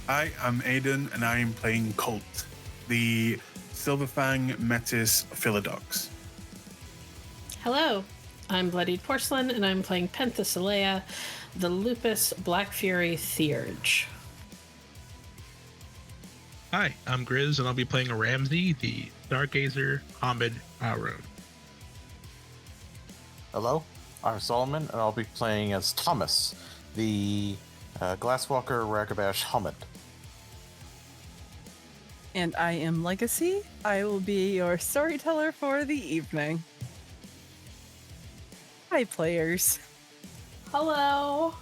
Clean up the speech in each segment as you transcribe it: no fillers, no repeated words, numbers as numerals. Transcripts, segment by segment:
I am Aidon, and I am playing Kult, the Silverfang Metis Philodox. Hello, I'm Bloodied Porcelain, and I'm playing Penthesilea, the Lupus Black Fury Theurge. Hi, I'm Grizz, and I'll be playing Ramsey, the Stargazer Hamid Harun. Hello, I'm Solomon, and I'll be playing as Thomas, the Glasswalker Ragabash Hamid. And I am Legacy. I will be your storyteller for the evening. Hi, players. Hello.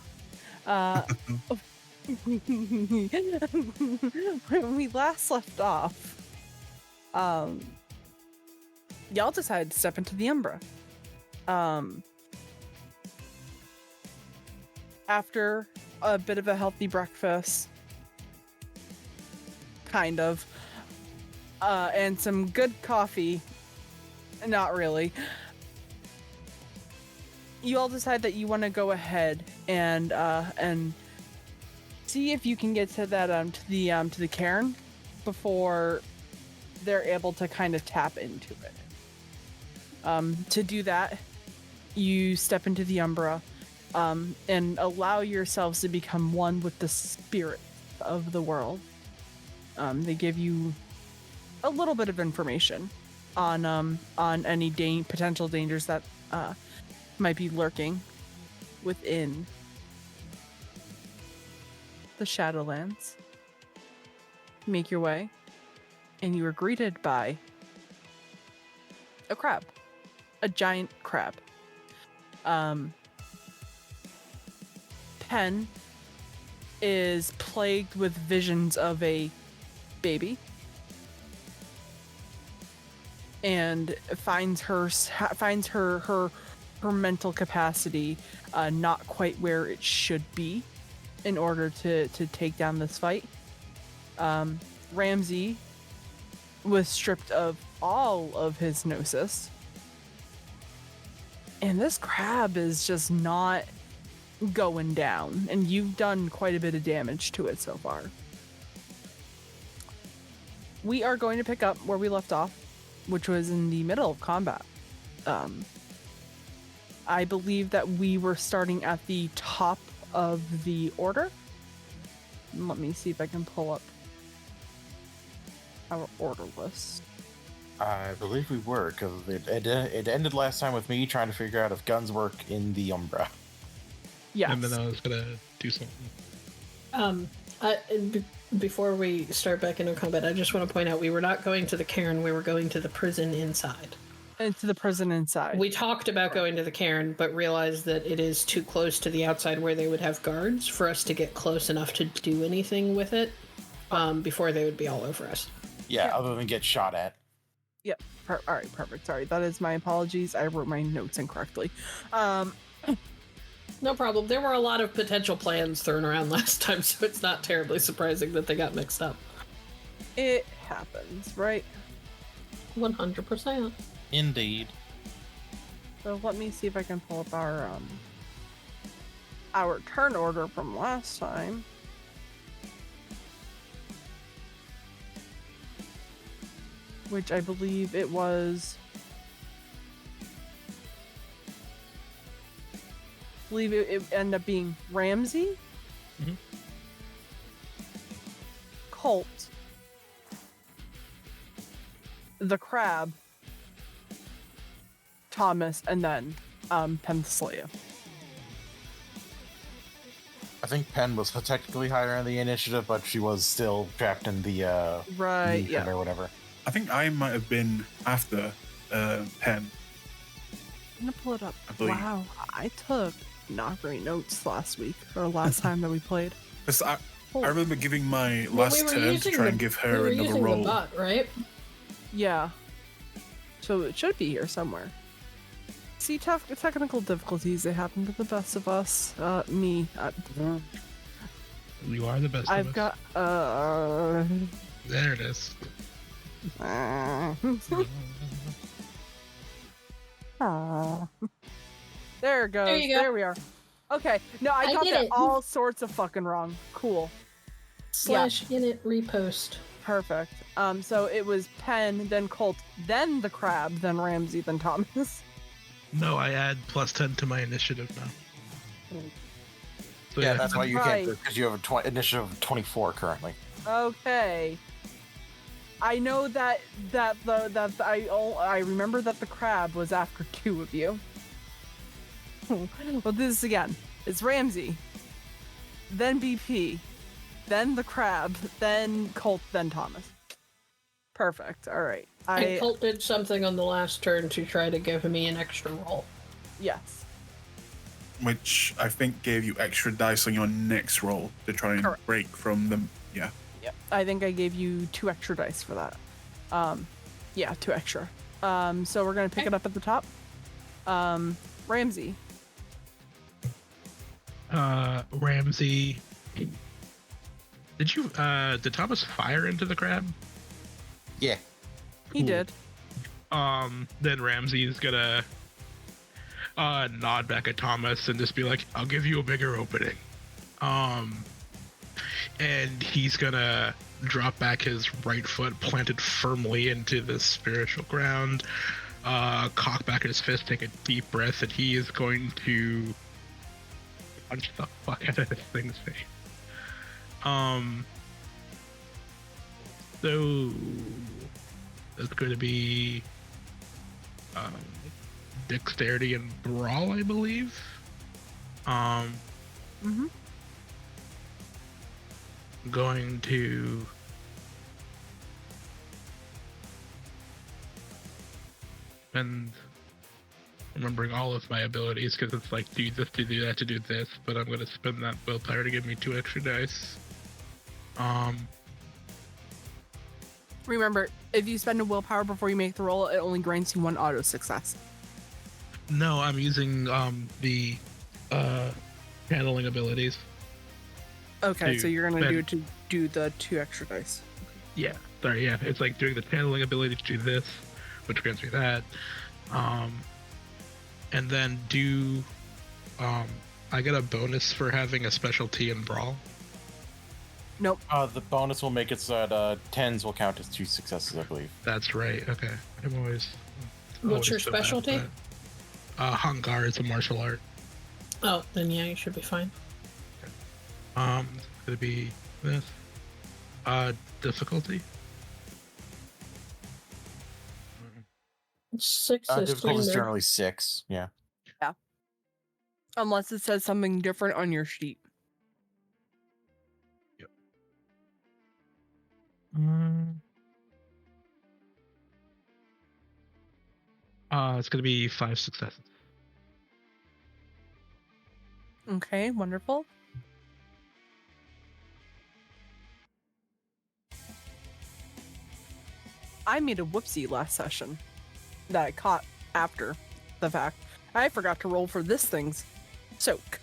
When we last left off, y'all decided to step into the umbra. After a bit of a healthy breakfast, kind of, and some good coffee, not really, you all decide that you want to go ahead and see if you can get to that to the cairn before they're able to kind of tap into it. To do that, you step into the umbra and allow yourselves to become one with the spirit of the world. They give you a little bit of information on any potential dangers that might be lurking within the Shadowlands. Make your way, and you are greeted by a crab, a giant crab. Pen is plagued with visions of a baby and finds her mental capacity not quite where it should be in order to take down this fight. Ramsey was stripped of all of his gnosis, and this crab is just not going down, and you've done quite a bit of damage to it so far. We are going to pick up where we left off, which was in the middle of combat. I believe that we were starting at the top of the order. Let me see if I can pull up our order list. I believe we were, because it ended last time with me trying to figure out if guns work in the Umbra. Yes. And then I was gonna do something. Before we start back into combat, I just want to point out we were not going to the cairn, we were going to the prison inside. Into the prison inside. We talked about going to the cairn, but realized that it is too close to the outside where they would have guards for us to get close enough to do anything with it before they would be all over us. Yeah, other than get shot at. Yep. All right, perfect. Sorry, that is my apologies. I wrote my notes incorrectly. No problem. There were a lot of potential plans thrown around last time, so it's not terribly surprising that they got mixed up. It happens, right? 100%. Indeed. So let me see if I can pull up our turn order from last time. Which I believe it was... I believe it ended up being Ramsey, Kult, the crab, Thomas, and then Penthesilea. I think Pen was technically higher in the initiative, but she was still trapped in the right, yeah, or whatever. I think I might have been after Pen. I'm gonna pull it up. Wow, I took not great notes last week or last time that we played. Because I remember giving my last turn to try and give her another roll. The bot, right? Yeah. So it should be here somewhere. See, technical difficulties, they happen to the best of us. Me. You are the best I've of us. got, There it is. There it goes. There you go. There we are. Okay. No, I got did that it. all sorts of fucking wrong. Cool. /init repost. Perfect. So it was Pen, then Kult, then the Crab, then Ramsey, then Thomas. No, I add +10 to my initiative now. So Yeah, that's why you Right. can't, because you have a initiative of 24 currently. Okay. I know that I remember that the Crab was after 2 of you. We'll do this again. It's Ramsey, then BP, then the Crab, then Kult, then Thomas. Perfect. All right. And Kult did something on the last turn to try to give me an extra roll. Yes. Which I think gave you extra dice on your next roll to try and Correct. break from them. Yeah. Yep. I think I gave you 2 extra dice for that. Yeah, 2 extra. So we're gonna pick it up at the top. Ramsey. Ramsey. Did Thomas fire into the crab? Yeah. He did. Then Ramsey's gonna nod back at Thomas and just be like, I'll give you a bigger opening. And he's gonna drop back his right foot planted firmly into the spiritual ground, cock back his fist, take a deep breath, and he is going to punch the fuck out of this thing's face. So that's going to be dexterity and brawl, I believe. Going to and remembering all of my abilities, because it's like do this to do that to do this, but I'm going to spend that willpower to give me 2 extra dice. Remember, if you spend a willpower before you make the roll, it only grants you 1 auto success. No, I'm using the handling abilities. Okay, so you're gonna spend- do it to do the 2 extra dice. Yeah, sorry, yeah. It's like doing the channeling ability to do this, which grants me that. And then do I get a bonus for having a specialty in brawl? Nope. The bonus will make it so that 10s will count as 2 successes, I believe. That's right. Okay. I'm always. What's your so bad at specialty? that. Hungar is a martial art. Oh, then yeah, you should be fine. It's gonna be this. Difficulty. 6 is Difficulty is standard. generally 6. Yeah. Unless it says something different on your sheet. It's gonna be 5 successes. Okay, wonderful. I made a whoopsie last session that I caught after the fact. I forgot to roll for this thing's soak,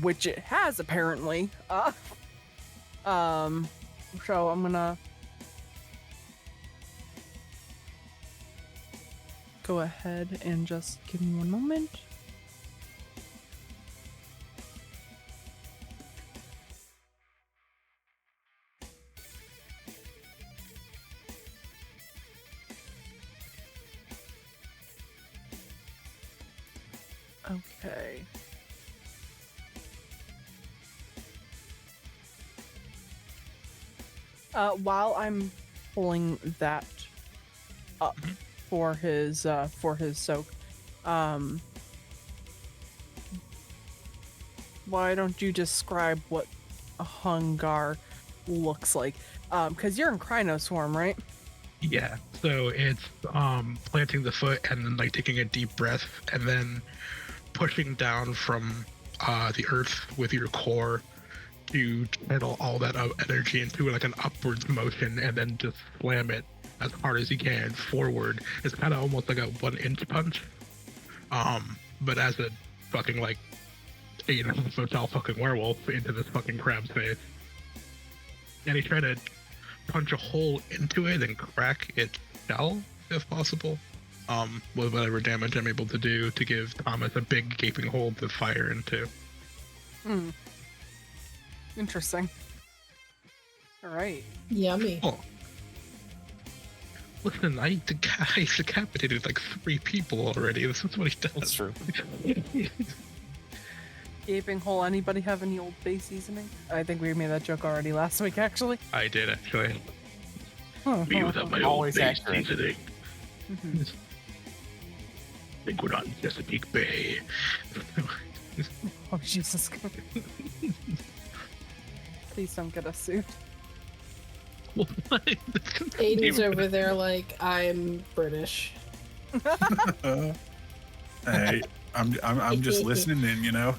which it has apparently. So I'm gonna go ahead and just give me 1 moment. Okay. While I'm pulling that up for his soak, why don't you describe what a hungar looks like? Because you're in Cryonoswarm, right? Yeah. So it's planting the foot and then like taking a deep breath and then pushing down from the earth with your core to channel all that energy into like an upwards motion and then just slam it as hard as you can forward. It's kind of almost like a 1-inch punch, but as a fucking like 8.5-foot-tall fucking werewolf into this fucking crab's face. And he's trying to punch a hole into it and crack its shell if possible, with whatever damage I'm able to do to give Thomas a big gaping hole to fire into. Interesting. All right. Yummy. Oh. Listen, I decapitated like 3 people already. This is what he does. That's true. Gaping hole. Anybody have any Old Bay seasoning? I think we made that joke already last week, actually. I did, actually. Me without my old Always base accurate. seasoning. Mm-hmm. Think we're not in Chesapeake Bay. Oh, Jesus. Please don't get us sued. What? Aiden's over there like, I'm British. Hey, I'm just listening in, you know.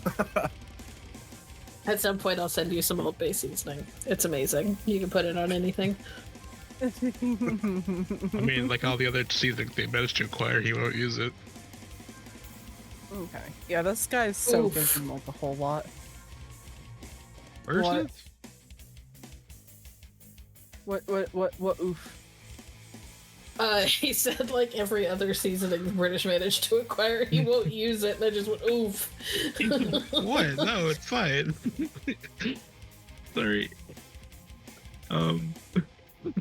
At some point, I'll send you some Old Bay seasoning. It's amazing. You can put it on anything. I mean, like all the other seasonings they managed to acquire, he won't use it. Okay. Yeah, this guy's so Oof. busy with a whole lot. Where's What? it? What, oof. He said like every other seasoning the British managed to acquire, he won't use it, and I just went, oof. What? No, it's fine. Sorry.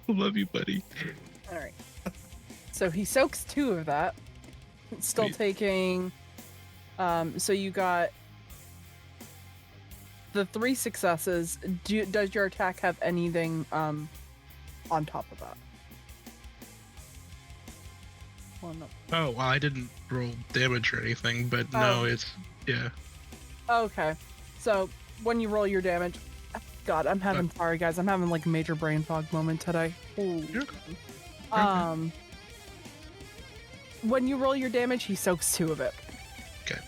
Love you, buddy. Alright. So he soaks 2 of that. It's still Sweet. taking... so you got... the 3 successes. Does your attack have anything, on top of that? Well, no. Oh, well, I didn't roll damage or anything, but no, Oh. it's... Yeah. Okay. So, when you roll your damage... God, I'm having... Sorry, guys. I'm having, like, a major brain fog moment today. Ooh. You're- When you roll your damage, he soaks 2 of it. Okay.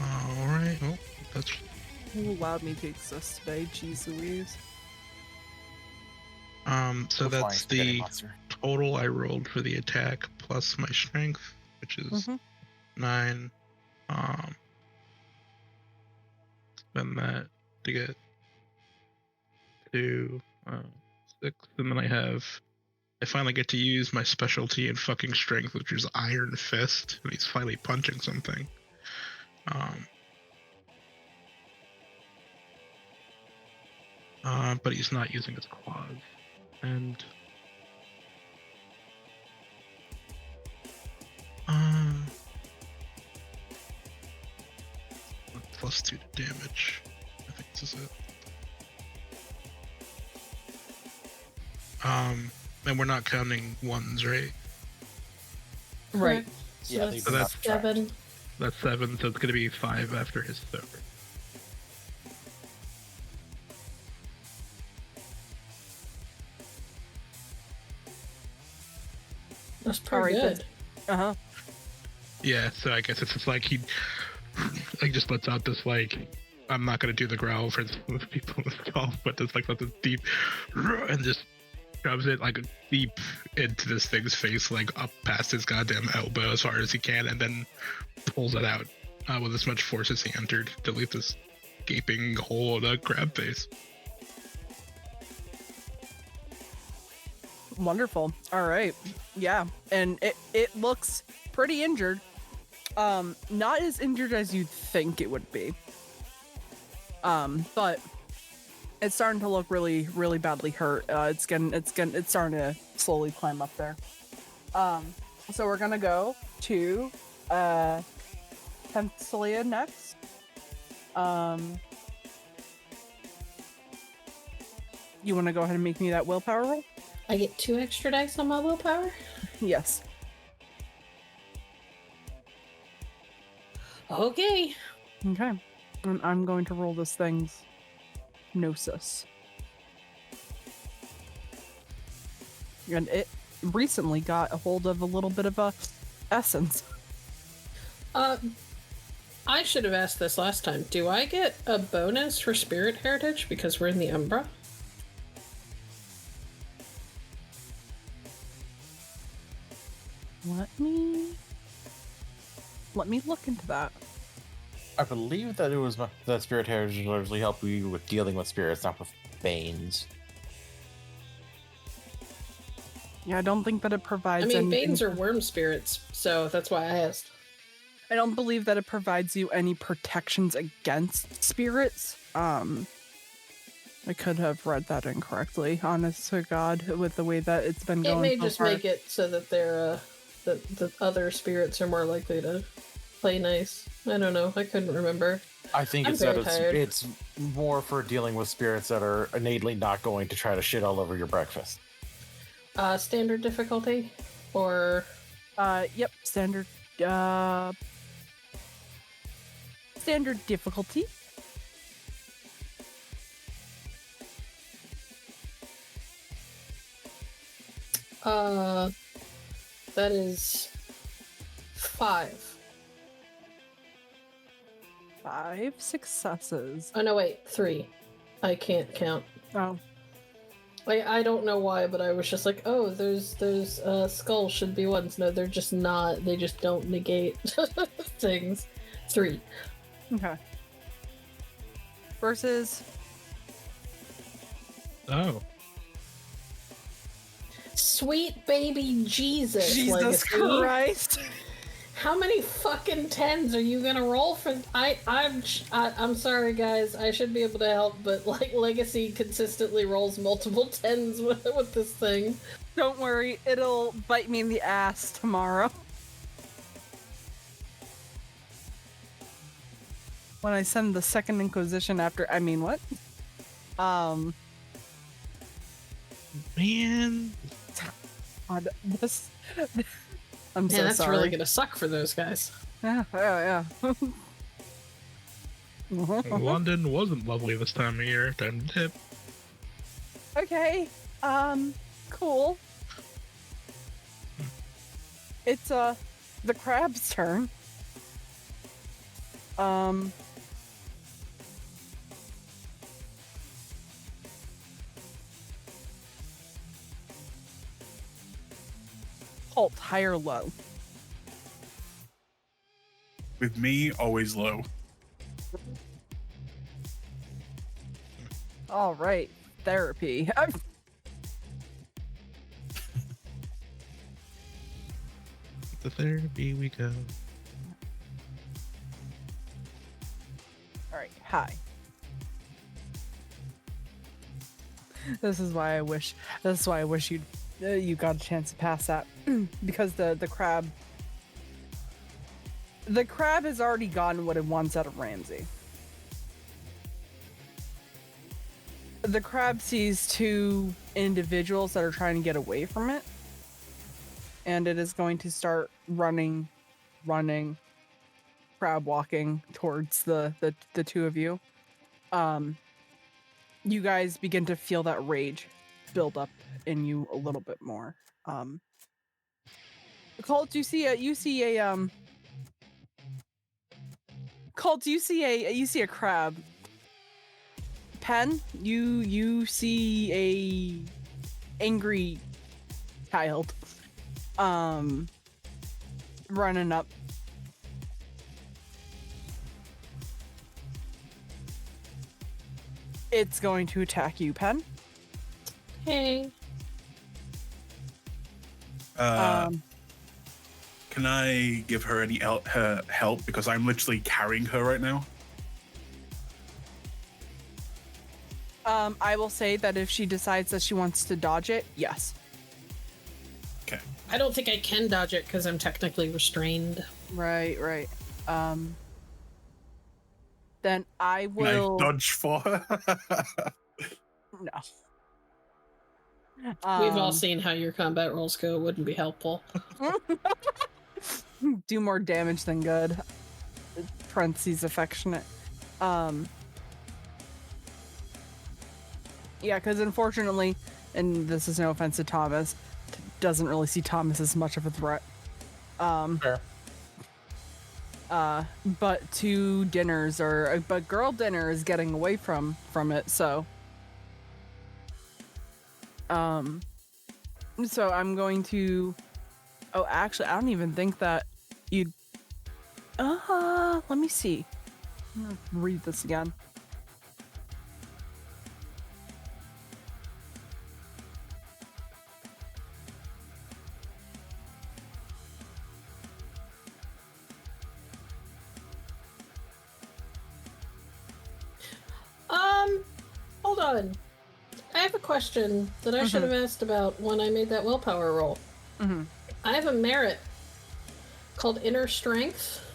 Alright, well, that's... Who allowed me to exist today? Jeez Louise. So Flying that's spaghetti the monster. total I rolled for the attack plus my strength, which is 9. Spend that to get to 6, and then I finally get to use my specialty in fucking strength, which is Iron Fist, and he's finally punching something. But he's not using his claws, and plus 2 to damage. I think this is it. And we're not counting ones, right? Right. So Yeah, that's they do not subtract. 7. That's 7, so it's gonna be 5 after his soak. That's pretty Alright, good. Uh-huh. Yeah, so I guess it's just like he like just lets out this like, I'm not gonna do the growl for the people in the call, but just like let this deep and just shoves it like deep into this thing's face, like up past his goddamn elbow as far as he can, and then pulls it out with as much force as he entered to leave this gaping hole in a crab face. Wonderful. All right. Yeah. And it looks pretty injured. Not as injured as you'd think it would be. But it's starting to look really, really badly hurt. It's starting to slowly climb up there. So we're gonna go to Penthesilea next. You want to go ahead and make me that willpower roll? I get 2 extra dice on my willpower? Yes. Okay. Okay. And I'm going to roll this thing's Gnosis. And it recently got a hold of a little bit of a essence. I should have asked this last time. Do I get a bonus for spirit heritage because we're in the Umbra? Let me look into that. I believe that it was that spirit heritage largely helped you with dealing with spirits, not with banes. Yeah, I don't think that it provides I mean, anything. Banes are worm spirits, so that's why I asked. I don't believe that it provides you any protections against spirits. I could have read that incorrectly, honest to God, with the way that it's been going. It may so just far. make it so that they're the other spirits are more likely to play nice. I don't know. I couldn't remember. I think I'm it's that very tired. it's more for dealing with spirits that are innately not going to try to shit all over your breakfast. Standard difficulty, or Yep, standard difficulty. that is 5. 5 successes. Oh no, wait, 3. I can't count. Oh, I don't know why, but I was just like, oh, those skulls should be ones. No, they're just not. They just don't negate things. 3. okay. Versus Oh. Sweet baby Jesus. Jesus Legacy. Christ. How many fucking 10s are you gonna roll for? I'm sorry, guys. I should be able to help, but like Legacy consistently rolls multiple 10s with this thing. Don't worry, it'll bite me in the ass tomorrow. When I send the second Inquisition after, I mean, what? Man. God, this. I'm Man, so that's sorry. really gonna suck for those guys. Yeah. London wasn't lovely this time of year. Time to dip. Okay. Cool. It's the crab's turn. Kult, high or low? With me, always low. All right, therapy. The therapy we go. All right, high. This is why I wish you got a chance to pass that because the crab has already gotten what it wants out of Ramsey. The crab sees 2 individuals that are trying to get away from it, and it is going to start running, crab walking towards the 2 of you. You guys begin to feel that rage build up in you a little bit more. Kult, you see a crab. Pen, you see a angry child running up. It's going to attack you, Pen. Hey. Can I give her any help? Because I'm literally carrying her right now. I will say that if she decides that she wants to dodge it, yes. Okay. I don't think I can dodge it because I'm technically restrained. Right. Then I will Can I dodge for her? No. We've all seen how your combat rolls go. It wouldn't be helpful. Do more damage than good. Parentheses affectionate. Yeah, because unfortunately, and this is no offense to Thomas, doesn't really see Thomas as much of a threat. Fair. But girl dinner is getting away from it, so so I'm going to actually I don't even think that you'd let me see. I'm gonna read this again. on. I have a question that I should have asked about when I made that willpower roll. I have a merit called Inner Strength.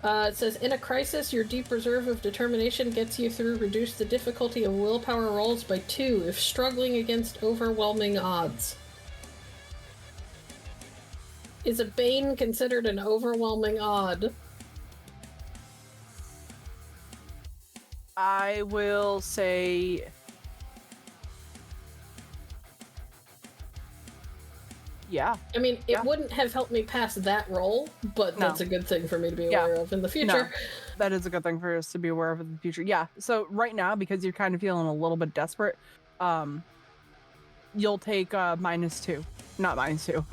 It says, in a crisis, your deep reserve of determination gets you through. Reduce the difficulty of willpower rolls by 2 if struggling against overwhelming odds. Is a Bane considered an overwhelming odd? I will say... Yeah. I mean, it wouldn't have helped me pass that roll, but that's a good thing for me to be aware of in the future. No, that is a good thing for us to be aware of in the future. Yeah, so right now, because you're kind of feeling a little bit desperate, you'll take -2. Not -2.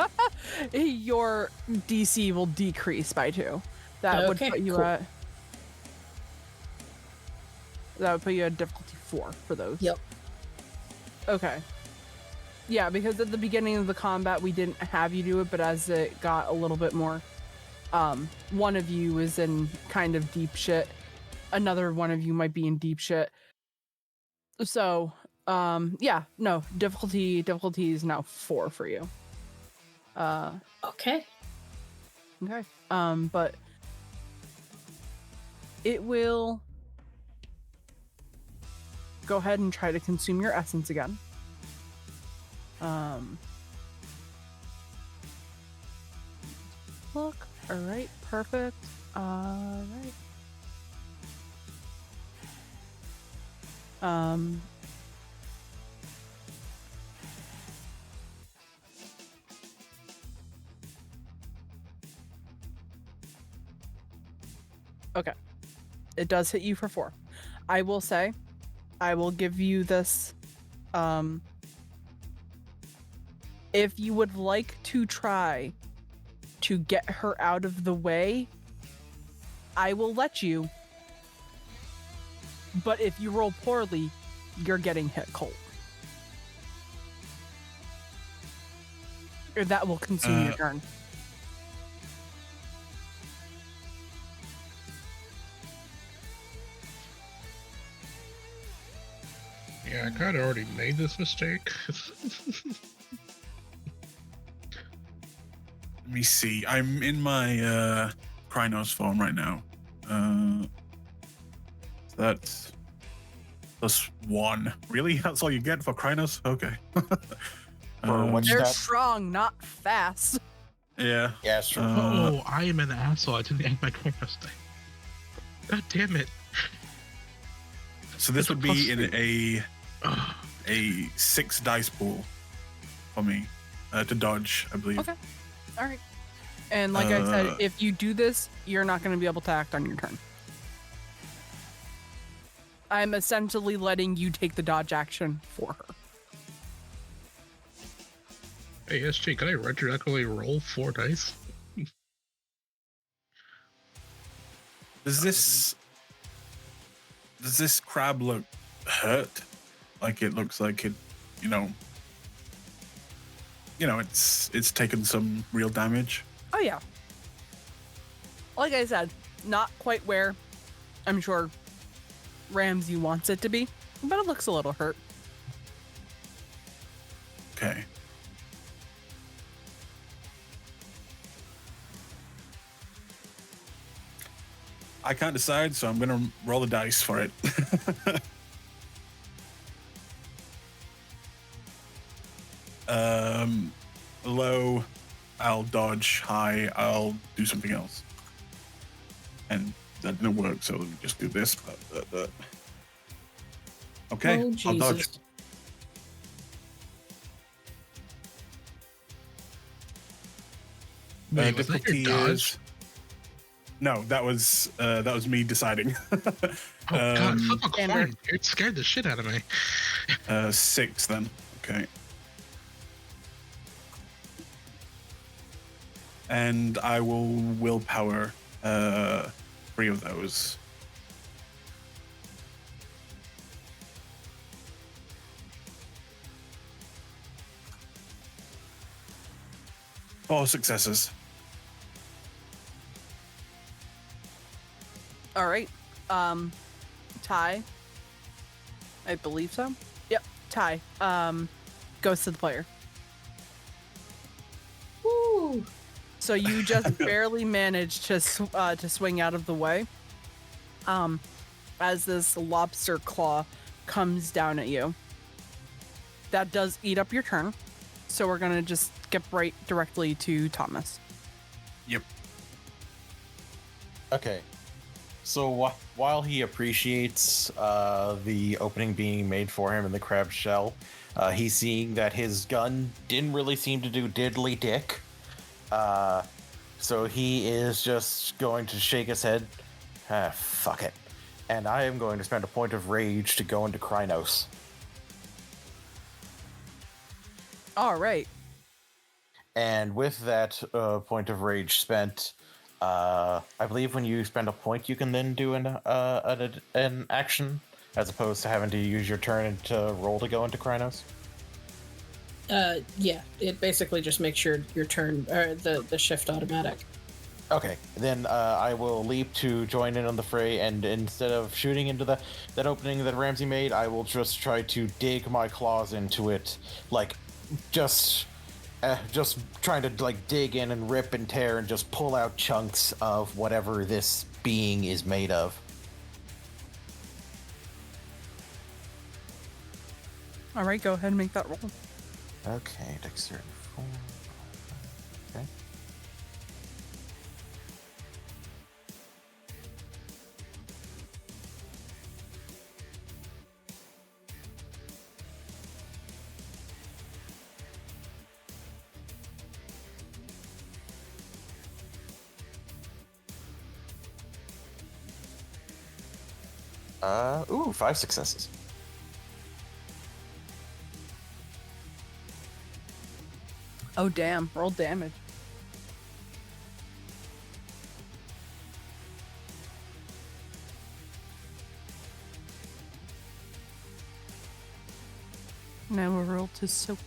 Your DC will decrease by 2. That would put you at... That would put you at difficulty 4 for those. Yep. Okay. Yeah, because at the beginning of the combat, we didn't have you do it, but as it got a little bit more, one of you is in kind of deep shit. Another one of you might be in deep shit. So, yeah, no, difficulty is now 4 for you. Okay. Okay. But it will go ahead and try to consume your essence again. Look, all right, perfect. All right. Okay. It does hit you for 4. I will say, I will give you this, if you would like to try to get her out of the way, I will let you. But if you roll poorly, you're getting hit cold. Or that will consume your turn. Yeah, I kind of already made this mistake. Let me see. I'm in my Krynos form right now. So that's +1. Really? That's all you get for Krynos? Okay. They're strong, not fast. Yeah. Yeah, sure. Oh, I am an asshole. I didn't add my Krynos thing. God damn it. So this would be in a 6 dice pool for me to dodge, I believe. Okay. All right. And like I said, if you do this, you're not going to be able to act on your turn. I'm essentially letting you take the dodge action for her. Hey, SG, can I retroactively roll 4 dice? Does this crab look hurt? Like it looks like it, it's taken some real damage. Oh yeah. Like I said, not quite where I'm sure Ramsey wants it to be, but it looks a little hurt. Okay. I can't decide, so I'm gonna roll the dice for it. Low, I'll dodge. High, I'll do something else. And that didn't work, so let me just do this. Okay, Oh, I'll dodge. Jesus. Wait, was that your Difficulty dodge? is... No, that was me deciding. Oh, God, flip a Amber. coin. It scared the shit out of me. 6 then. Okay. And I will willpower 3 of those. Four successes. All right. Ty, I believe so. Yep. Tie. Goes to the player. Woo! So you just barely managed to swing out of the way. As this lobster claw comes down at you. That does eat up your turn. So we're gonna just skip right directly to Thomas. Yep. Okay. So while he appreciates the opening being made for him in the crab shell, he's seeing that his gun didn't really seem to do diddly dick. So he is just going to shake his head. Fuck it. And I am going to spend a point of rage to go into Krynos. All right. And with that point of rage spent, I believe when you spend a point, you can then do an action, as opposed to having to use your turn to roll to go into Krynos. Yeah, it basically just makes your turn or the shift automatic. Okay, then I will leap to join in on the fray, and instead of shooting into that opening that Ramsey made, I will just try to dig my claws into it, like just trying to like dig in and rip and tear and just pull out chunks of whatever this being is made of. All right, go ahead and make that roll. Okay, dexterity 4. Okay. Ooh, 5 successes. Oh, damn. Roll damage. Now we'll roll to soak.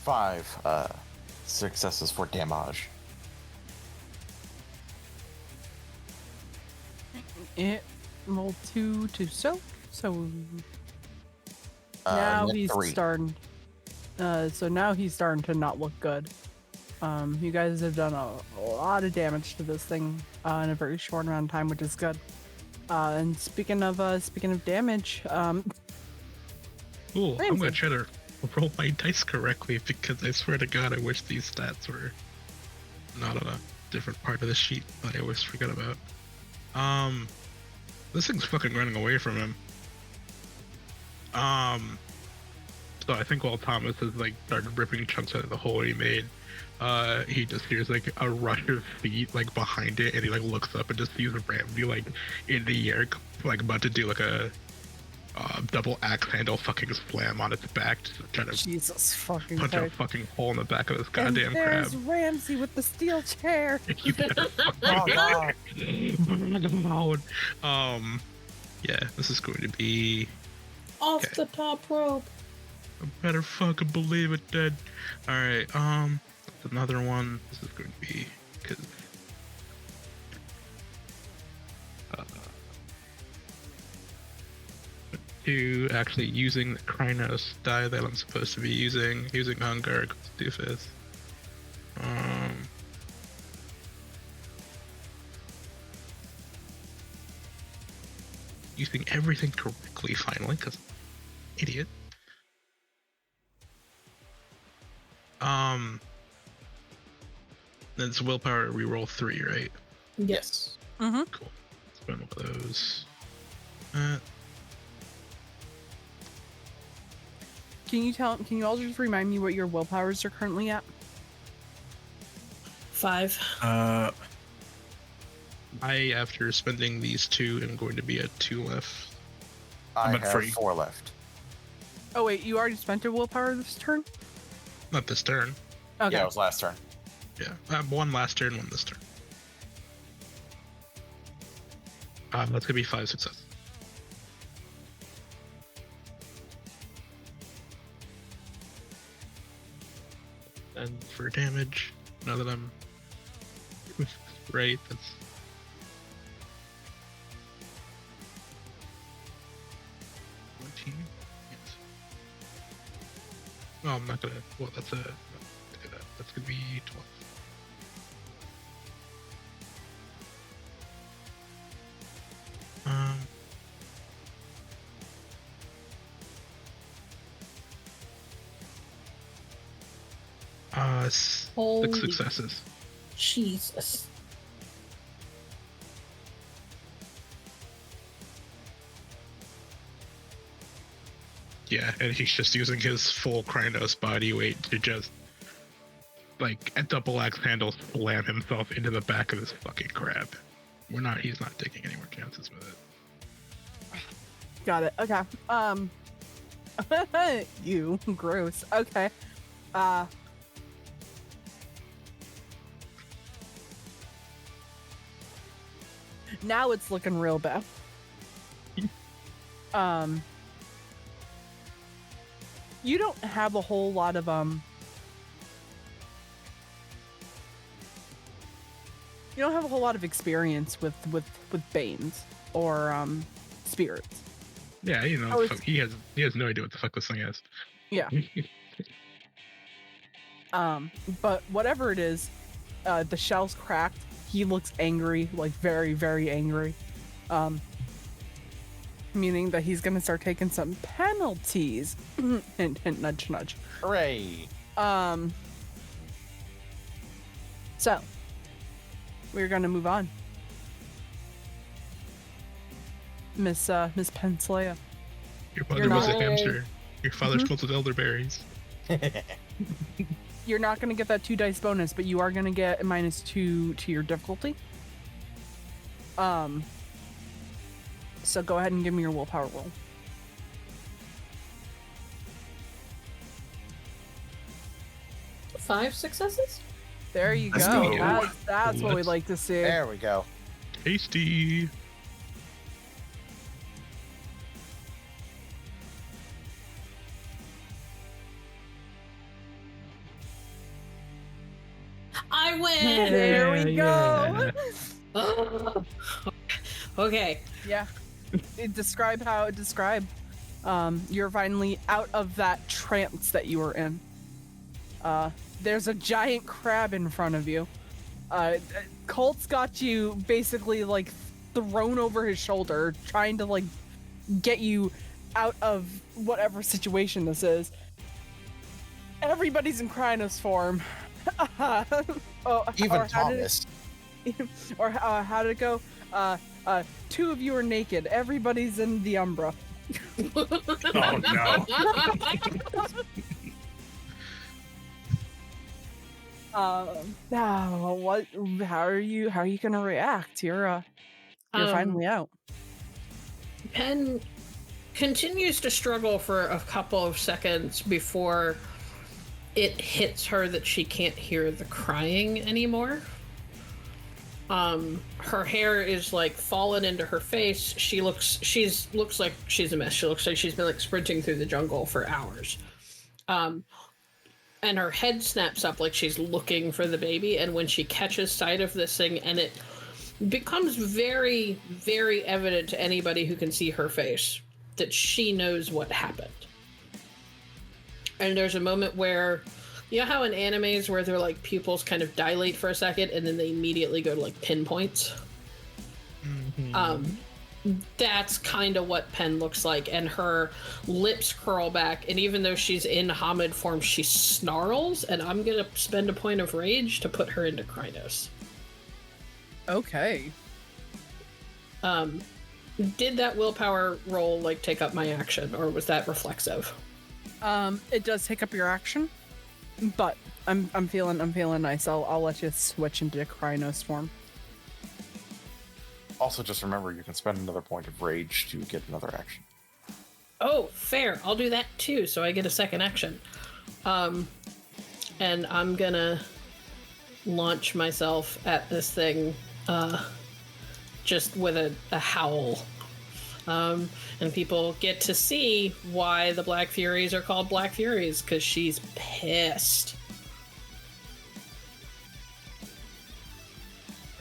Five successes for damage. It rolled 2 to soak, so now he's 3. starting. So now he's starting to not look good. You guys have done a lot of damage to this thing in a very short amount of time, which is good. And speaking of damage, Cool. I'm Ramsey. gonna try to roll my dice correctly because I swear to God, I wish these stats were not on a different part of the sheet that I always forget about. This thing's fucking running away from him. So I think while Thomas is like started ripping chunks out of the hole he made, he just hears like a rush of feet like behind it, and he like looks up and just sees Ramsey like in the air, like about to do like a double axe handle fucking slam on its back, just trying to Jesus fucking punch a Christ. fucking hole in the back of this And goddamn crab. there's Ramsey with the steel chair. You better Oh, fucking yeah, this is going to be Off Okay. the top rope. I better fucking believe it, dead. Alright, another one. This is going to be because to actually using the Krynos die that I'm supposed to be using hunger, doofus. Using everything correctly finally, because idiot. Then it's willpower reroll 3, right? Yes. Mm-hmm. Cool. Spend one of those. Can you all just remind me what your willpowers are currently at? 5. I, after spending these 2, am going to be at 2 left. I I'm at have 3. 4 left. Oh wait, you already spent a willpower this turn? Not this turn. Okay. Yeah, it was last turn. Yeah, one last turn, one this turn. That's gonna be 5 successes. And for damage, now that I'm right, that's 20. Yes. No, I'm not gonna. Well, that's a. No, I do that. That's gonna be 12. Holy 6 successes. Jesus. Yeah, and he's just using his full Krynos body weight to just, like, a double axe handle slam himself into the back of this fucking crab. He's not taking any more chances with it. Got it. Okay. You gross. Okay. Now it's looking real bad. You don't have a whole lot of you don't have a whole lot of experience with banes or spirits. Yeah, you know, he has no idea what the fuck this thing is. Yeah. But whatever it is, the shell's cracked. He looks angry, like very, very angry. Meaning that he's gonna start taking some penalties. Hint, hint, nudge, nudge. Hooray! So we're gonna move on. Miss Penthesilea. Your mother You're was a not- hamster. Your father's called with elderberries. You're not gonna get that 2 dice bonus, but you are gonna get a -2 to your difficulty. So go ahead and give me your willpower roll. Five successes? There you Let's go. go. That's what we'd like to see. There we go. Tasty. I win! There we go. Okay. Yeah. Describe. You're finally out of that trance that you were in. There's a giant crab in front of you. Kult's got you basically like thrown over his shoulder, trying to like get you out of whatever situation this is. Everybody's in Krynos form. Even Thomas. How did it go? 2 of you are naked. Everybody's in the umbra. Oh no. Now what? How are you gonna react? You're finally out. Pen continues to struggle for a couple of seconds before it hits her that she can't hear the crying anymore. Her hair is like fallen into her face. She looks like she's a mess. She looks like she's been like sprinting through the jungle for hours. And her head snaps up like she's looking for the baby. And when she catches sight of this thing, and it becomes very, very evident to anybody who can see her face that she knows what happened. And there's a moment where, you know how in animes where their like pupils kind of dilate for a second and then they immediately go to like pinpoints? That's kind of what Pen looks like, and her lips curl back, and even though she's in Hamid form, she snarls, and I'm gonna spend a point of rage to put her into Krynos. Okay. Did that willpower roll like take up my action, or was that reflexive? It does take up your action, but I'm feeling nice. I'll let you switch into Krynos form. Also, just remember you can spend another point of rage to get another action. Oh, fair. I'll do that too, so I get a second action. And I'm gonna launch myself at this thing, just with a howl. And people get to see why the Black Furies are called Black Furies, because she's pissed.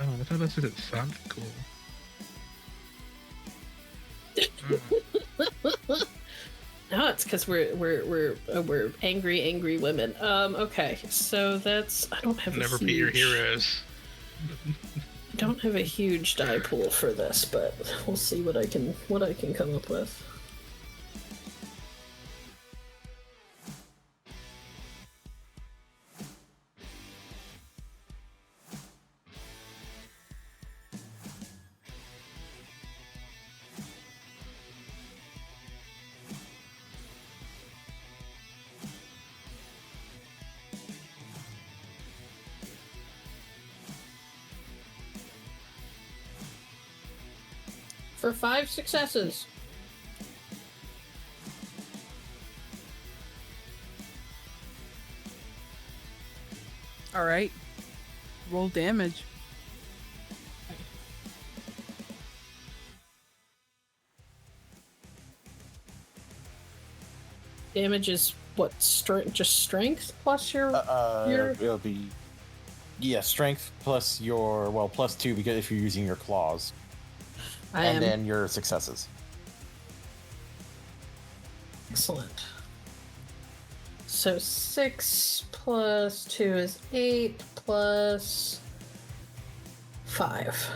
Oh, I thought that's it sounded cool. No, it's because we're angry women. Okay, so that's I don't have Never a be your huge, heroes. I don't have a huge die pool for this, but we'll see what I can come up with. For 5 successes. All right. Roll damage. Damage is what? Just strength plus your. It'll be strength plus your +2 because if you're using your claws, then your successes. Excellent. So 6 plus 2 is 8 plus 5.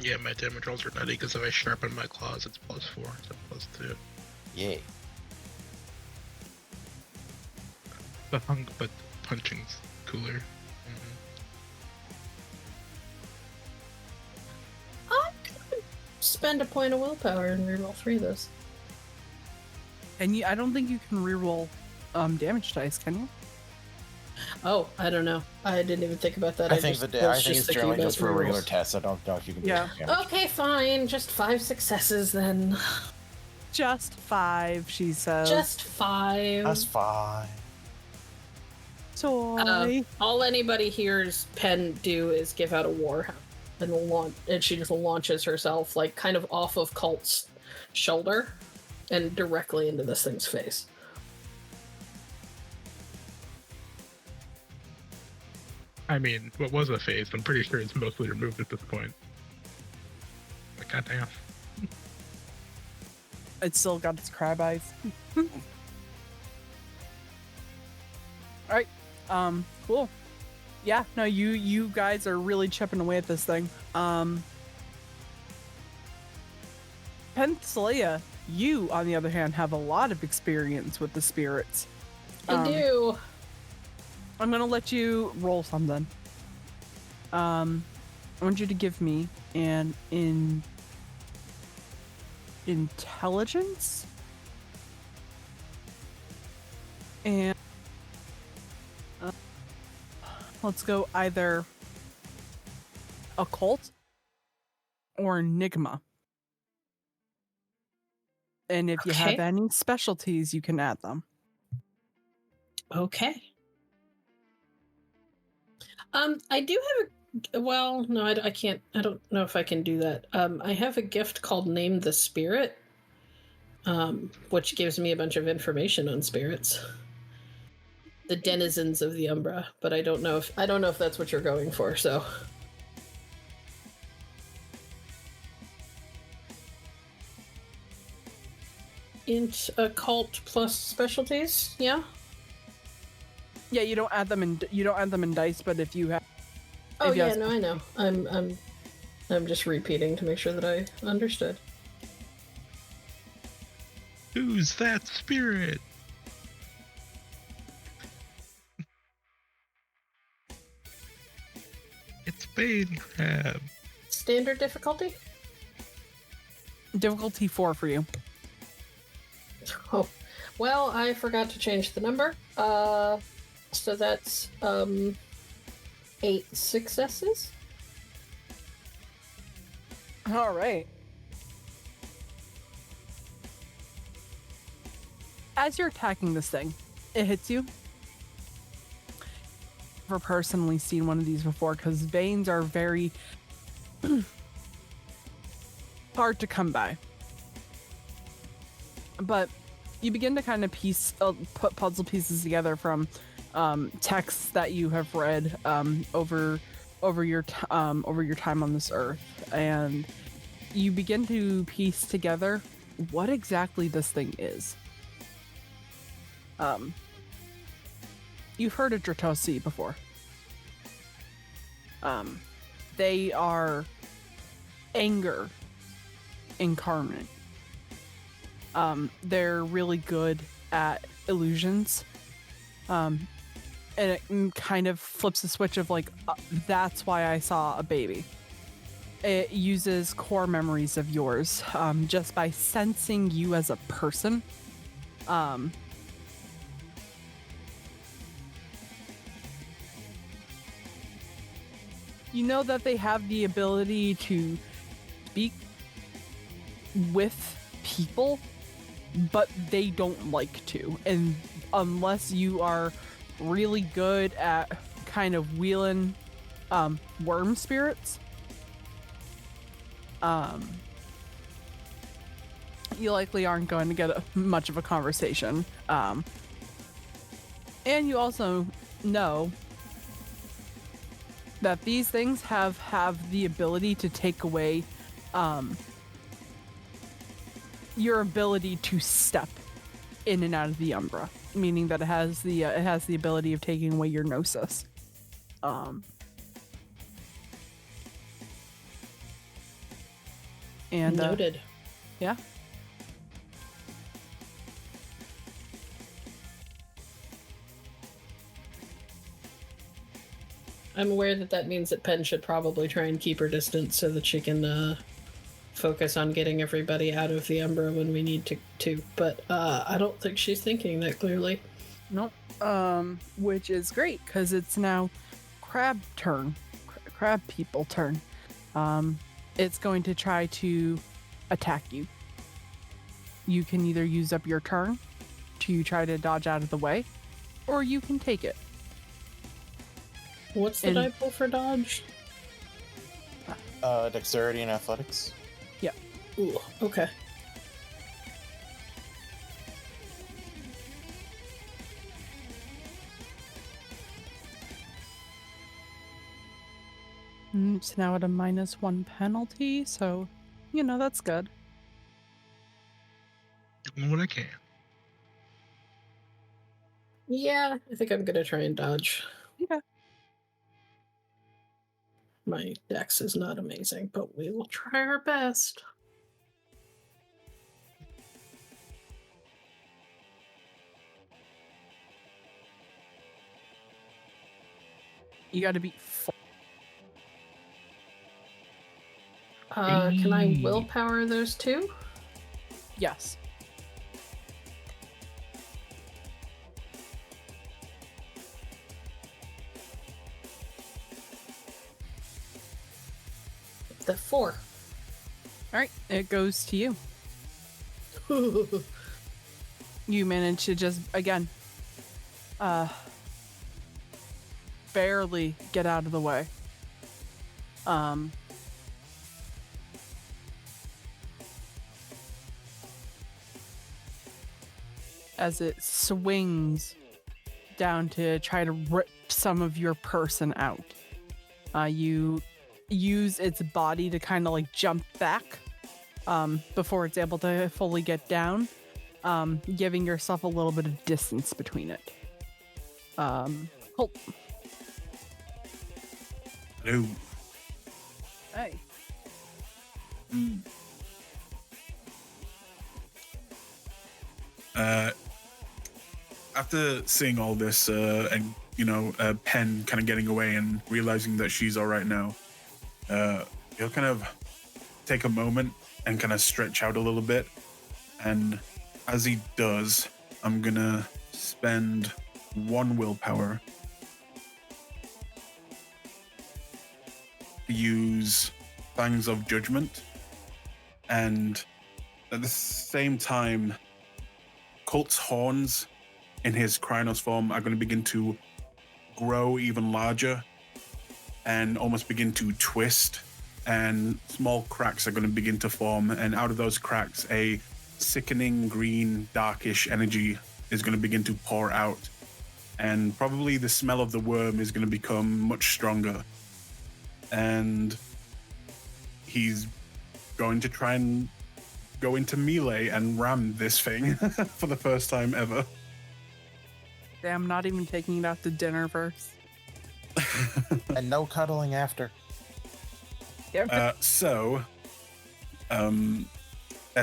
Yeah, my damage rolls are nutty because if I sharpen my claws, it's +4 instead of +2. Yay. But punching's cooler. I could spend a point of willpower and reroll 3 of those. And I don't think you can reroll damage dice, can you? Oh, I don't know. I didn't even think about that. I think it's generally just for a regular test. I don't know if you can do Yeah. damage. Okay, fine. Just 5 successes then. Just 5, she says. Just 5. That's fine. Sorry. All anybody hears Pen do is give out a war and she just launches herself like kind of off of Kult's shoulder and directly into this thing's face. I mean, what was a phase? I'm pretty sure it's mostly removed at this point. Like, goddamn. It's still got its crab eyes. Alright. Cool. Yeah, no, you guys are really chipping away at this thing. Penthesilea, you, on the other hand, have a lot of experience with the spirits. I do. I'm gonna let you roll something. I want you to give me an intelligence and let's go either occult or enigma. And if you have any specialties, you can add them. Okay. I do have a... Well, no, I can't... I don't know if I can do that. I have a gift called Name the Spirit, which gives me a bunch of information on spirits. The denizens of the Umbra, but I don't know if that's what you're going for, so... Int occult plus specialties, yeah? Yeah, you don't add them in dice, but if you have... Oh yeah, no, I know. I'm just repeating to make sure that I understood. Who's that spirit? It's Bane Crab. Standard difficulty? Difficulty 4 for you. Oh, well, I forgot to change the number. So that's 8 successes. All right. As you're attacking this thing, it hits you. Never personally seen one of these before because veins are very hard to come by. But you begin to kind of put puzzle pieces together from texts that you have read over your time on this earth, and you begin to piece together what exactly this thing is. You've heard of Dratosi before. They are anger incarnate. They're really good at illusions. And it kind of flips the switch of like, that's why I saw a baby. It uses core memories of yours, just by sensing you as a person. You know that they have the ability to speak with people, but they don't like to. And unless you are really good at kind of wheeling worm spirits, you likely aren't going to get much of a conversation. And you also know that these things have the ability to take away your ability to step in and out of the umbra, meaning that it has the ability of taking away your gnosis. And noted. Yeah. I'm aware that means that Pen should probably try and keep her distance so that she can focus on getting everybody out of the Umbra when we need to. But I don't think she's thinking that clearly. Nope. Which is great because it's now crab people turn. It's going to try to attack you. You can either use up your turn to try to dodge out of the way, or you can take it. What's the die pool for dodge? Dexterity and athletics. Yeah. Ooh, okay. It's now at a -1 penalty, so, that's good. Doing what I can. Yeah, I think I'm gonna try and dodge. Okay. My dex is not amazing, but we will try our best. You gotta beat 4. Can I willpower those two? Yes. The 4. Alright, it goes to you. You manage to just, again, barely get out of the way. As it swings down to try to rip some of your person out. You use its body to kind of like jump back before it's able to fully get down, giving yourself a little bit of distance between it. Kult. Hello. Hey. After seeing all this, and Pen kind of getting away and realizing that she's all right now, he'll kind of take a moment and kind of stretch out a little bit. And as he does, I'm gonna spend 1 willpower to use Fangs of Judgment, and at the same time, Kult's horns in his Krynos form are going to begin to grow even larger and almost begin to twist, and small cracks are going to begin to form, and out of those cracks a sickening green, darkish energy is going to begin to pour out. And probably the smell of the worm is going to become much stronger. And he's going to try and go into melee and ram this thing for the first time ever. Damn, not even taking it out to dinner first. And no cuddling after.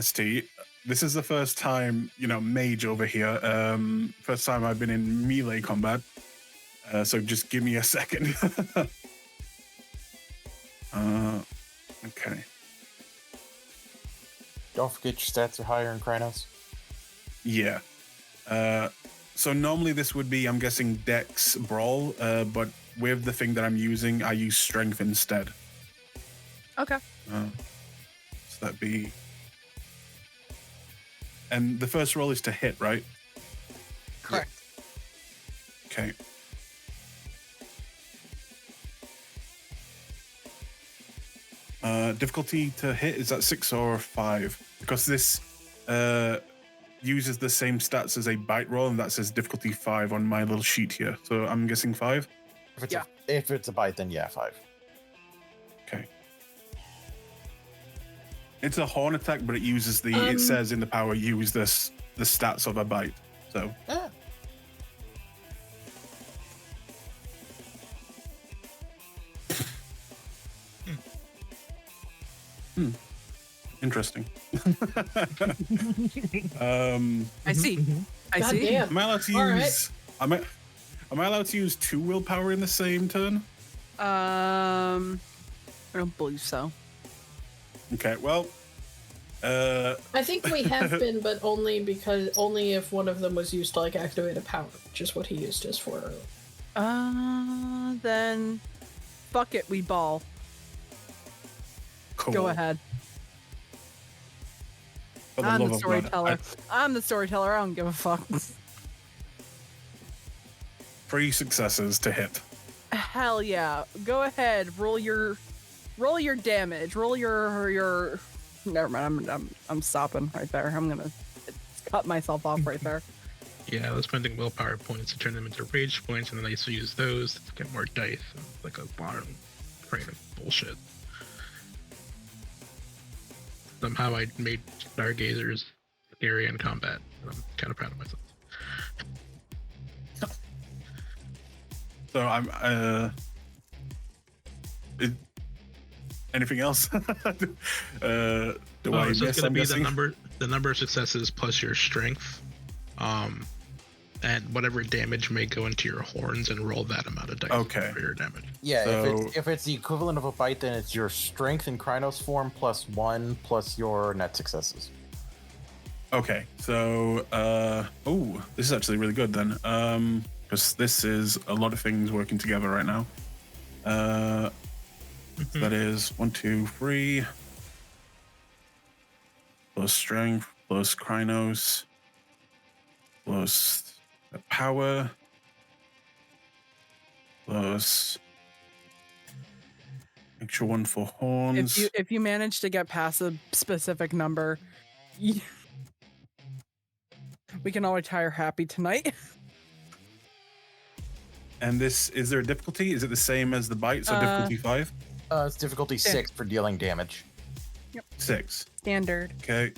ST, this is the first time, mage over here. First time I've been in melee combat. So just give me a second. Okay. Don't forget your stats are higher in Krynos. Yeah. So normally this would be, I'm guessing, Dex Brawl, but with the thing that I'm using, I use Strength instead. Okay. So that'd be... And the first roll is to hit, right? Correct. Okay. Difficulty to hit, is that 6 or 5? Because this uses the same stats as a bite roll, and that says difficulty 5 on my little sheet here. So I'm guessing 5? If it's a bite, then yeah, 5. Okay. It's a horn attack, but it uses it says in the power, use the stats of a bite. So. Yeah. Interesting. I see. I God see. damn. Am I allowed to All use? Am I allowed to use 2 willpower in the same turn? I don't believe so. Okay. Well. I think we have been, but only if one of them was used to activate a power, which is what he used his for. Then fuck it, we ball. Cool. Go ahead. For the I'm love the of God, storyteller. I'm the storyteller. I don't give a fuck. 3 successes to hit. Hell yeah. Go ahead. Roll your damage. Roll your. Never mind. I'm stopping right there. I'm gonna cut myself off right there. Yeah, I was spending willpower points to turn them into rage points, and then I used to use those to get more dice. Like a long train of bullshit. Somehow I made stargazers scary in combat, and I'm kind of proud of myself. So I'm. Anything else? Do I It's just miss? going I'm to be guessing? the number of successes plus your strength, and whatever damage may go into your horns, and roll that amount of dice for your damage. Yeah, So- if it's the equivalent of a bite, then it's your strength in Krynos form +1 plus your net successes. Okay, so this is actually really good then, because this is a lot of things working together right now. So that is 1, 2, 3 plus strength plus Krynos plus power plus extra 1 for horns. If you manage to get past a specific number, we can all retire happy tonight. And this, is there a difficulty? Is it the same as the bite? So difficulty 5? It's difficulty 6 for dealing damage. 6. Standard. Okay.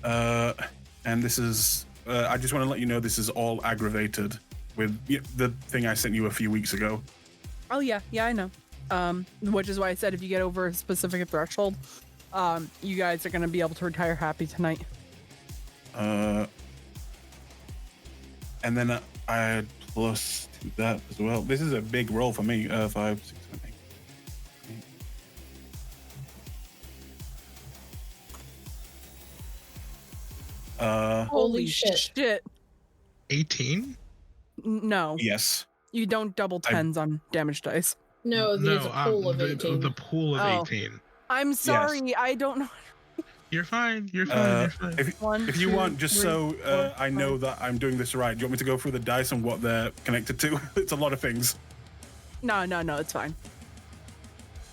And this is, I just want to let you know this is all aggravated with the thing I sent you a few weeks ago. Oh yeah, I know. Which is why I said if you get over a specific threshold, you guys are gonna be able to retire happy tonight. And then I had plus to that as well. This is a big roll for me. 5, 6, 7, 8. Holy shit. 18? No, Yes. you don't double tens on damage dice. No, there's a pool of 18. The pool of Oh. 18. I'm sorry, I don't know. You're fine. You're fine. You're fine. If you want, just 3, so 4, I know that I'm doing this right, do you want me to go through the dice and what they're connected to? It's a lot of things. No, it's fine.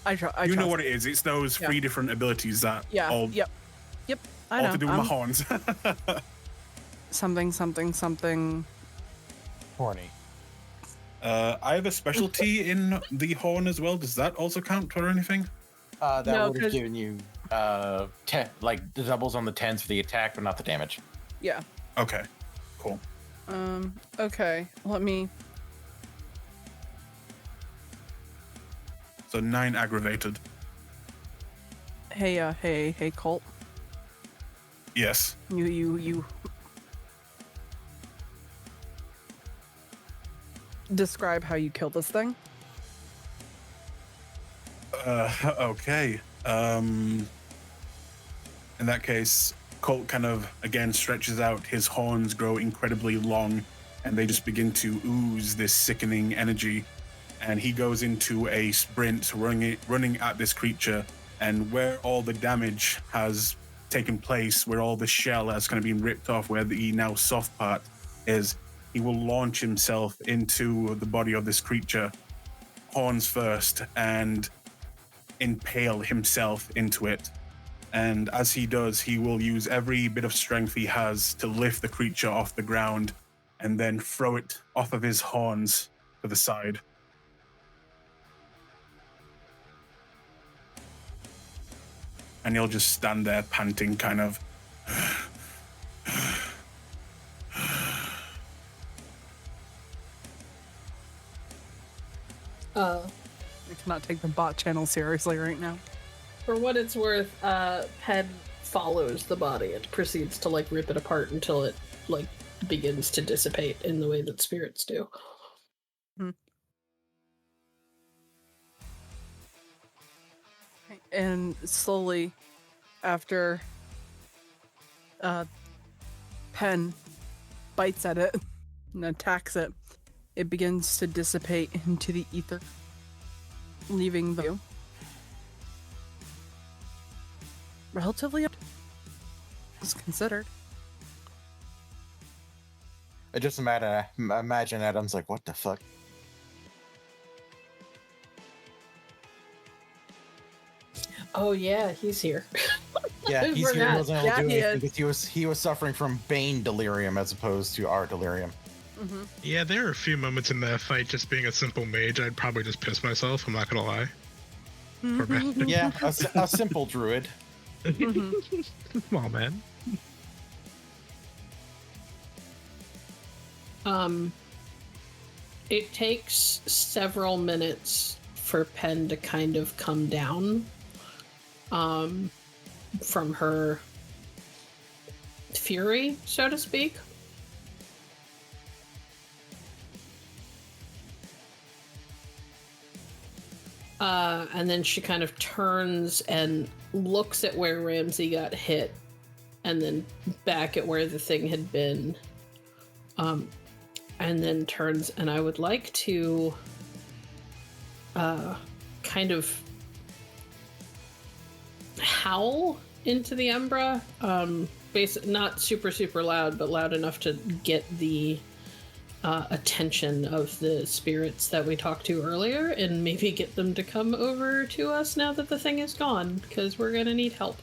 I You know what it is. It's those 3 different abilities that Yeah. all... Yep. I all know. to do with my horns. Something. Horny. I have a specialty in the horn as well. Does that also count or anything? That No, would have 'cause- given you like the doubles on the 10s for the attack, but not the damage. Yeah. Okay, cool. Okay. Let me. So 9 aggravated. Hey, Colt. Yes. You. Describe how you killed this thing. Okay. In that case, Colt kind of again stretches out. His horns grow incredibly long, and they just begin to ooze this sickening energy. And he goes into a sprint, running at this creature. And where all the damage has taken place, where all the shell has kind of been ripped off, where the now soft part is, he will launch himself into the body of this creature, horns first, and impale himself into it. And as he does, he will use every bit of strength he has to lift the creature off the ground and then throw it off of his horns to the side. And he'll just stand there panting, kind of. I cannot take the bot channel seriously right now. For what it's worth, Pen follows the body and proceeds to like rip it apart until it like begins to dissipate in the way that spirits do. And slowly, after Pen bites at it and attacks it, it begins to dissipate into the ether, leaving the view relatively is considered. I just imagine Adam's like, what the fuck? Oh yeah, he's here. Yeah, he's here forgot. wasn't able Yeah, to do he anything is. because he was suffering from Bane delirium as opposed to our delirium. Yeah, there are a few moments in that fight, just being a simple mage, I'd probably just piss myself. I'm not gonna lie. Poor bastard. Yeah, a simple druid. Small man. It takes several minutes for Pen to kind of come down from her fury, so to speak. And then she kind of turns and looks at where Ramsey got hit and then back at where the thing had been. And then turns, and I would like to kind of howl into the umbra. Not super loud, but loud enough to get the attention of the spirits that we talked to earlier and maybe get them to come over to us now that the thing is gone, because we're gonna need help.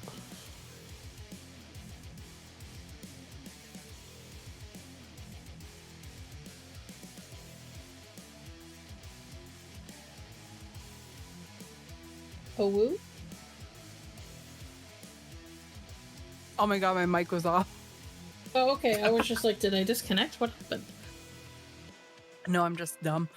Oh, woo? Oh my god, my mic was off. Oh, okay. I was just like, did I disconnect? What happened? No, I'm just dumb.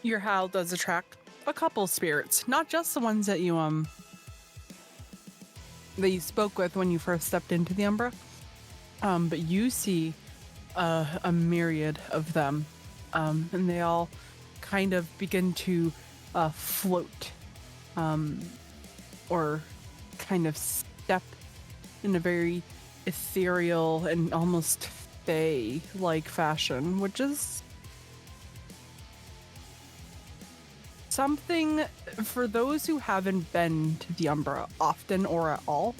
Your howl does attract a couple spirits, not just the ones that you spoke with when you first stepped into the umbra, but you see a myriad of them, and they all kind of begin to float, or kind of step in a very ethereal and almost fae-like fashion, which is something for those who haven't been to the Umbra often or at all.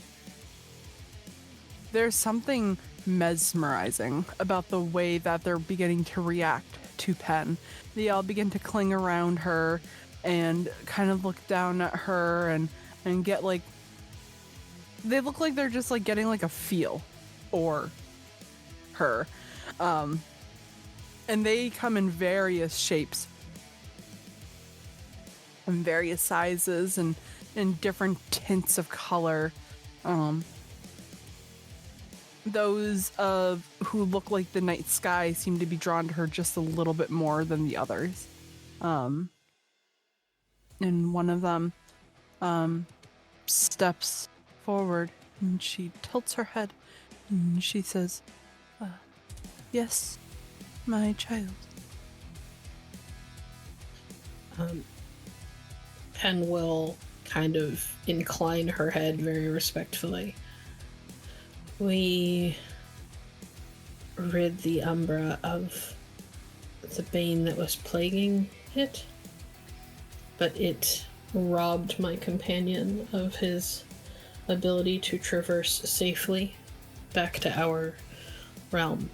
There's something mesmerizing about the way that they're beginning to react to Pen. They all begin to cling around her, and kind of look down at her and get like, they look like they're just like getting like a feel for her. And they come in various shapes and various sizes and in different tints of color. Those of who look like the night sky seem to be drawn to her just a little bit more than the others. And one of them steps forward and she tilts her head and she says, yes, my child. Pen will kind of incline her head very respectfully. We rid the umbra of the bane that was plaguing it, but it robbed my companion of his ability to traverse safely back to our realm.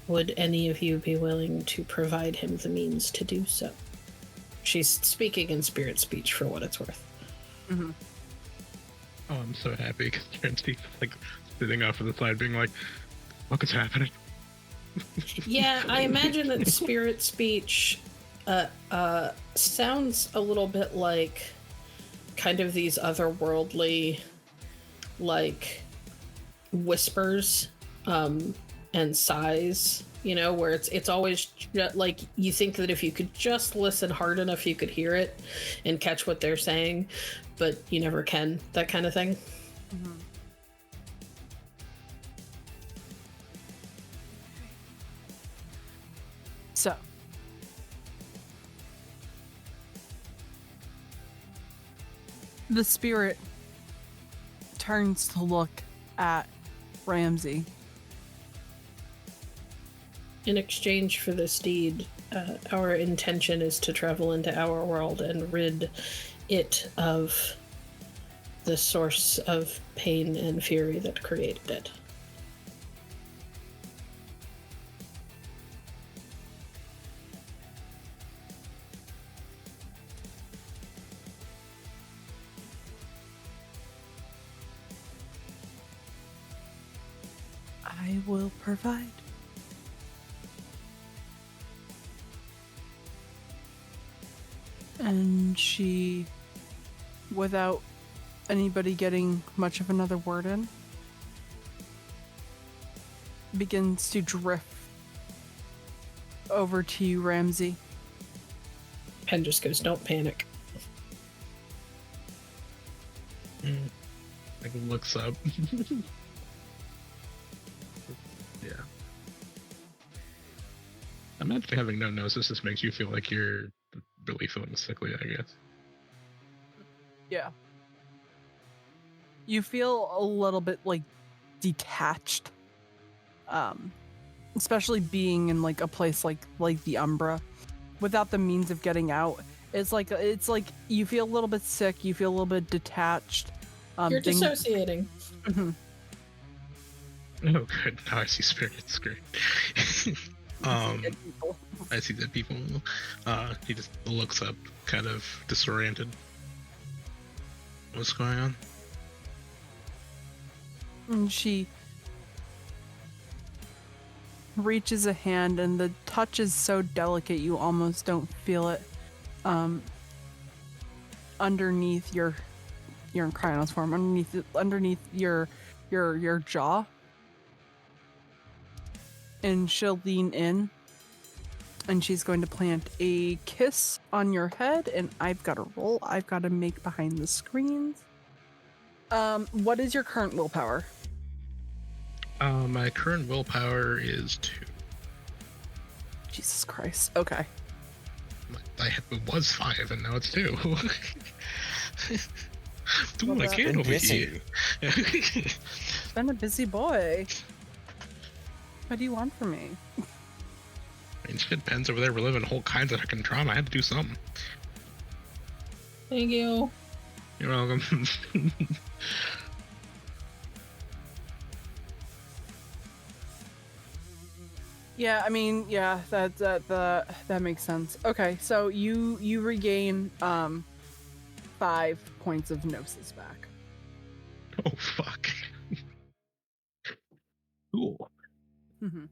Would any of you be willing to provide him the means to do so? She's speaking in spirit speech for what it's worth. Mm-hmm. Oh, I'm so happy because Ramsey's like sitting off to the side being like, look, it's happening. Yeah, I imagine that spirit speech sounds a little bit like kind of these otherworldly, like, whispers and sighs, you know, where it's always like you think that if you could just listen hard enough, you could hear it and catch what they're saying, but you never can, that kind of thing. Mm-hmm. So, the spirit turns to look at Ramsey. In exchange for this deed, our intention is to travel into our world and rid it of the source of pain and fury that created it. I will provide. And she, without anybody getting much of another word in, begins to drift over to you, Ramsey. Pen just goes, don't panic. Like looks up. Yeah. Imagine having no gnosis just makes you feel like you're really feeling sickly, I guess. Yeah. You feel a little bit like detached. Especially being in like a place like the Umbra without the means of getting out. It's like you feel a little bit sick, you feel a little bit detached. You're dissociating. Mm-hmm. Oh good, now I see spirits, great. I see dead people. He just looks up, kind of disoriented. What's going on? And she reaches a hand, and the touch is so delicate you almost don't feel it. Underneath you're in Cryonos form, underneath your jaw. And she'll lean in, and she's going to plant a kiss on your head, and I've got a roll I've got to make behind the screens. What is your current willpower? My current willpower is 2. Jesus Christ. Okay. It was 5, and now it's 2. Doing what I can Been over busy. here. Been a busy boy. What do you want from me? I mean, shit, Ben's over there reliving whole kinds of fucking trauma. I had to do something. Thank you. You're welcome. Yeah, I mean, yeah, that makes sense. Okay, so you regain 5 points of gnosis back. Oh fuck. Cool. Mm-hmm.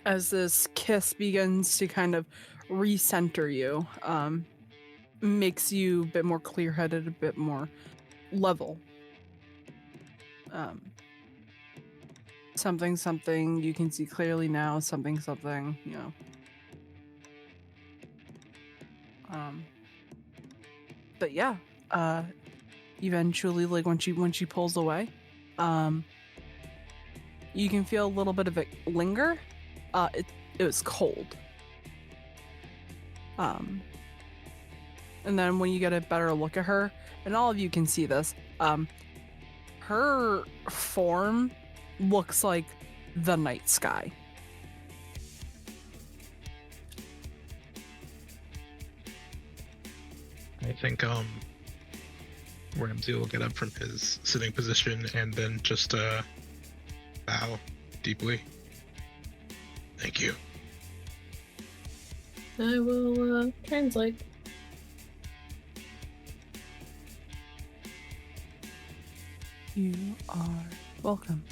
As this kiss begins to kind of recenter you, makes you a bit more clear-headed, a bit more level. Something you can see clearly now, something, you know. But yeah, eventually, like when she pulls away, you can feel a little bit of it linger. It was cold. And then when you get a better look at her, and all of you can see this, her form looks like the night sky. I think Ramsey will get up from his sitting position and then just bow deeply. Thank you. I will translate. You are welcome.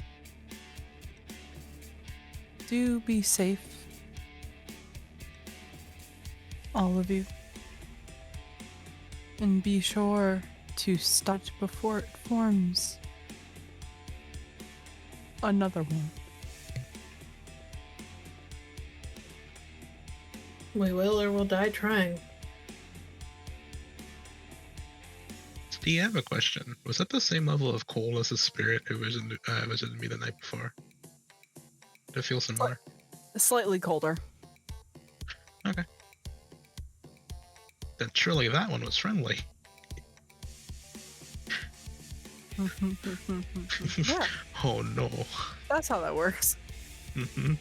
Do be safe, all of you. And be sure to start before it forms another one. We will or we'll die trying. Steve, I have a question. Was that the same level of cold as the spirit who visited me the night before? Did it feel similar? Slightly colder. Okay. Then surely that one was friendly. Yeah, Oh no. that's how that works. Mm-hmm.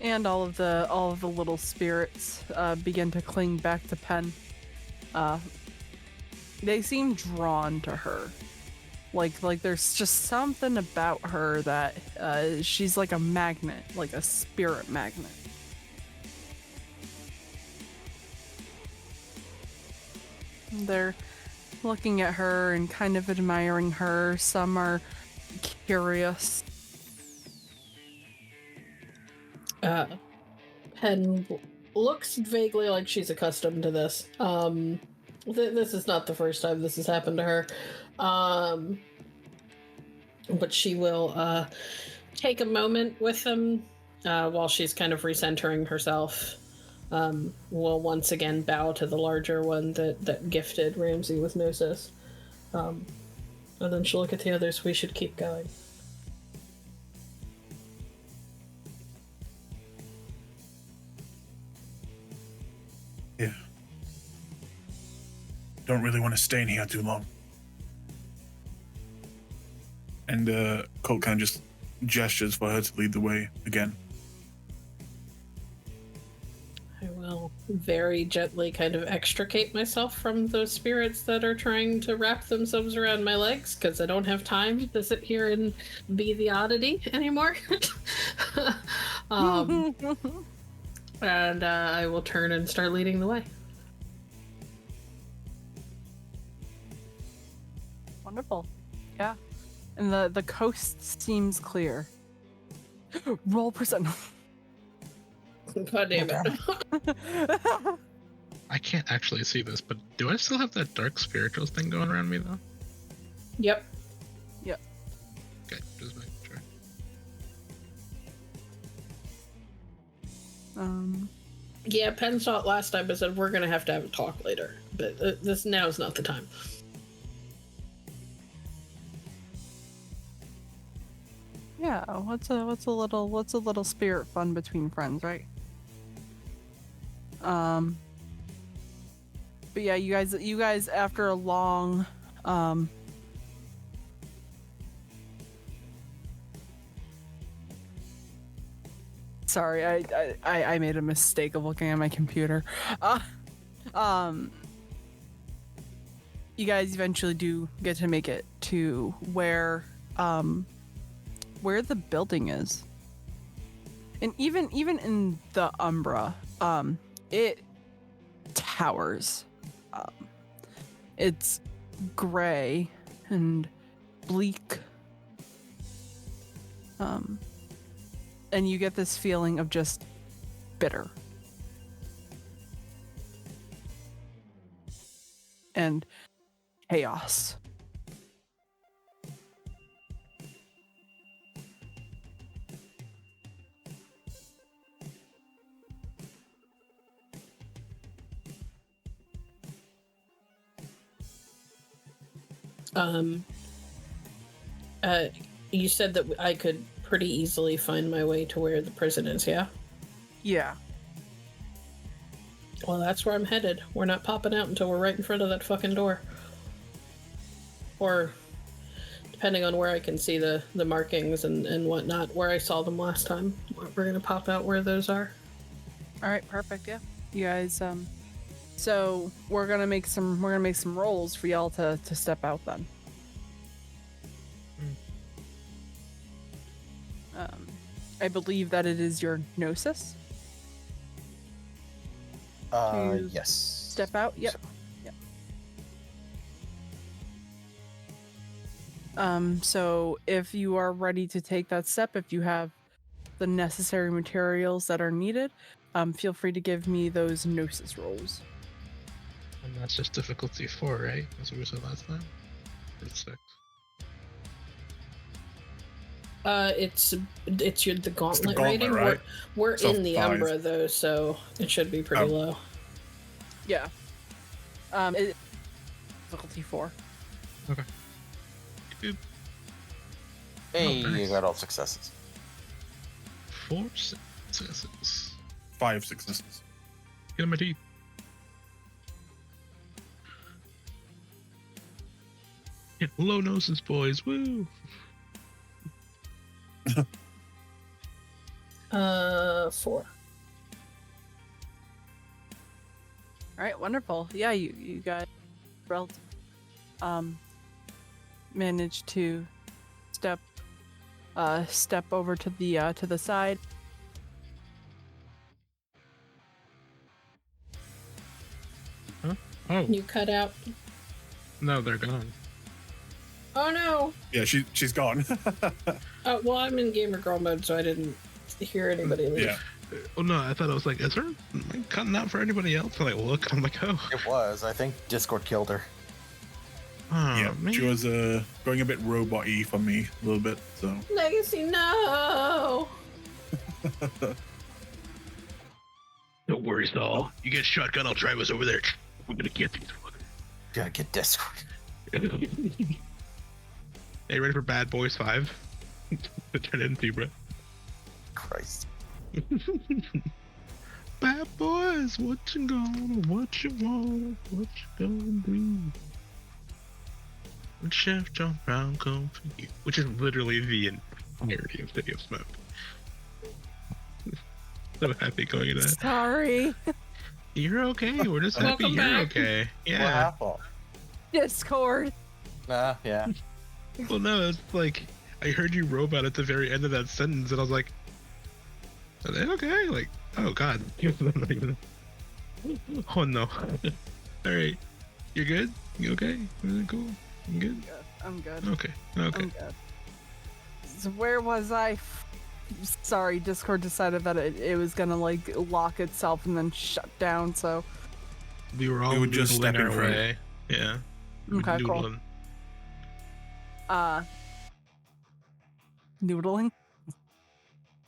And all of the little spirits begin to cling back to Pen. They seem drawn to her. Like there's just something about her that she's like a magnet, like a spirit magnet. They're looking at her and kind of admiring her. Some are curious. Pen looks vaguely like she's accustomed to this. This is not the first time this has happened to her. But she will take a moment with them while she's kind of recentering herself. Will once again bow to the larger one that gifted Ramsey with Gnosis. And then she'll look at the others. We should keep going. Yeah. Don't really want to stay in here too long. And Kult kind of just gestures for her to lead the way again. I will very gently kind of extricate myself from those spirits that are trying to wrap themselves around my legs, because I don't have time to sit here and be the oddity anymore. And I will turn and start leading the way. Wonderful. Yeah. And the coast seems clear. Roll percent. God damn it. I can't actually see this, but do I still have that dark spirituals thing going around me though? Yep. Yep. Okay, just making sure. Yeah, Penn saw it last time, but said we're gonna have to have a talk later. But this now is not the time. Yeah, what's a little spirit fun between friends, right? But yeah, you guys after a long sorry, I made a mistake of looking at my computer. You guys eventually do get to make it to where the building is. And even in the Umbra, it towers. It's gray and bleak. And you get this feeling of just bitter. And chaos. You said that I could pretty easily find my way to where the prison is, yeah? Yeah. Well, that's where I'm headed. We're not popping out until we're right in front of that fucking door. Or, depending on where I can see the markings and whatnot, where I saw them last time, we're gonna pop out where those are. All right, perfect. Yeah, you guys. So we're gonna make some rolls for y'all to step out then. I believe that it is your gnosis. Yes. Step out. Yep. Yep. So if you are ready to take that step, if you have the necessary materials that are needed, feel free to give me those gnosis rolls. And that's just difficulty 4, right? That's what we said last time? Or 6? It's the gauntlet, rating. Right? We're So in the 5. Umbra though, so it should be pretty low. Yeah. Difficulty 4. Okay. Hey, Oh, nice. you got all successes. 4 successes. 5 successes. Get in my teeth. Get low gnosis, boys. Woo! 4. All right, wonderful. Yeah, you guys managed to step over to the side. Huh? Oh, You cut out. no, they're gone. Oh no! Yeah, she's gone. Well, I'm in gamer girl mode, so I didn't hear anybody leave. Yeah. Oh no, I thought I was like, is there cutting out for anybody else? I'm like, look, I'm like, oh. It was. I think Discord killed her. Oh, Yeah, man. she was going a bit robot-y for me a little bit, so. Legacy, no! Don't worry, Saul. You get shotgun, I'll drive us over there. We're gonna get these fuckers. Gotta get Discord. Hey, ready for Bad Boys 5? Turn it into, bro. Christ. Bad Boys, what you want, what you gonna do? When Chef John Brown come for you. Which is literally the entirety of City of Smoke. So happy going into that. Sorry. You're okay, we're just happy Welcome you're back. okay. What Yeah. happened? Discord. Yeah. Well, no, it's like, I heard you robot at the very end of that sentence, and I was like, are they okay? Like, oh god. Oh no. Alright. You're good? You okay? Everything cool? You good? I'm good. Okay. I'm good. So where was I? Sorry, Discord decided that it was gonna like lock itself and then shut down. So We were all We were just noodling stepping our through. way. Yeah. We were Okay, cool. noodling. Noodling.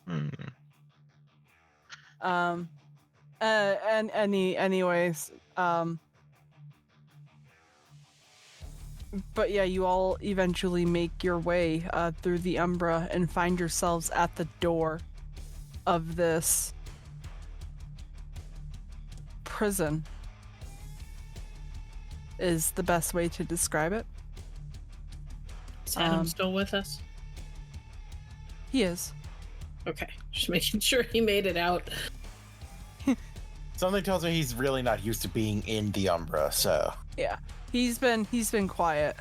I don't know. And anyways, but yeah, you all eventually make your way through the Umbra and find yourselves at the door of this prison. Is the best way to describe it. Is Adam still with us? He is. Okay, just making sure he made it out. Something tells me he's really not used to being in the Umbra, so... Yeah, he's been quiet,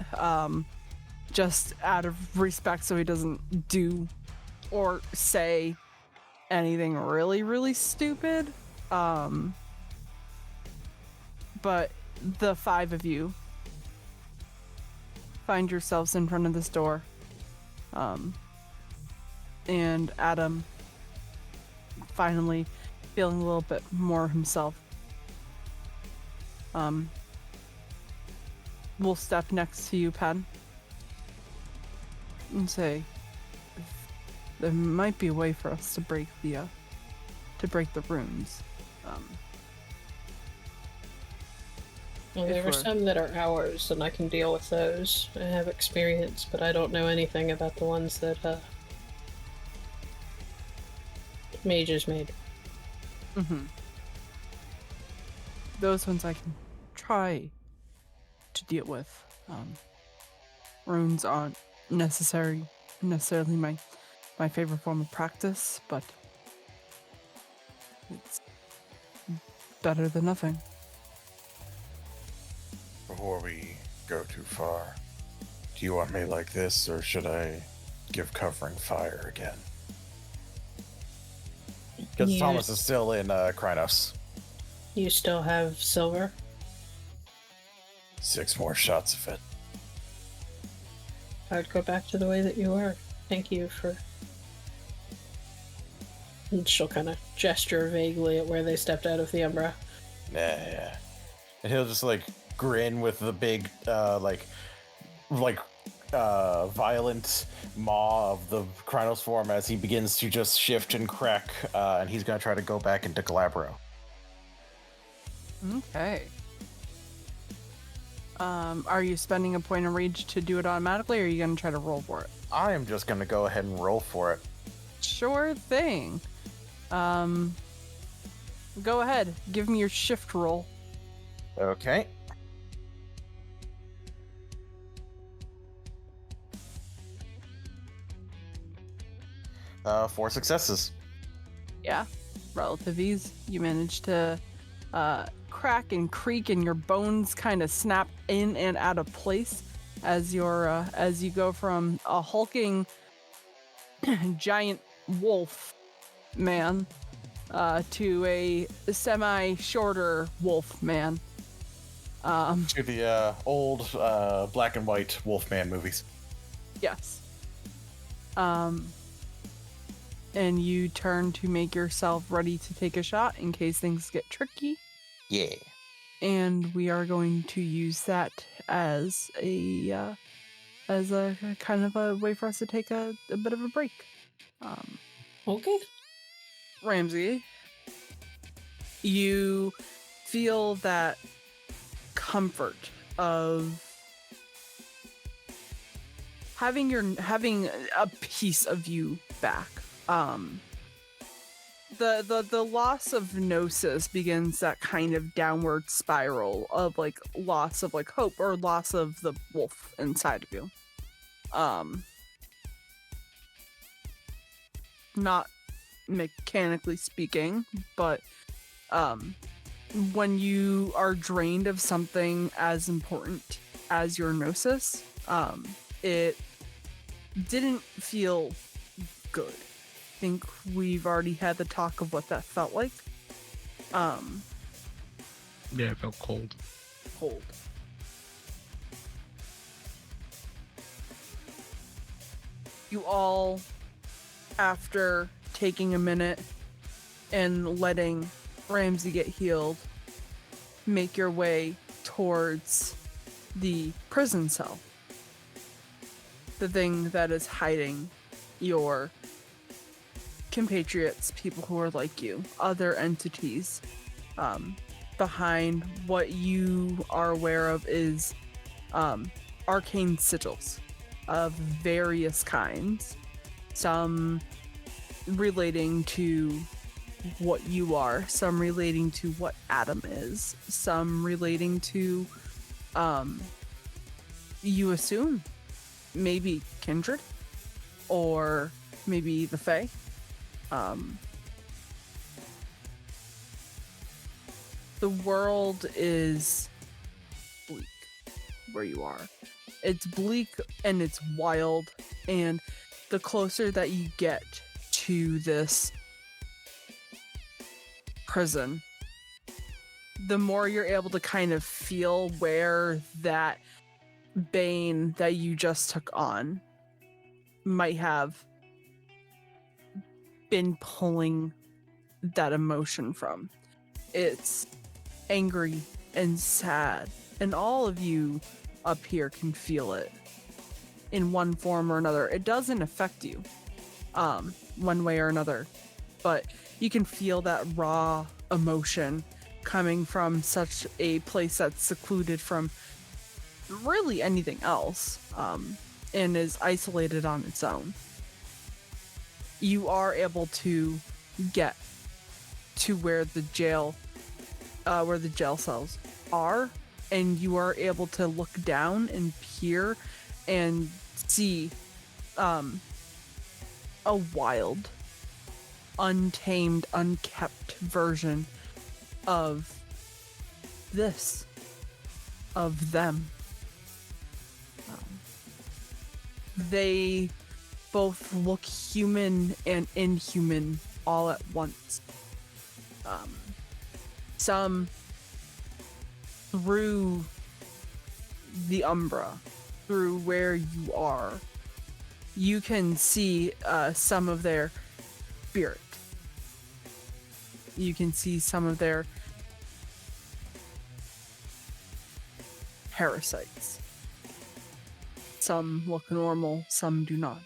just out of respect so he doesn't do or say anything really, really stupid. But the five of you find yourselves in front of this door. And Adam finally feeling a little bit more himself. We'll step next to you, Pen, and say, there might be a way for us to break the runes. Well, there are some that are ours, and I can deal with those. I have experience, but I don't know anything about the ones that mages made. Those ones I can try to deal with. Runes aren't necessarily my favorite form of practice, but it's better than nothing. Before we go too far, do you want me like this, or should I give covering fire again? Because Thomas is still in Krynos. You still have silver? 6 more shots of it. I'd go back to the way that you were. Thank you for... And she'll kind of gesture vaguely at where they stepped out of the umbra. Yeah. And he'll just, like, grin with the big, violent maw of the Krynos form as he begins to just shift and crack, and he's going to try to go back into Galabro. Okay. Are you spending a point of rage to do it automatically, or are you going to try to roll for it? I am just going to go ahead and roll for it. Sure thing. Go ahead. Give me your shift roll. Okay. Four successes. Yeah. Relative ease. You managed to crack and creak, and your bones kind of snap in and out of place as you go from a hulking giant wolf man to a semi-shorter wolf man. To the old black and white Wolfman movies. Yes. And you turn to make yourself ready to take a shot in case things get tricky. Yeah. And we are going to use that as a kind of a way for us to take a bit of a break. Okay. Ramsey, you feel that comfort of having a piece of you back. The loss of gnosis begins that kind of downward spiral of like loss of like hope or loss of the wolf inside of you. Not mechanically speaking, but when you are drained of something as important as your gnosis, it didn't feel good. I think we've already had the talk of what that felt like. Yeah, it felt cold. Cold. You all, after taking a minute and letting Ramsey get healed, make your way towards the prison cell. The thing that is hiding your compatriots, people who are like you, other entities. Behind what you are aware of is arcane sigils of various kinds. Some relating to what you are, some relating to what Adam is, some relating to, you assume, maybe kindred, or maybe the Fae. the world is bleak where you are. It's bleak and it's wild, and the closer that you get to this prison, the more you're able to kind of feel where that bane that you just took on might have been pulling that emotion from. It's angry and sad, and all of you up here can feel it in one form or another. It doesn't affect you one way or another, but you can feel that raw emotion coming from such a place that's secluded from really anything else, and is isolated on its own. You are able to get to where the jail cells are, and you are able to look down and peer and see a wild, untamed, unkept version of them. They both look human and inhuman all at once. Some through the umbra, through where you are, you can see some of their spirit. You can see some of their parasites. Some look normal, some do not.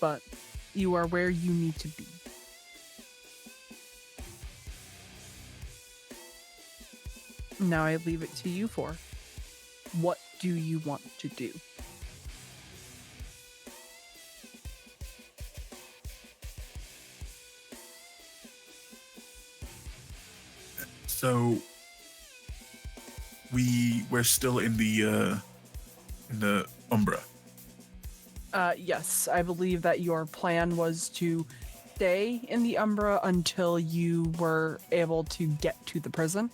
But you are where you need to be. Now I leave it to you four. What do you want to do? So we're still in the umbra. Yes, I believe that your plan was to stay in the umbra until you were able to get to the prison.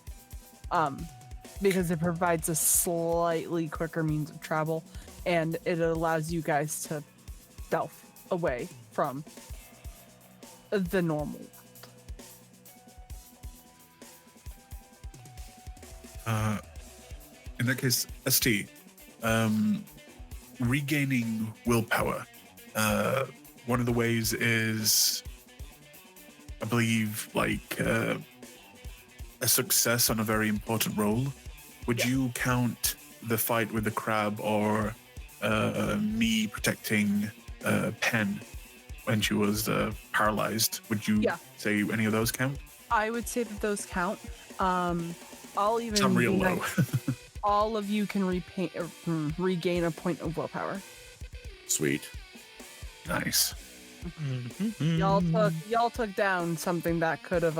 Because it provides a slightly quicker means of travel, and it allows you guys to stealth away from the normal world. In that case, ST, regaining willpower. One of the ways is, I believe, like a success on a very important roll. Would you count the fight with the crab or me protecting Pen when she was paralyzed? Would you say any of those count? I would say that those count. I'll even Some real low. all of you can regain a point of willpower. Sweet. Nice. Y'all took down something that could have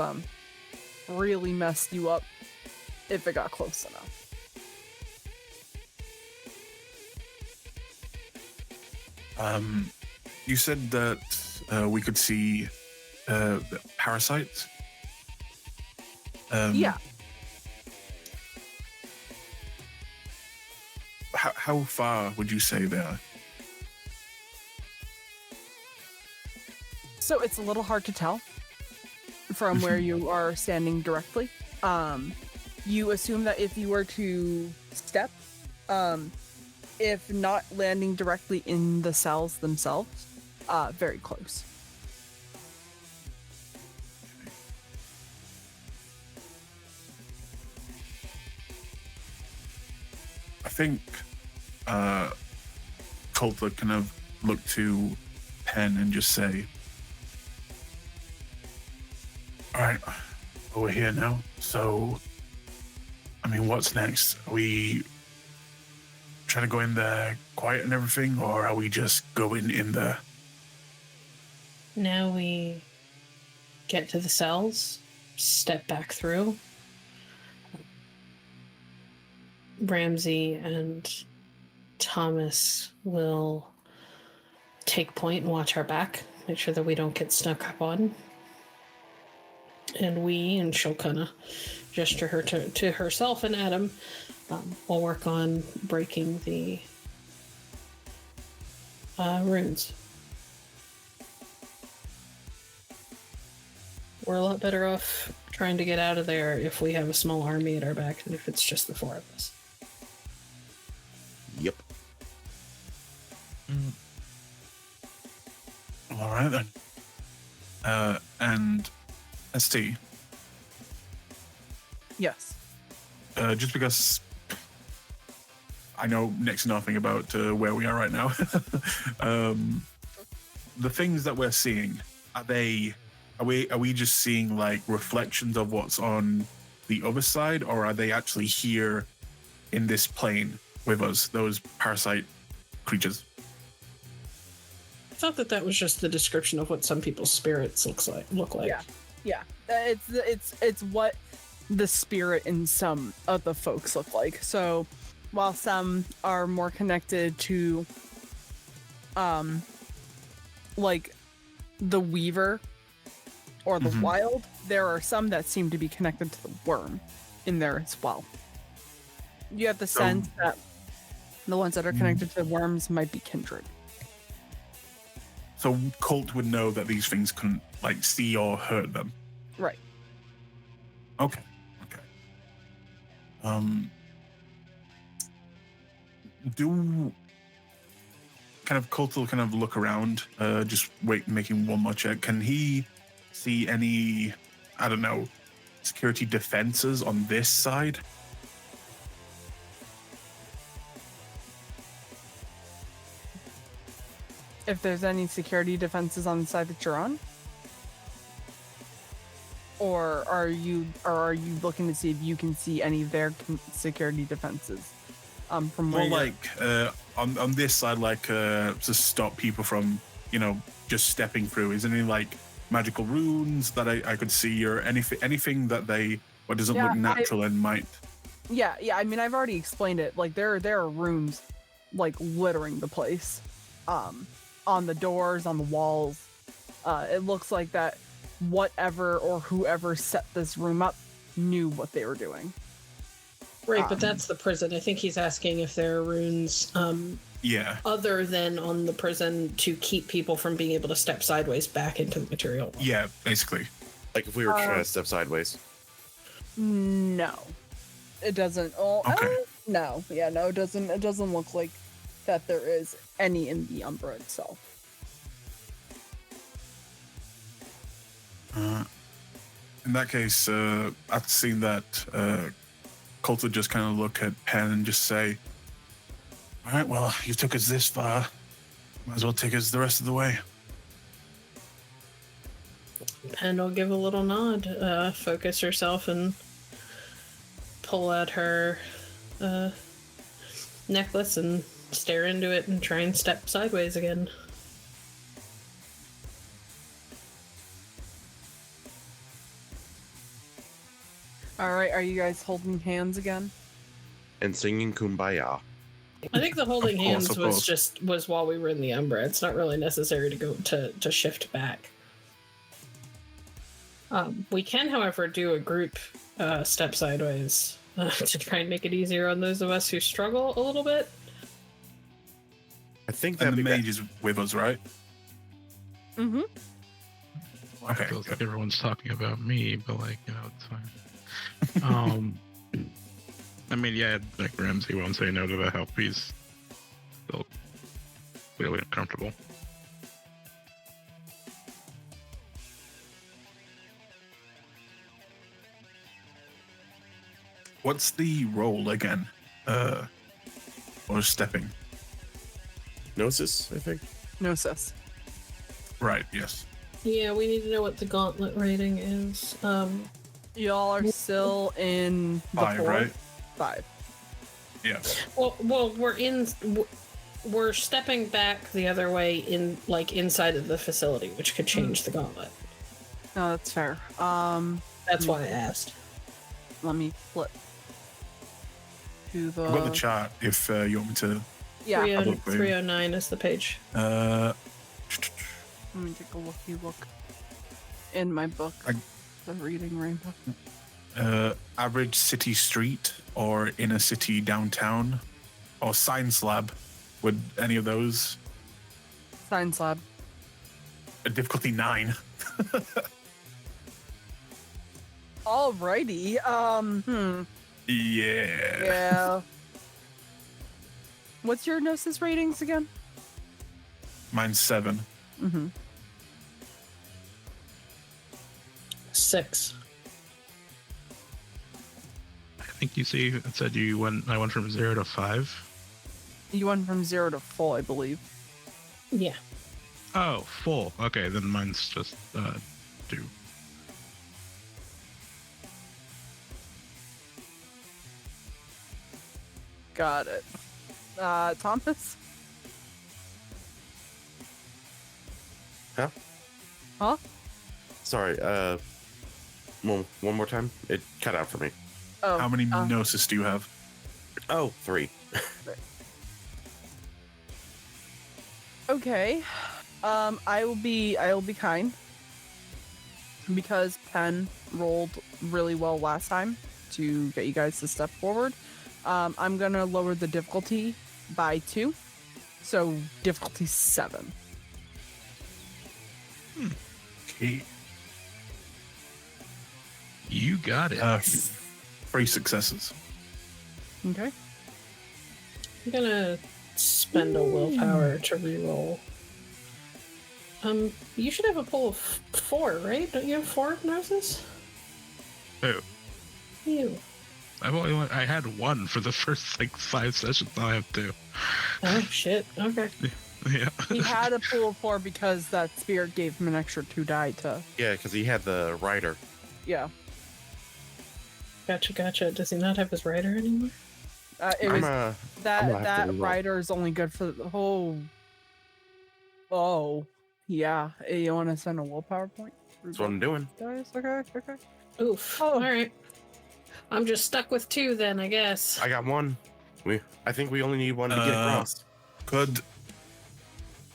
really messed you up if it got close enough. You said that we could see the parasites. Yeah. How far would you say they are? So it's a little hard to tell from where you are standing directly. You assume that if you were to step, if not landing directly in the cells themselves, very close. I think Kult would kind of look to Pen and just say, all right, well, we're here now. So, I mean, what's next? Are we trying to go in there quiet and everything, or are we just going in there? Now we get to the cells, step back through. Ramsey and Thomas will take point and watch our back, make sure that we don't get snuck up on. and she'll kind of gesture her to herself and Adam. We'll work on breaking the runes. We're a lot better off trying to get out of there if we have a small army at our back than if it's just the four of us. Yep. All right then. And ST, Yes. just because I know next to nothing about where we are right now, the things that we're seeing, are we just seeing like reflections of what's on the other side, or are they actually here in this plane with us, those parasite creatures? I thought that was just the description of what some people's spirits look like. Yeah. It's what the spirit in some of the folks look like. So while some are more connected to like the weaver or the wild, there are some that seem to be connected to the worm in there as well. You have the sense that the ones that are connected to the worms might be kindred. So Kult would know that these things couldn't like see or hurt them. Right. Okay. Do kind of Kult will kind of look around, just making one more check. Can he see any, I don't know, security defenses on this side? If there's any security defenses on the side that you're on? Or are you looking to see if you can see any of their security defenses from where Well, you're... like on this side, like to stop people from, just stepping through. Is there any like magical runes that I could see, or anything that doesn't look natural and might? Yeah. I mean, I've already explained it. Like there are runes like littering the place, on the doors, on the walls. It looks like that whatever or whoever set this room up knew what they were doing. Right, but that's the prison. I think he's asking if there are runes other than on the prison to keep people from being able to step sideways back into the material world. Yeah, basically. Like if we were trying to step sideways. No. It doesn't. Okay. No. Yeah, no, it doesn't. It doesn't look like that there is any in the Umbra itself. In that case, after seeing that, Colt would just kind of look at Pen and just say, "All right, well, you took us this far. Might as well take us the rest of the way." Pen will give a little nod, focus herself, and pull out her necklace and stare into it and try and step sideways again. All right, are you guys holding hands again? And singing Kumbaya. I think the holding Of course, hands of was course. was while we were in the Umbra. It's not really necessary to go to shift back. We can, however, do a group step sideways to try and make it easier on those of us who struggle a little bit. I think And that the mage is with us, right? Mm-hmm. Okay. It feels like everyone's talking about me, but it's fine. I mean, yeah, like Ramsey won't say no to the help. He's still really uncomfortable. What's the roll again? Or stepping? Gnosis, I think. Gnosis. Right, yes. Yeah, we need to know what the gauntlet rating is. Y'all are still in the 5, fourth? right? 5. Yeah. Well, we're stepping back the other way inside of the facility, which could change the gauntlet. No, that's fair. That's why I asked. Let me flip to the... I've got the chart if you want me to. Yeah, let 309 is the page. me take a look in my book. the reading rainbow. Average city street or inner city downtown or science lab. Would any of those? Science lab. A difficulty 9. Alrighty. Yeah. Yeah. What's your gnosis ratings again? Mine's 7. Mm-hmm. 6. I think you said you went. I went from 0 to 5. You went from 0 to full, I believe. Yeah. Oh, full. Okay, then mine's just 2. Got it. Thomas? Huh? Huh? Sorry. One more time. It cut out for me. Oh. How many gnosis do you have? Oh, 3. Okay. I will be kind. Because Penn rolled really well last time to get you guys to step forward. I'm gonna lower the difficulty by 2. So difficulty 7. Okay. You got it. 3 successes. Okay. I'm gonna spend a willpower to reroll. You should have a pool of 4, right? Don't you have 4 gnosis? Oh, You. I had 1 for the first 5 sessions. Now I have 2. Oh shit. Okay. Yeah. He had a pool of 4 because that spirit gave him an extra 2 die to. Yeah, because he had the rider. Yeah. Gotcha. Does he not have his rider anymore? It was I'm gonna have that to reroll. rider is only good for the Oh. Yeah. You want to send a willpower point? That's what I'm doing. Dice? Okay. Oof. Oh. Alright. I'm just stuck with 2 then, I guess. I got 1. I think we only need 1 to get across. Good.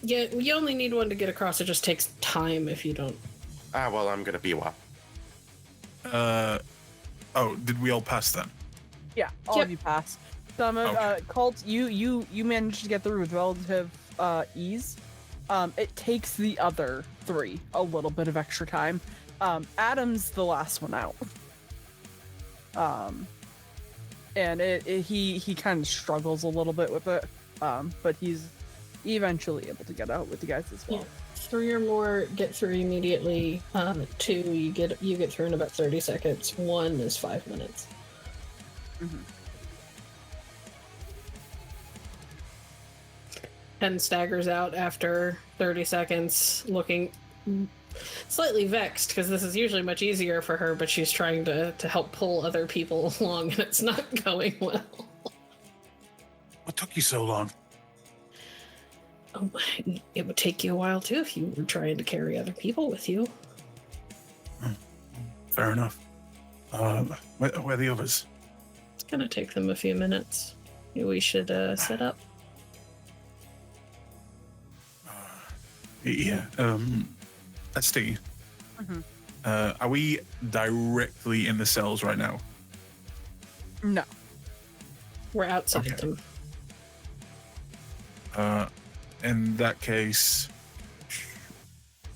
Yeah, you only need 1 to get across. It just takes time if you don't. Well, I'm gonna be a while. Oh, did we all pass then? Yeah, all Yep. of you pass. Some of Okay. Kult, you managed to get through with relative ease. It takes the other 3 a little bit of extra time. Adam's the last one out. And he kind of struggles a little bit with it. But he's eventually able to get out with you guys as well. Yeah. 3 or more get through immediately. 2 you get through in about 30 seconds. 1 is 5 minutes. Mm-hmm. Pen staggers out after 30 seconds, looking slightly vexed because this is usually much easier for her, but she's trying to help pull other people along and it's not going well. What took you so long? Oh, it would take you a while too if you were trying to carry other people with you. Fair enough. Where are the others? It's gonna take them a few minutes. We should set up. Yeah. SD. Mm-hmm. Are we directly in the cells right now? No. We're outside Okay. them. In that case,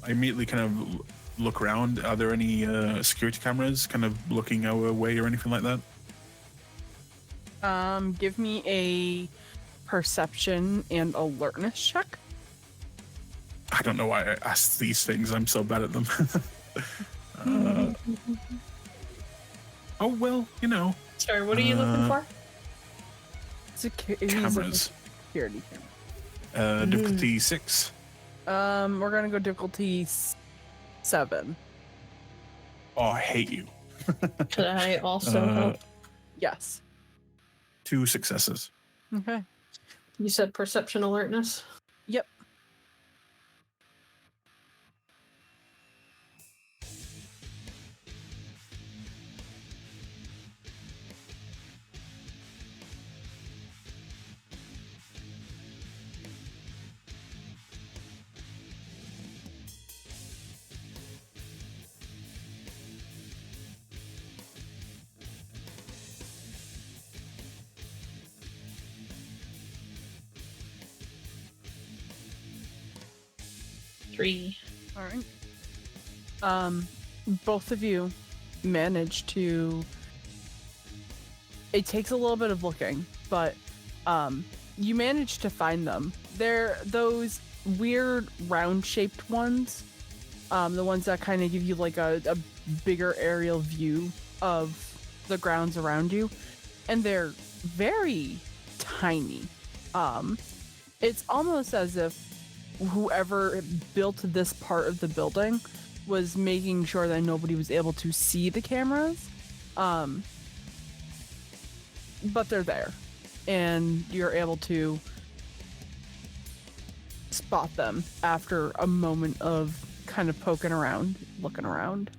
I immediately kind of look around. Are there any security cameras kind of looking our way or anything like that? Give me a perception and alertness check. I don't know why I ask these things. I'm so bad at them. Oh, well, you know. Sorry, what are you looking for? Cameras. Security camera. Difficulty 6. We're gonna go difficulty 7. Oh, I hate you. Could I also help? Yes. 2 successes. Okay. You said perception alertness? Yep. 3. All right. Both of you manage to. It takes a little bit of looking, but you manage to find them. They're those weird round-shaped ones, the ones that kind of give you like a bigger aerial view of the grounds around you, and they're very tiny. It's almost as if whoever built this part of the building was making sure that nobody was able to see the cameras. But they're there, and you're able to spot them after a moment of kind of poking around, looking around.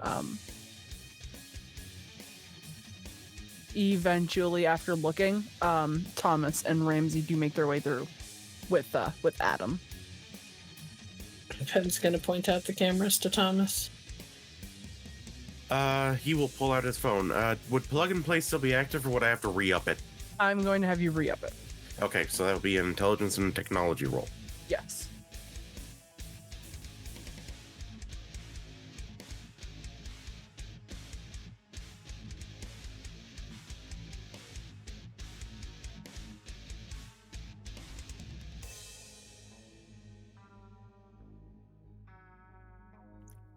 Eventually, after looking, Thomas and Ramsey do make their way through with Adam. Pen's gonna point out the cameras to Thomas. He will pull out his phone. Would plug and play still be active, or would I have to re-up it? I'm going to have you re-up it. Okay, so that would be an intelligence and technology roll. Yes.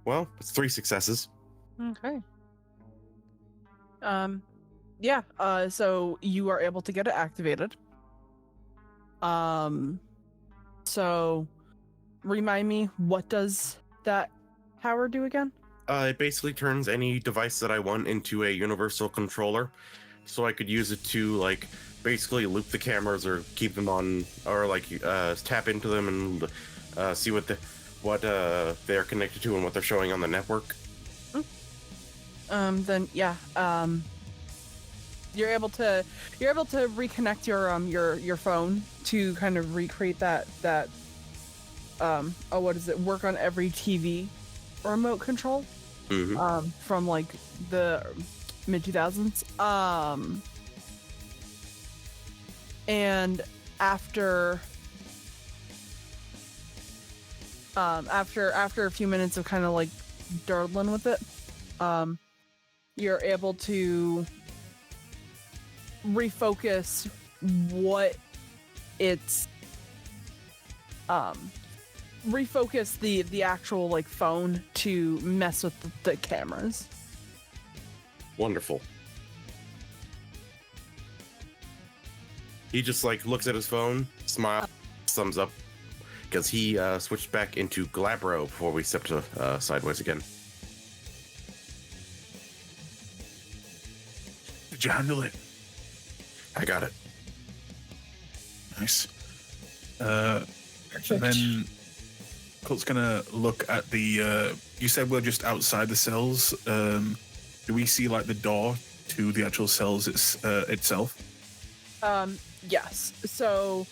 Well, it's 3 successes. Okay. Yeah, so you are able to get it activated. So remind me, what does that power do again? It basically turns any device that I want into a universal controller, so I could use it to, like, basically loop the cameras or keep them on, or like tap into them and see what they're connected to and what they're showing on the network. Then yeah, you're able to reconnect your phone to kind of recreate that what is it, work on every TV remote control. Mm-hmm. From like the mid 2000s. And after a few minutes of kind of like dawdling with it, you're able to refocus what it's refocus the actual like phone to mess with the cameras. Wonderful. He just like looks at his phone, smiles, thumbs up, because he switched back into Glabro before we stepped sideways again. Did you handle it? I got it. Nice. Perfect. Then Kult's gonna look at the. You said we're just outside the cells. Do we see like the door to the actual cells itself? Yes. So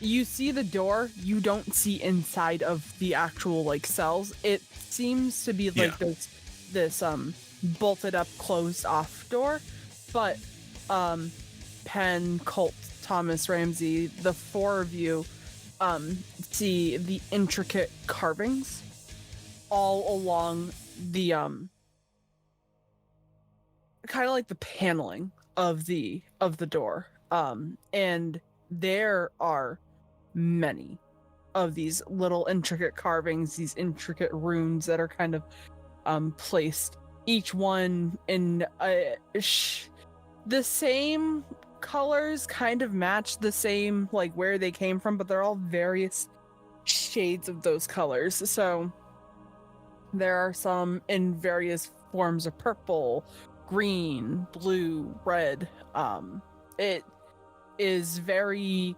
you see the door. You don't see inside of the actual like cells. It seems to be like this bolted up, closed off door. But Pen, Kult, Thomas, Ramsey, the 4 of you see the intricate carvings all along the kind of like the paneling of the door. And there are many of these little intricate carvings, these intricate runes that are kind of placed, each one in the same colors, kind of match the same like where they came from, but they're all various shades of those colors. So there are some in various forms of purple, green, blue, red. It is very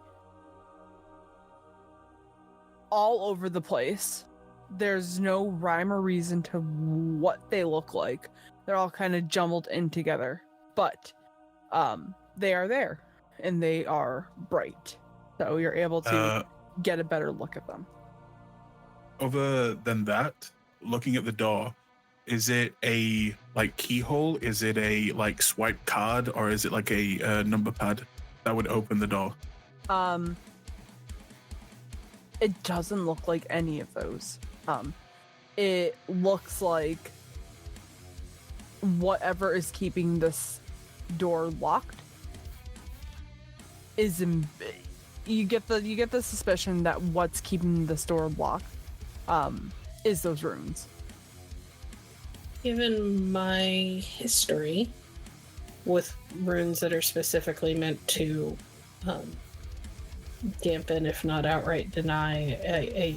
all over the place. There's no rhyme or reason to what they look like. They're all kind of jumbled in together, but they are there and they are bright, so you're able to get a better look at them. Other than that, looking at the door, is it a like keyhole? Is it a like swipe card, or is it like a number pad that would open the door? It doesn't look like any of those. It looks like whatever is keeping this door locked is you get the suspicion that what's keeping this door locked is those runes. Given my history with runes that are specifically meant to dampen, if not outright deny, a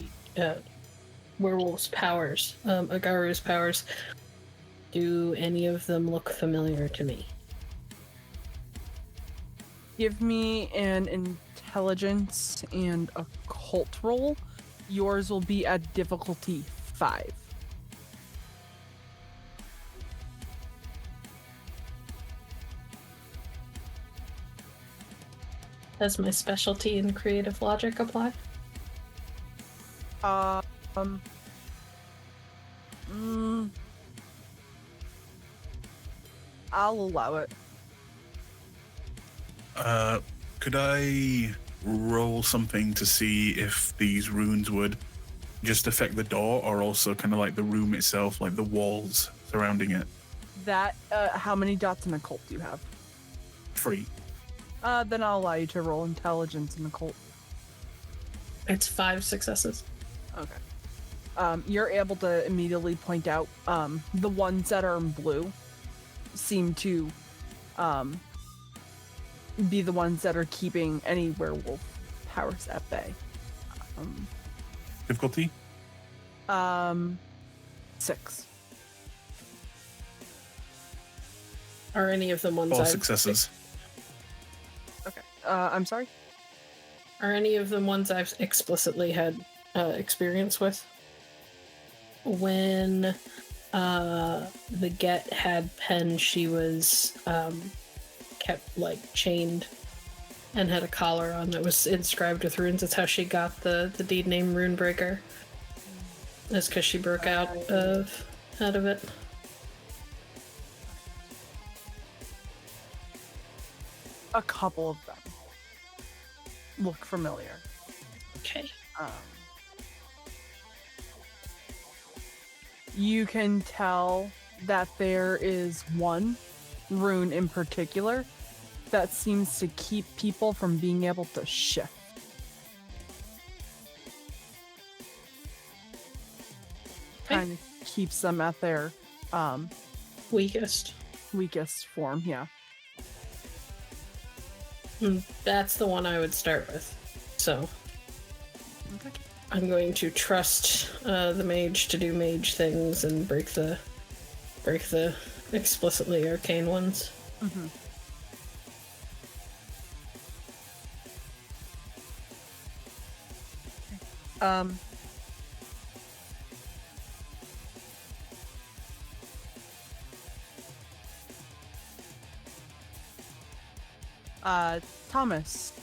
werewolf's powers, a Garu's powers, do any of them look familiar to me? Give me an intelligence and occult roll. Yours will be at difficulty 5. Does my specialty in creative logic apply? I'll allow it. Could I roll something to see if these runes would just affect the door, or also kind of like the room itself, like the walls surrounding it? That, how many dots in occult do you have? 3. Then I'll allow you to roll intelligence in occult. It's 5 successes. Okay. You're able to immediately point out the ones that are in blue seem to be the ones that are keeping any werewolf powers at bay. Difficulty? 6. Are any of them ones All I've... successes. Okay. I'm sorry? Are any of them ones I've explicitly had experience with? When the Get had Pen, she was kept like chained and had a collar on that was inscribed with runes. That's how she got the deed name Runebreaker. That's because she broke out of it. A couple of them look familiar. Okay. You can tell that there is one rune in particular that seems to keep people from being able to shift. Kind of keeps them at their Weakest. form, yeah. That's the one I would start with. So Okay. I'm going to trust the mage to do mage things and break the explicitly arcane ones. Mm-hmm. Thomas,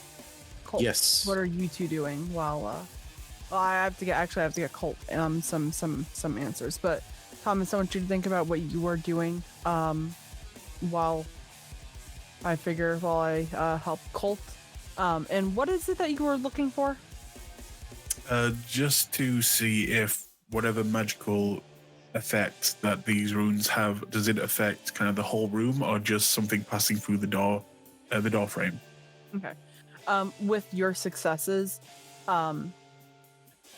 Kult, Yes. what are you two doing while well, I have to get Colt some answers, but Thomas, I want you to think about what you are doing while I help Colt. And what is it that you were looking for? Just to see if whatever magical effect that these runes have, does it affect kind of the whole room, or just something passing through the door frame? Okay. With your successes,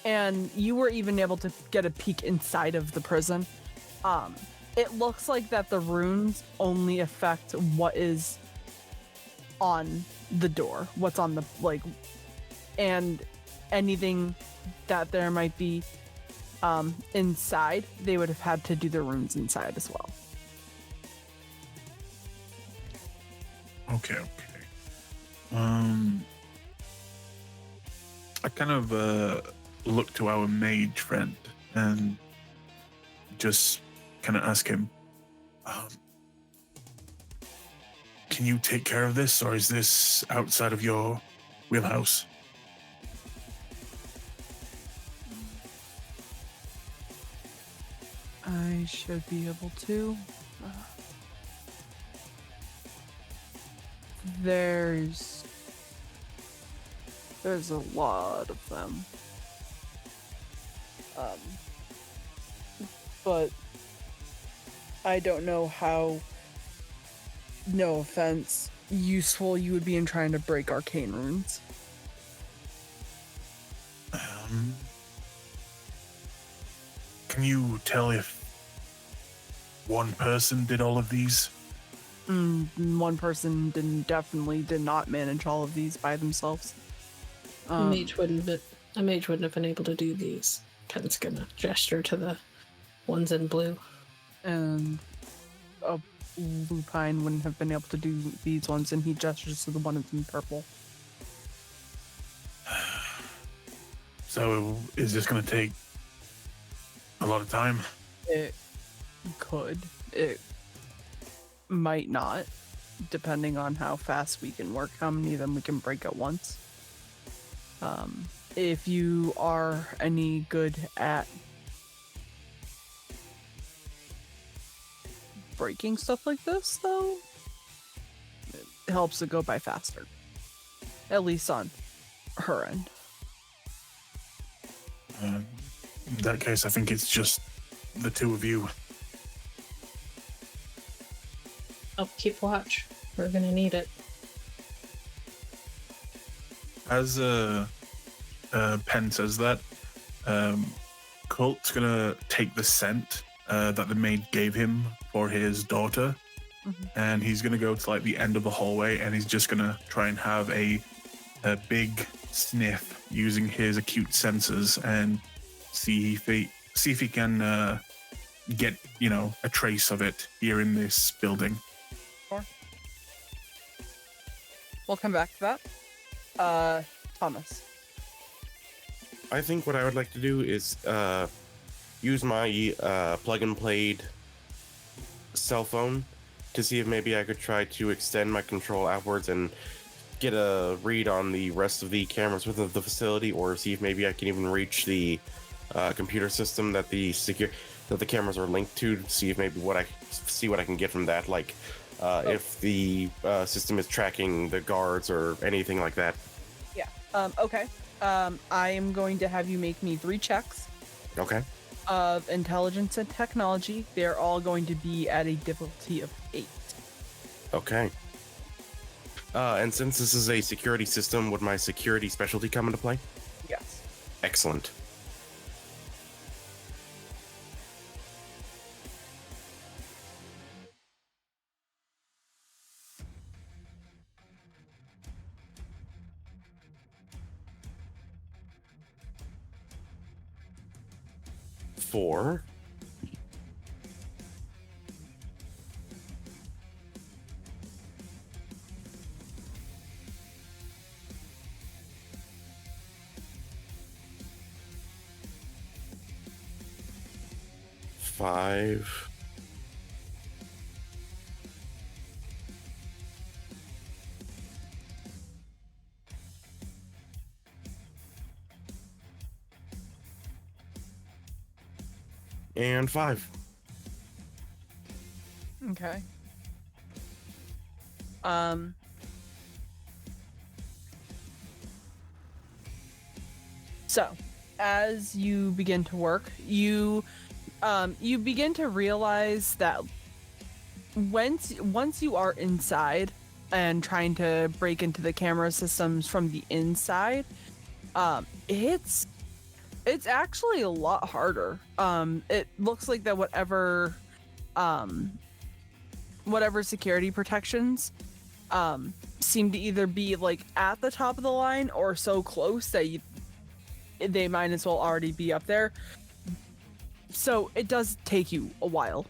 and you were even able to get a peek inside of the prison, it looks like that the runes only affect what is on the door, what's on the, like, and anything that there might be inside, they would have had to do the runes inside as well. Okay. I kind of look to our mage friend and just kind of ask him, can you take care of this, or is this outside of your wheelhouse? I should be able to. There's a lot of them. but I don't know how, no offense, useful you would be in trying to break arcane runes. Can you tell if one person did all of these? One person definitely did not manage all of these by themselves. A mage wouldn't have been able to do these. Ken's gonna gesture to the ones in blue. And a lupine wouldn't have been able to do these ones, and he gestures to the one in purple. So is this going to take a lot of time? It could. It might not, depending on how fast we can work, how many of them we can break at once. If you are any good at breaking stuff like this, though, it helps it go by faster. At least on her end. In that case, I think it's just the two of you. I'll keep watch. We're gonna need it. As Pen says that, Kult's gonna take the scent that the maid gave him for his daughter, and he's gonna go to like the end of the hallway, and he's just gonna try and have a big sniff using his acute senses and see if he can get a trace of it here in this building. Sure. We'll come back to that. Thomas. I think what I would like to do is use my plug and played cell phone to see if maybe I could try to extend my control outwards and get a read on the rest of the cameras within the facility, or see if maybe I can even reach the computer system that the cameras are linked to see if maybe what I can get from that, like if the system is tracking the guards or anything like that. Yeah. Okay. I am going to have you make me 3 checks. Okay. Of intelligence and technology. They're all going to be at a difficulty of 8. Okay. And since this is a security system, would my security specialty come into play? Yes. Excellent. Four. Five. And 5. Okay. So, as you begin to work, you begin to realize that once you are inside and trying to break into the camera systems from the inside, it's actually a lot harder. It looks like that whatever security protections seem to either be like at the top of the line or so close that they might as well already be up there. So it does take you a while.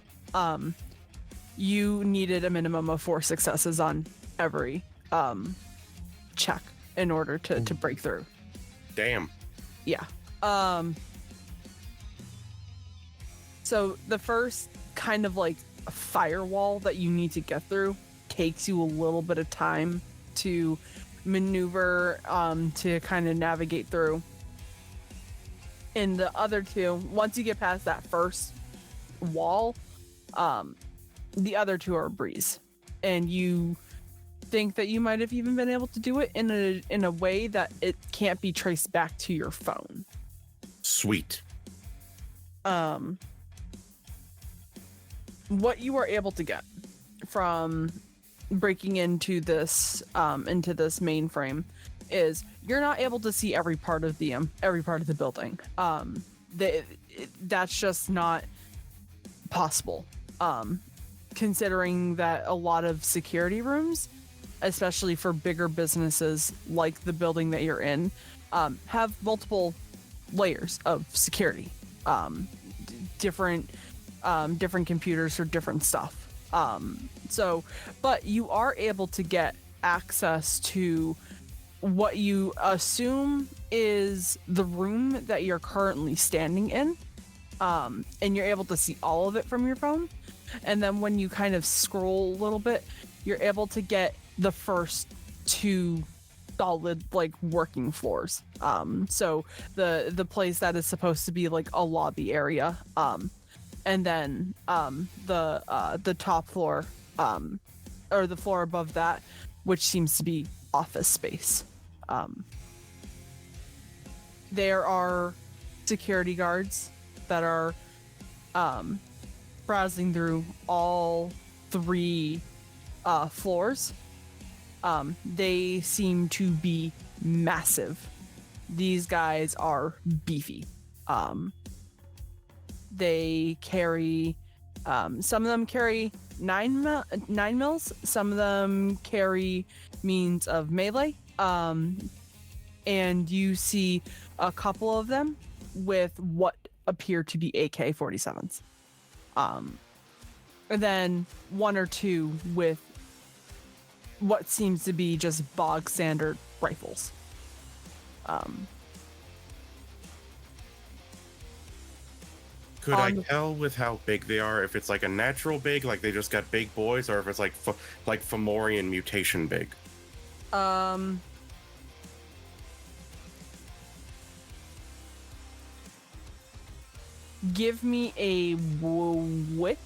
You needed a minimum of 4 successes on every check in order to break through. Damn. Yeah. So the first kind of like firewall that you need to get through takes you a little bit of time to maneuver, to kind of navigate through. In the other two, once you get past that first wall, the other two are a breeze. And you think that you might have even been able to do it in a way that it can't be traced back to your phone. Sweet. what you are able to get from breaking into this mainframe is you're not able to see every part of the building. That's just not possible. Considering that a lot of security rooms, especially for bigger businesses like the building that you're in, have multiple layers of security, different computers for different stuff. But you are able to get access to what you assume is the room that you're currently standing in, and you're able to see all of it from your phone. And then when you kind of scroll a little bit, you're able to get the first 2 solid like working floors. So the place that is supposed to be like a lobby area, and then the top floor, or the floor above that, which seems to be office space. There are security guards that are browsing through all 3 floors. They seem to be massive. These guys are beefy. They carry, some of them carry 9 mils, some of them carry means of melee, and you see a couple of them with what appear to be AK-47s. And then 1 or 2 with what seems to be just bog standard rifles. Could I tell with how big they are if it's like a natural big, like they just got big boys, or if it's like Fomorian mutation big? Give me a wit.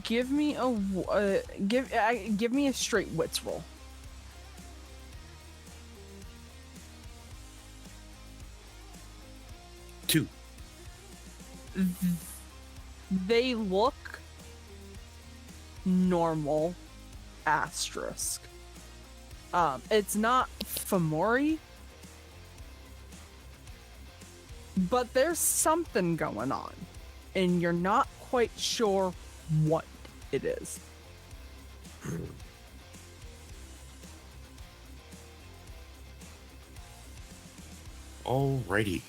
Give me a straight wits roll. Two. They look normal, asterisk. It's not Fomori, but there's something going on, and you're not quite sure what it is. Alrighty.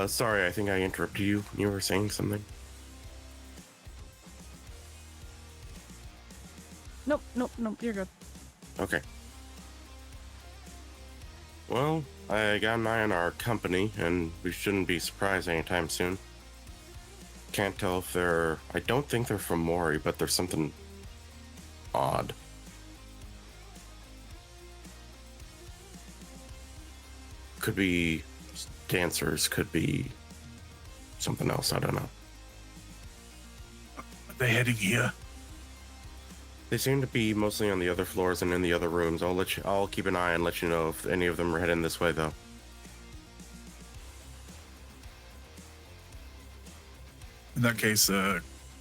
Sorry, I think I interrupted you. You were saying something? Nope, you're good. Okay. Well, I got an eye on our company, and we shouldn't be surprised anytime soon. Can't tell if they're... I don't think they're from Mori, but there's something odd. Could be dancers, could be something else, I don't know. Are they heading here? They seem to be mostly on the other floors and in the other rooms. I'll keep an eye and let you know if any of them are heading this way, though. In that case,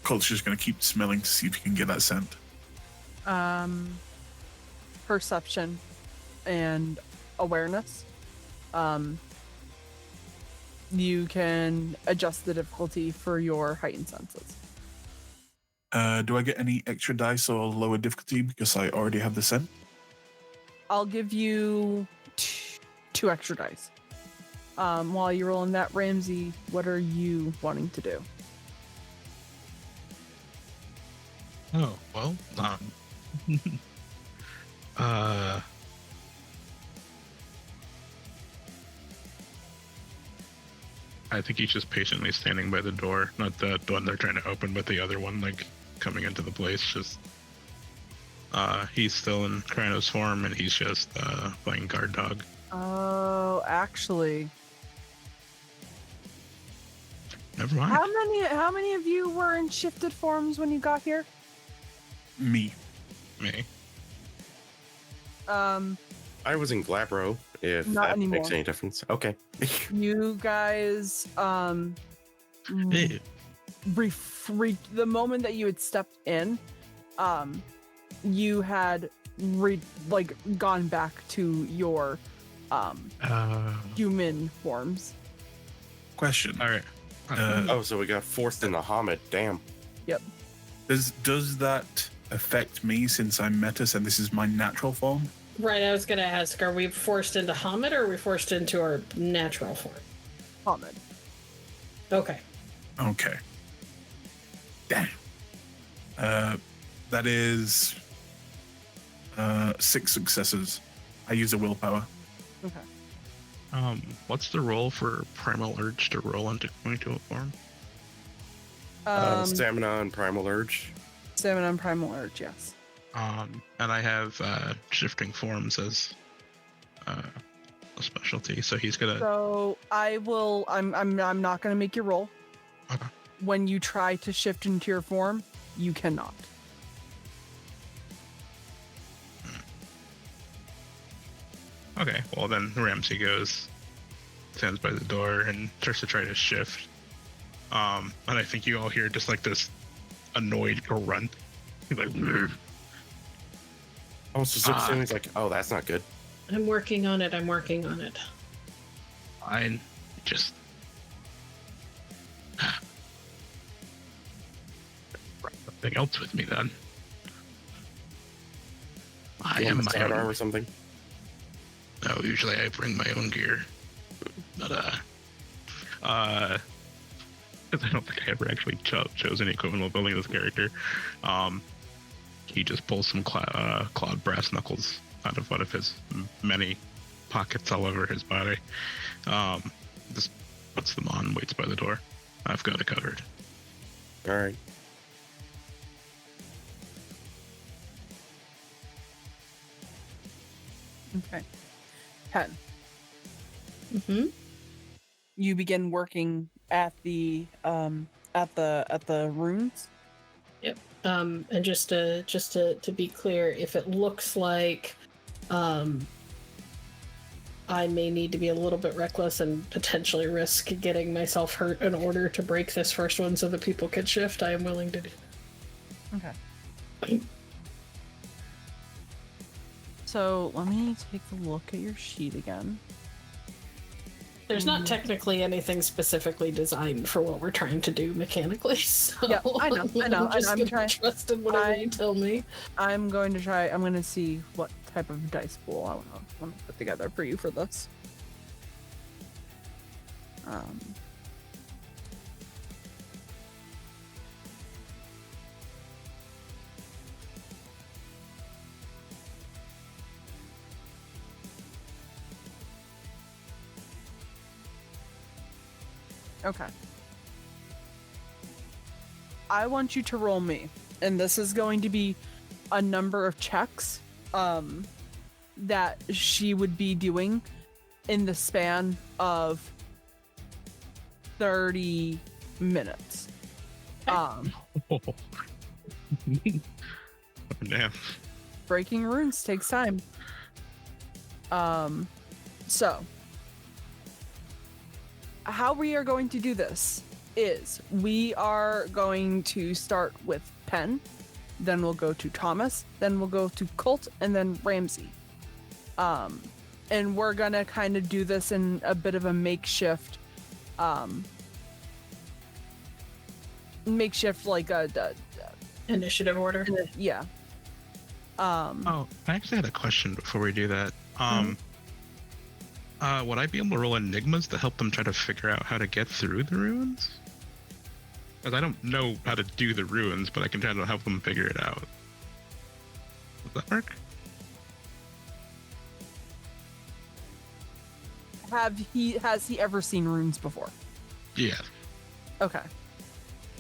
Kult's just gonna keep smelling to see if he can get that scent. Perception and awareness. You can adjust the difficulty for your heightened senses. Do I get any extra dice or lower difficulty because I already have the scent? I'll give you 2 extra dice. While you're rolling that, Ramsey, what are you wanting to do? Oh, well, I think he's just patiently standing by the door. Not the one they're trying to open, but the other one, like, coming into the place. Just, he's still in Krynos form, and he's just, playing guard dog. Oh, actually. Never mind. How many of you were in shifted forms when you got here? Me. Me. I was in Glabro, if Not that makes anymore. any difference. Okay. You guys, Hey, the moment that you had stepped in, you had gone back to your human forms. Question. all right. Oh, so we got forced into Hamid. Damn. Yep. Does that affect me since I'm Metis and this is my natural form? Right, I was gonna ask, are we forced into Hamid or are we forced into our natural form? Hamid. Okay. Okay. Damn. That is 6 successes. I use a willpower. Okay. What's the roll for Primal Urge to roll into going to a form? Stamina and Primal Urge. Stamina and Primal Urge, yes. And I have shifting forms as a specialty, so he's gonna. So I'm not gonna make you roll. Okay. When you try to shift into your form, you cannot. Okay, well then Ramsey stands by the door and starts to try to shift. And I think you all hear just like this annoyed grunt. He's like, "Grr." Oh, so he's like, oh, that's not good. I'm working on it. I just brought something else with me then. I You am want my sidearm own. or something? No, usually I bring my own gear, but because I don't think I ever actually chose any equipment while building this character. He just pulls some clawed brass knuckles out of one of his many pockets all over his body. Just puts them on, waits by the door. I've got it covered. All right. Okay. 10. Mm-hmm. You begin working at the runes. Yep. And just to be clear, if it looks like I may need to be a little bit reckless and potentially risk getting myself hurt in order to break this first one so that people can shift, I am willing to do that. Okay. So let me take a look at your sheet again. There's not technically anything specifically designed for what we're trying to do mechanically, so Yeah, I know. I'm just I'm gonna trying. trust in whatever you tell me. I'm going to see what type of dice pool I want to put together for you for this. Okay. I want you to roll me, and this is going to be a number of checks that she would be doing in the span of 30 minutes. Oh, damn. Breaking runes takes time. So how we are going to do this is we are going to start with Penn, then we'll go to Thomas, then we'll go to Kult, and then Ramsey. And we're gonna kind of do this in a bit of a makeshift like a Initiative order. yeah. Oh, I actually had a question before we do that. Would I be able to roll enigmas to help them try to figure out how to get through the ruins? Because I don't know how to do the ruins, but I can try to help them figure it out. Does that work? Has he ever seen runes before? Yeah. Okay.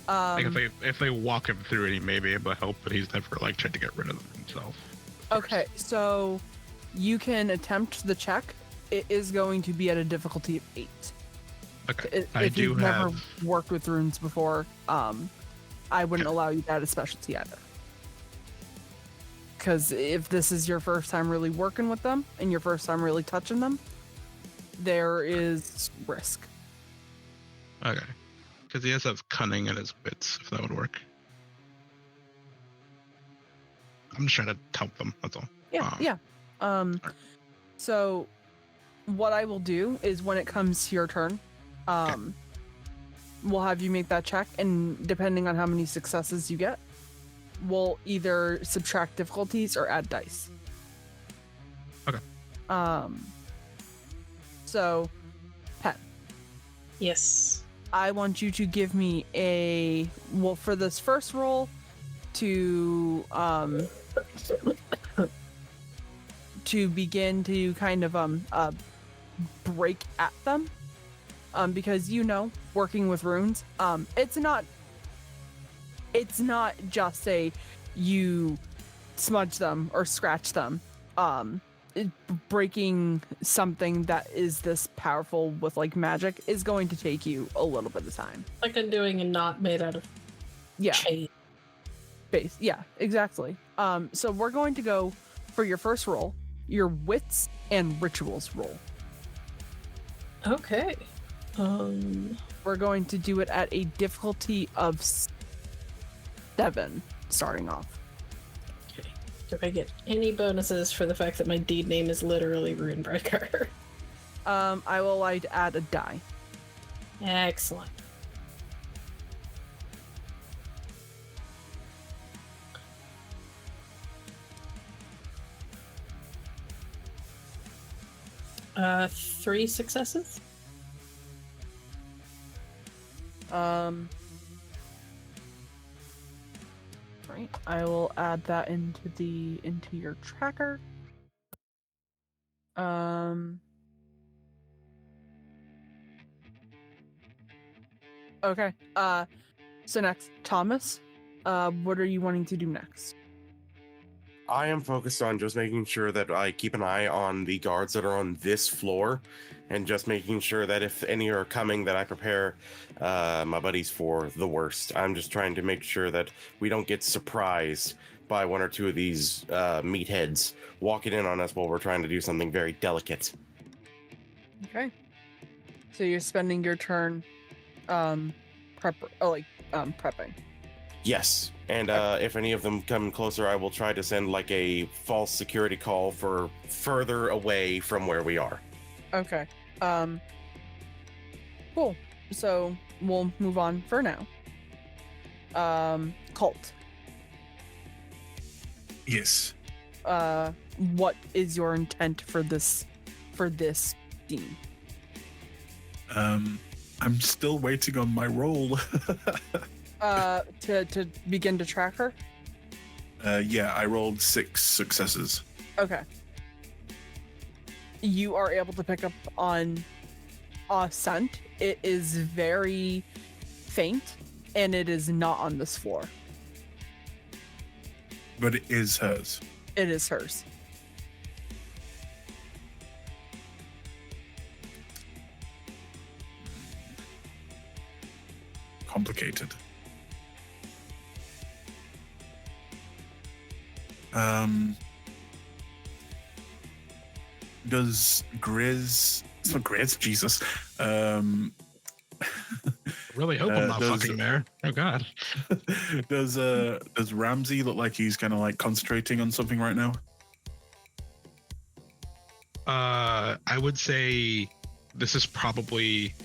Like if they walk him through it, he may be able to help, but he's never like tried to get rid of them himself. Okay, so you can attempt the check. It is going to be at a difficulty of 8. Okay. If you've never worked with runes before, I wouldn't allow you that as specialty either. Because if this is your first time really working with them and your first time really touching them, there is risk. Okay. Because he has to have cunning in his wits, if that would work. I'm just trying to help them, that's all. Yeah. So what I will do is when it comes to your turn, we'll have you make that check, and depending on how many successes you get, we'll either subtract difficulties or add dice. Okay. So, Pat, Yes. I want you to give me for this first roll to begin to kind of break at them, because working with runes, it's not just you smudge them or scratch them. Breaking something that is this powerful with like magic is going to take you a little bit of time. Like undoing a knot made out of chain. Base. Yeah, exactly. So we're going to go for your first roll, your wits and rituals roll. Okay. We're going to do it at a difficulty of 7 starting off. Okay. Do I get any bonuses for the fact that my deed name is literally Runebreaker? I will like to add a die. Excellent. Uh, 3 successes. Right. I will add that into your tracker. Okay. So next, Thomas, what are you wanting to do next? I am focused on just making sure that I keep an eye on the guards that are on this floor, and just making sure that if any are coming, that I prepare my buddies for the worst. I'm just trying to make sure that we don't get surprised by one or two of these meatheads walking in on us while we're trying to do something very delicate. Okay. So you're spending your turn prepping. Yes, and if any of them come closer, I will try to send like a false security call for further away from where we are. Okay. Cool. So we'll move on for now. Kult. Yes. What is your intent for this scene? I'm still waiting on my roll. To begin to track her? Yeah, I rolled 6 successes. Okay. You are able to pick up on a scent. It is very faint, and it is not on this floor. But it is hers. It is hers. Complicated. Does Grizz? It's not Grizz, Jesus. Really hope I'm not does- fucking there. Oh god. Does Ramsey look like he's kind of like concentrating on something right now? I would say this is probably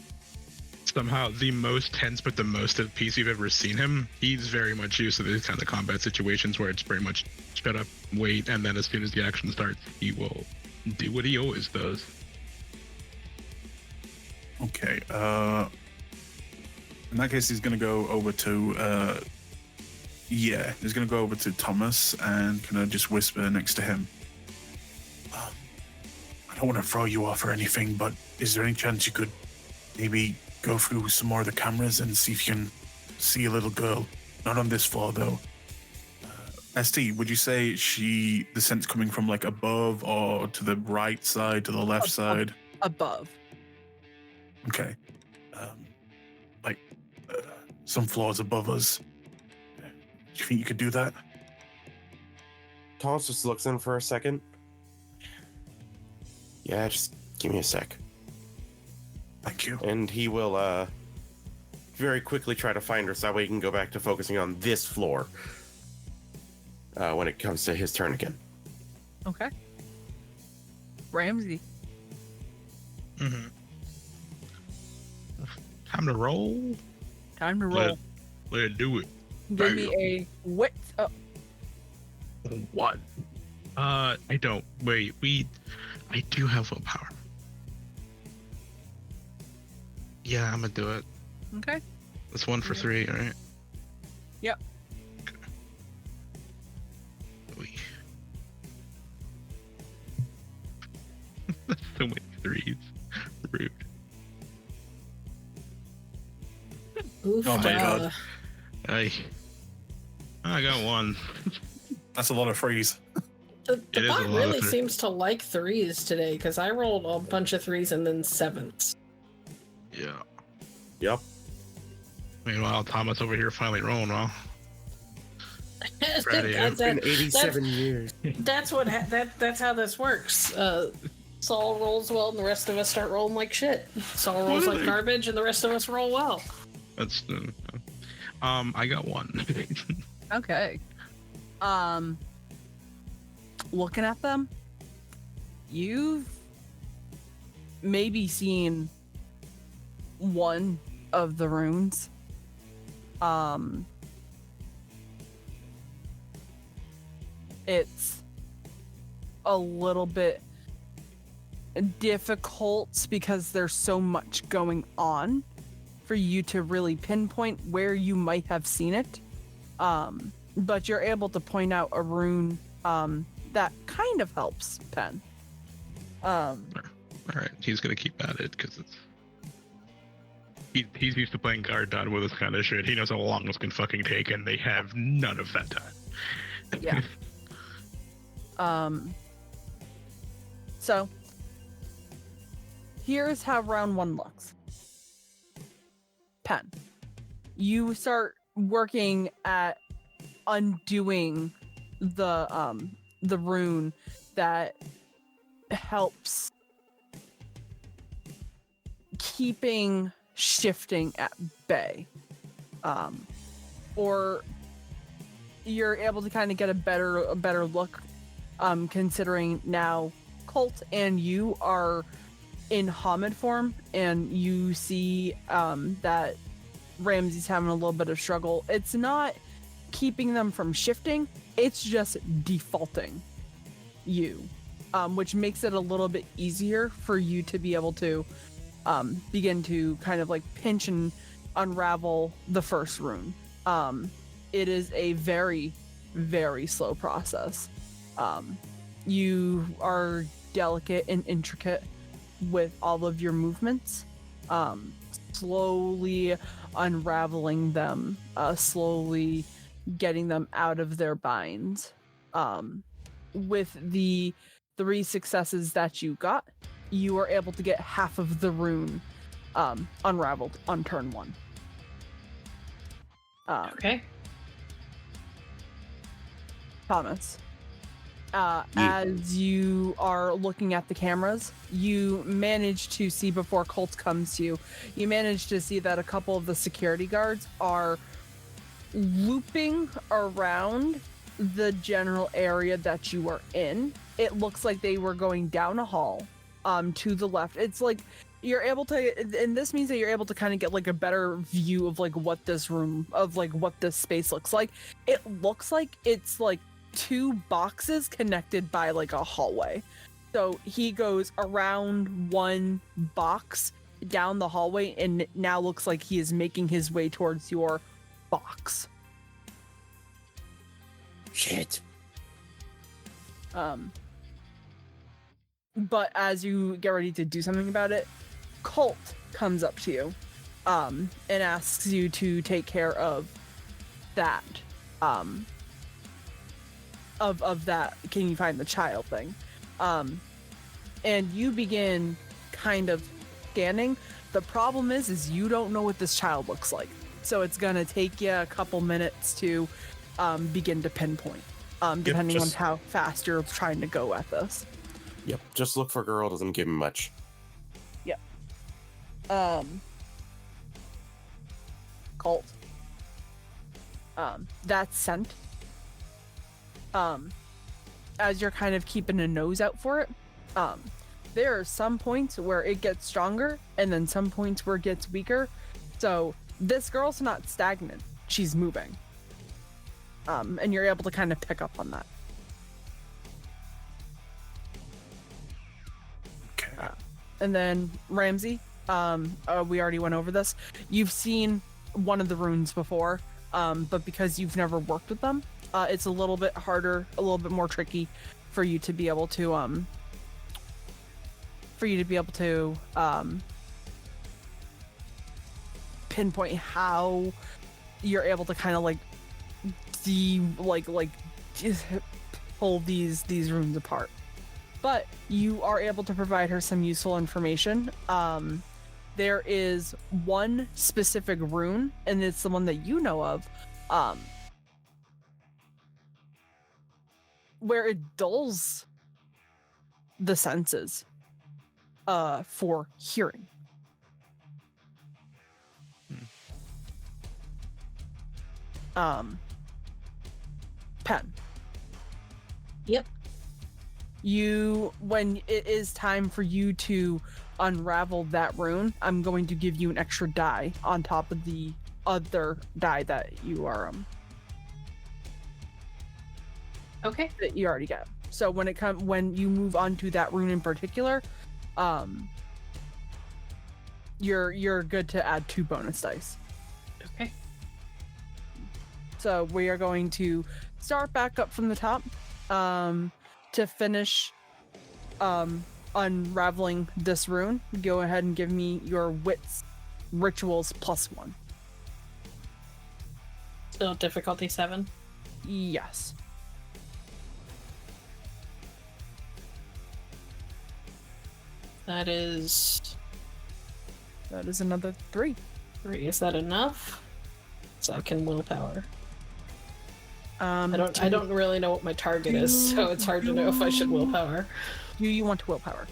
somehow the most tense but the most at peace you've ever seen him. He's very much used to these kind of combat situations where it's pretty much shut up, wait, and then as soon as the action starts, he will do what he always does. Okay. In that case, he's gonna go over to he's gonna go over to Thomas and kind of just whisper next to him. I don't want to throw you off or anything, but is there any chance you could maybe go through some more of the cameras and see if you can see a little girl? Not on this floor, though. ST, would you say the scent's coming from like above or to the right side, to the left side? Above. Okay. Some floors above us. Do you think you could do that? Thomas just looks in for a second. Yeah, just give me a sec. Thank you. And he will very quickly try to find her so that way he can go back to focusing on this floor when it comes to his turn again. Okay. Ramsey. Mm-hmm. Time to roll. Time to roll. Let's do it. Give me a wit. Oh, What? I don't. Wait, I do have willpower. Yeah, I'm gonna do it. okay. That's 1 for 3, right? Yep. Okay. Wait. That's so many 3s. Rude. Oof, Oh my God. I got 1. That's a lot of freeze. The It is a bot lot of really three. seems to like 3s today, because I rolled a bunch of 3s and then 7s. Yeah. Yep. Meanwhile, Thomas over here finally rolling well. Ready, That's- Been 87 years. That's what that's how this works. Saul rolls well, and the rest of us start rolling like shit. Saul rolls like garbage, and the rest of us roll well. That's I got 1. Okay. Looking at them, you've maybe seen one of the runes. It's a little bit difficult because there's so much going on for you to really pinpoint where you might have seen it. But you're able to point out a rune that kind of helps Pen. All right, he's gonna keep at it because it's he's used to playing guard down with this kind of shit. He knows how long this can fucking take, and they have none of that time. Yeah. So here's how round 1 looks. Pen, you start working at undoing the rune that helps keeping shifting at bay, or you're able to kind of get a better look, considering now Kult and you are in Hamid form, and you see that Ramsey's having a little bit of struggle. It's not keeping them from shifting, it's just defaulting you, which makes it a little bit easier for you to be able to begin to kind of like pinch and unravel the first rune. It is a very, very slow process. You are delicate and intricate with all of your movements, slowly unraveling them, slowly getting them out of their binds. With the 3 successes that you got, you are able to get half of the rune unraveled on turn 1. Okay. Thomas, as you are looking at the cameras, you manage to see, before Kult comes to you, you manage to see that a couple of the security guards are looping around the general area that you are in. It looks like they were going down a hall to the left. It's like you're able to, and this means that you're able to kind of get like a better view of like what this room, of like what this space looks like. It looks like it's like 2 boxes connected by like a hallway. So he goes around one box down the hallway, and it now looks like he is making his way towards your box. Shit. But as you get ready to do something about it, Kult comes up to you, and asks you to take care of that. Of that, can you find the child thing? And you begin kind of scanning. The problem is you don't know what this child looks like. So it's gonna take you a couple minutes to begin to pinpoint. depending on just- how fast you're trying to go at this. Yep. Just look for girl. Doesn't give me much. Cult. That scent. As you're kind of keeping a nose out for it, there are some points where it gets stronger and then some points where it gets weaker. So this girl's not stagnant. She's moving. And you're able to kind of pick up on that. Okay. And then Ramsey, we already went over this. You've seen one of the runes before, but because you've never worked with them, it's a little bit harder, a little bit more tricky for you to be able to pinpoint how you're able to kind of just pull these runes apart. But you are able to provide her some useful information. There is one specific rune, and it's the one that you know of, where it dulls the senses for hearing. Pen. Yep. When it is time for you to unravel that rune, I'm going to give you an extra die on top of the other die that you are Okay. that you already got. So when you move on to that rune in particular, you're good to add 2 bonus dice. Okay. So we are going to start back up from the top to finish unraveling this rune. Go ahead and give me your wits rituals +1. Still difficulty 7. Yes. That is Another 3. 3. Is that enough? So I can willpower. I I don't really know what my target is, so it's hard to know if I should willpower. Do you want to willpower?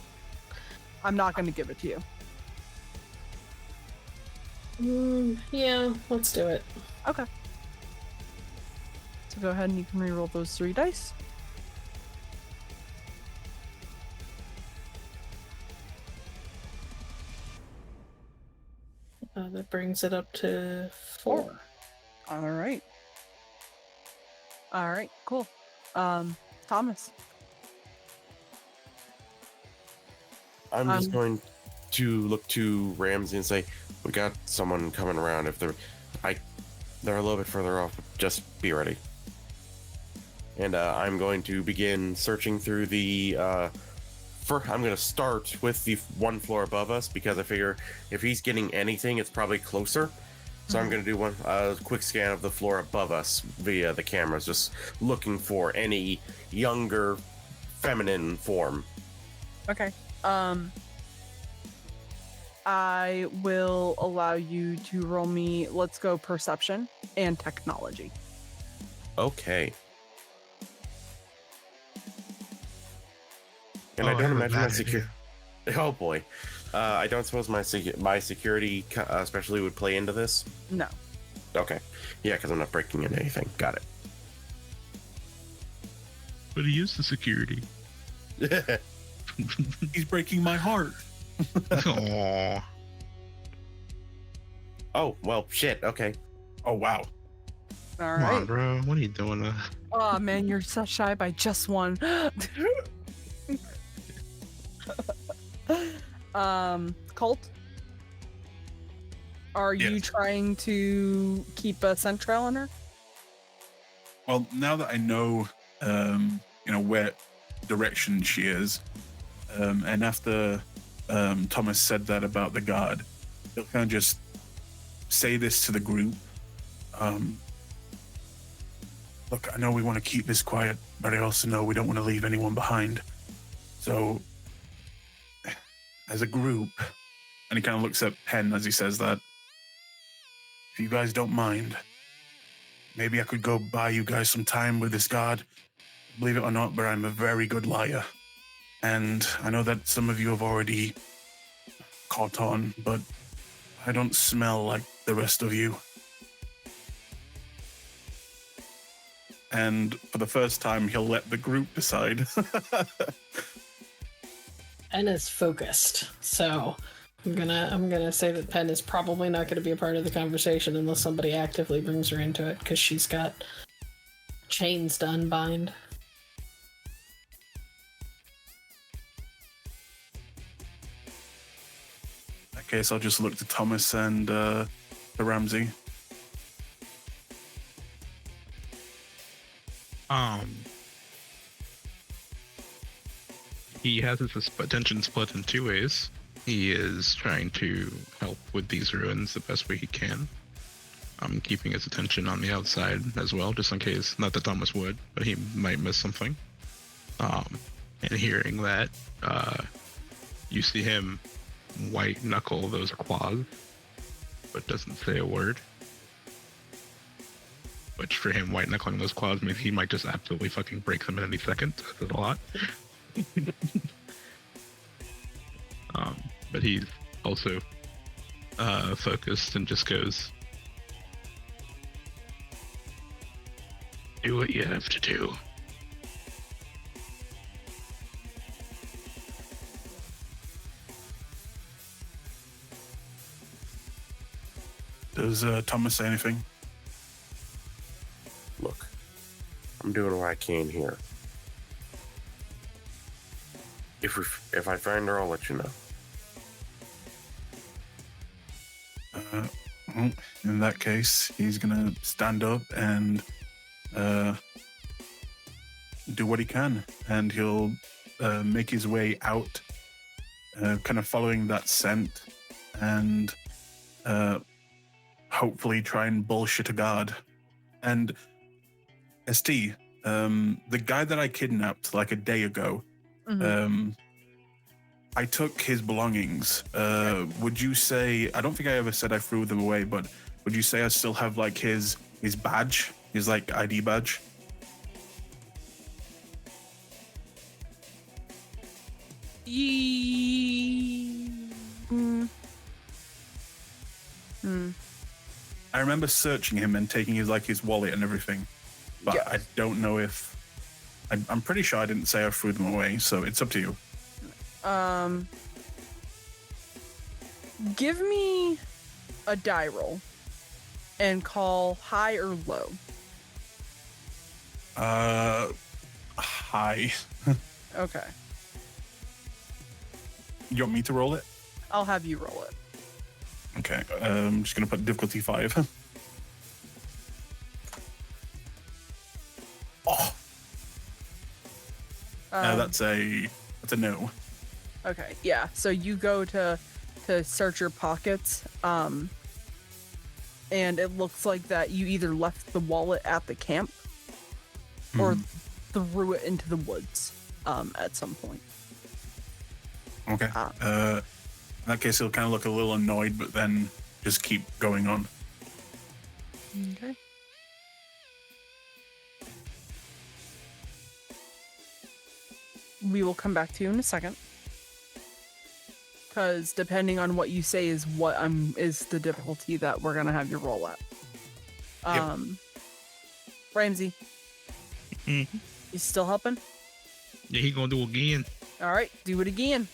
I'm not going to give it to you. Yeah, let's do it. Okay. So go ahead and you can reroll those 3 dice. That brings it up to 4. All right. All right, cool. Thomas. I'm just going to look to Ramsey and say, "We got someone coming around. If they're a little bit further off, just be ready." And I'm going to begin searching through the. I'm going to start with the one floor above us because I figure if he's getting anything, it's probably closer. So I'm going to do a quick scan of the floor above us via the cameras, just looking for any younger feminine form. Okay. I will allow you to roll me, let's go perception and technology. Okay. And I I don't have a imagine my bad security. Oh boy. I don't suppose my security especially would play into this? No. Okay. Yeah, because I'm not breaking into anything. Got But he is the security. it. He's breaking my heart. Aww. Oh, well, shit. Okay. Oh wow. All Come on, right. bro. What are you doing? Oh man, you're so shy by just 1. Cult? Are you Yes. trying to keep a scent trail on her? Well, now that I know, where direction she is, and after Thomas said that about the guard, he'll kind of just say this to the group. Look, I know we want to keep this quiet, but I also know we don't want to leave anyone behind. So, as a group, and he kind of looks at Pen as he says that, if you guys don't mind, maybe I could go buy you guys some time with this guard believe it or not, but I'm a very good liar. And I know that some of you have already caught on, but I don't smell like the rest of you. And for the first time, he'll let the group decide. Pen is focused, so I'm gonna say that Pen is probably not gonna be a part of the conversation unless somebody actively brings her into it, because she's got chains to unbind. In that case, I'll just look to Thomas and to Ramsey. He has his attention split in two ways. He is trying to help with these ruins the best way he can. Keeping his attention on the outside as well, just in case. Not that Thomas would, but he might miss something. And hearing that, you see him white knuckle those claws, but doesn't say a word. Which for him, white knuckling those claws means he might just absolutely fucking break them in any second. That's a lot. But he's also focused and just goes, do what you have to do. Does Thomas say anything? Look, I'm doing what I can here. If I find her, I'll let you know. Well, in that case, he's gonna stand up and do what he can, and he'll make his way out, kind of following that scent, and hopefully try and bullshit a guard. And ST, the guy that I kidnapped like a day ago, I took his belongings. Would you say, I don't think I ever said I threw them away, but would you say I still have like his badge, his like ID badge? I remember searching him and taking his wallet and everything, but Yeah. I don't know if I'm pretty sure I didn't say I threw them away, so it's up to you. Give me a die roll and call high or low. Hi. Okay. You want me to roll it? I'll have you roll it. Okay, I'm just gonna put difficulty 5. Oh, that's a no. Okay, yeah. So you go to search your pockets, and it looks like that you either left the wallet at the camp or threw it into the woods at some point. Okay. In that case, he'll kind of look a little annoyed, but then just keep going on. Okay. We will come back to you in a second. Because depending on what you say is what is the difficulty that we're gonna have you roll at. Ramsey. You still helping? Yeah, he gonna do it again. All right, do it again.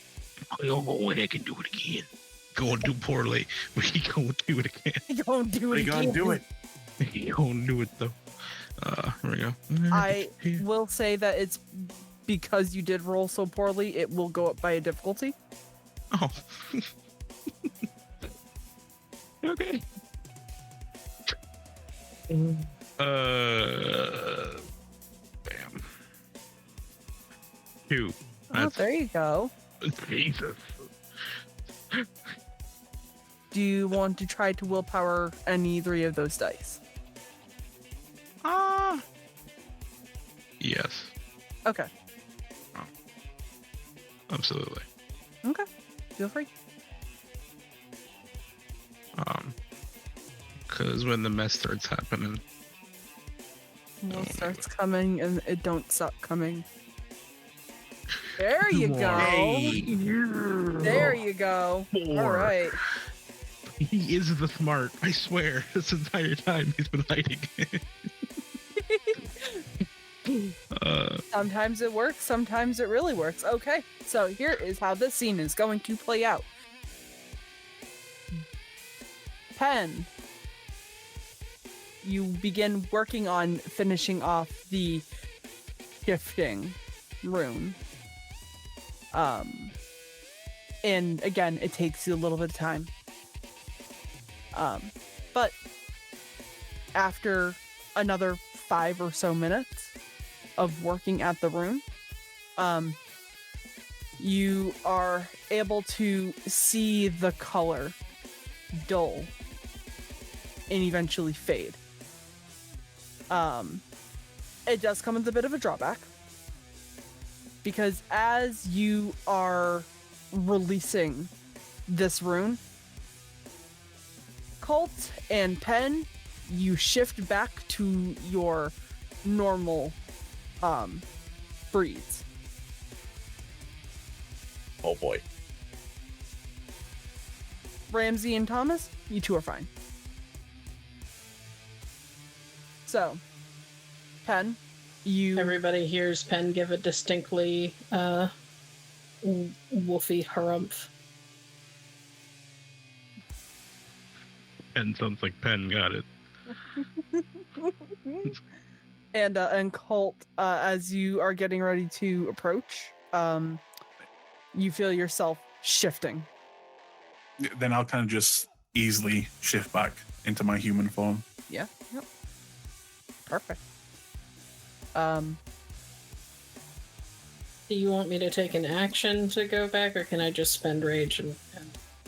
He'll go ahead and do it again. Gonna do poorly, but he gonna do it again. You gonna do it You again? gonna do it. He gonna do it though. Here we go. I will say that it's because you did roll so poorly, it will go up by a difficulty. Oh. Okay. Bam. 2. Oh, there you go. Jesus. Do you want to try to willpower any 3 of those dice? Yes. Okay. Absolutely. Okay. Feel free. Because when the mess starts happening, Well, starts coming and it don't stop coming. There you go. Hey. There you go. All Four. right. He is the smart. I swear, this entire time he's been hiding. Sometimes it works, sometimes it really works. Okay, so here is how this scene is going to play out. Pen, you begin working on finishing off the shifting rune. And again, it takes you a little bit of time. But after another 5 or so minutes of working at the rune, you are able to see the color dull and eventually fade. It does come with a bit of a drawback, because as you are releasing this rune, Kult and Pen, you shift back to your normal breeds. Oh boy. Ramsey and Thomas, you two are fine. So, Pen, you... Everybody hears Pen give a distinctly woofy harumph. Pen sounds like Pen got it. And Kult, as you are getting ready to approach, you feel yourself shifting. Then I'll kind of just easily shift back into my human form. Yeah. Yep. Perfect. Do you want me to take an action to go back, or can I just spend rage and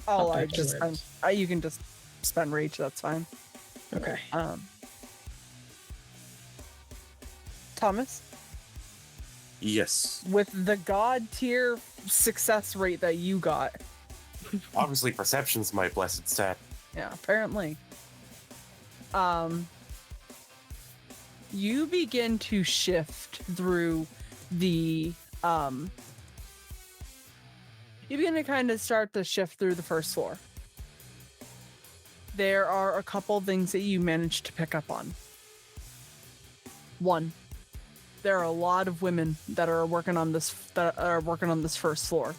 Oh, Up I back to just where it you can just spend rage. That's fine. okay. Thomas, Yes. with the god tier success rate that you got, Obviously, perception's my blessed stat. yeah, apparently, you begin to shift through the you begin to kind of start to shift through the first floor. There are a couple things that you managed to pick up on. One, there are a lot of women that are working on this first floor.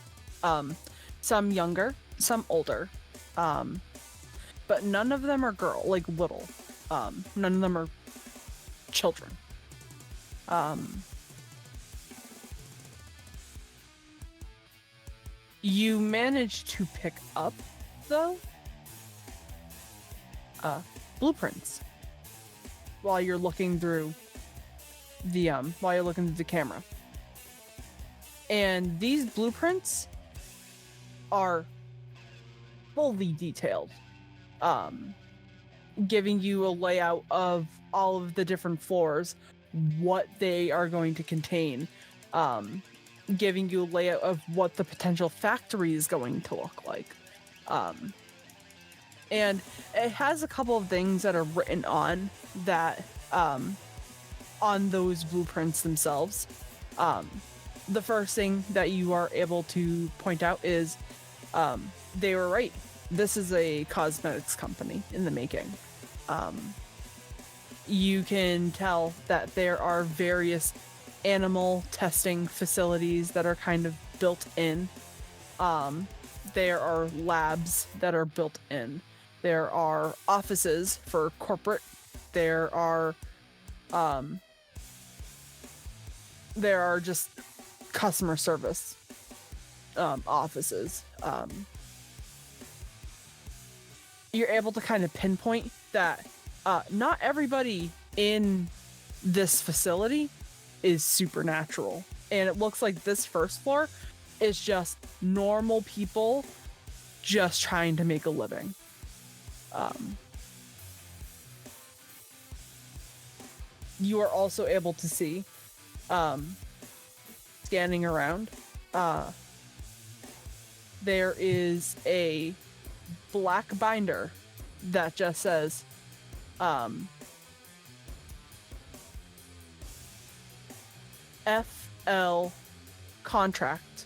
Some younger, some older, but none of them are little. None of them are children. You manage to pick up, though, blueprints while you're looking through the camera. And these blueprints are fully detailed, giving you a layout of all of the different floors, what they are going to contain, giving you a layout of what the potential factory is going to look like. And it has a couple of things that are written on that, on those blueprints themselves. The first thing that you are able to point out is, they were right. This is a cosmetics company in the making. You can tell that there are various animal testing facilities that are kind of built in. There are labs that are built in. There are offices for corporate. There are just customer service offices. You're able to kind of pinpoint that not everybody in this facility is supernatural. And it looks like this first floor is just normal people just trying to make a living. You are also able to see, scanning around, there is a black binder that just says, FL contract.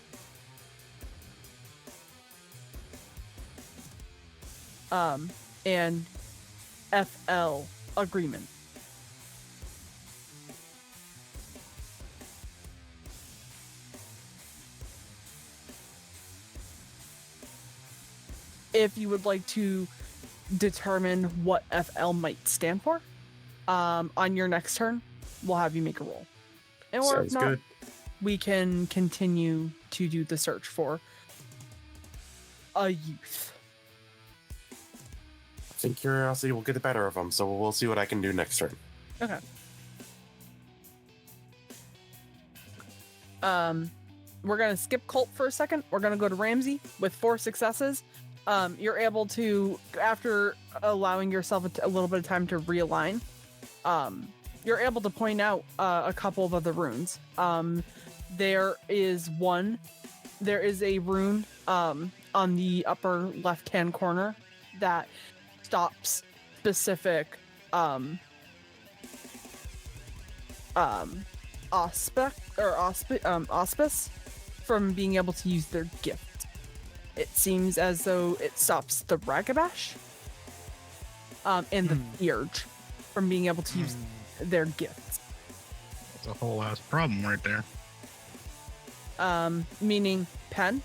And FL agreement. If you would like to determine what FL might stand for, on your next turn, we'll have you make a roll. And or if Sounds not, good. we can continue to do the search for a youth. I think curiosity will get the better of him, so we'll see what I can do next turn. Okay. We're gonna skip Kult for a second. We're gonna go to Ramsey with 4 successes. You're able to, after allowing yourself a little bit of time to realign, you're able to point out a couple of other runes. There is a rune on the upper left-hand corner that stops specific auspice from being able to use their gift. It seems as though it stops the Ragabash and the Theurge from being able to use their gifts. That's a whole ass problem right there. Meaning, Pen,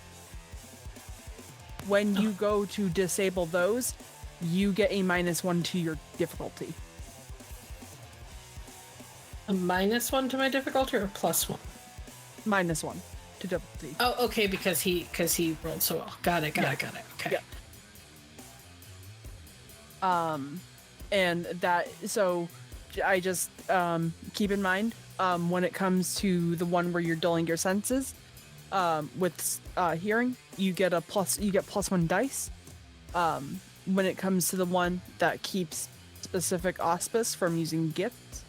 when you go to disable those, you get a -1 to your difficulty. A -1 to my difficulty or a +1? -1 to difficulty. Oh, okay, because he rolled so well. Got it. Okay. Yeah. And that, so I just keep in mind when it comes to the one where you're dulling your senses with hearing, you get +1 dice. When it comes to the one that keeps specific auspice from using gifts,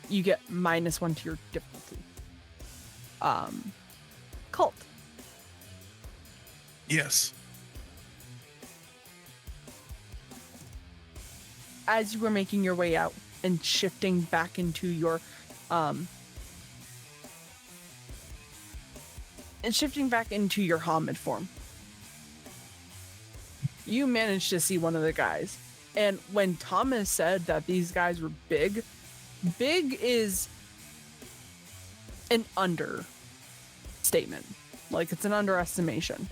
you get -1 to your difficulty. Kult. Yes. As you were making your way out and shifting back into your Hamid form, you managed to see one of the guys. And when Thomas said that these guys were big is an understatement. Like, it's an underestimation.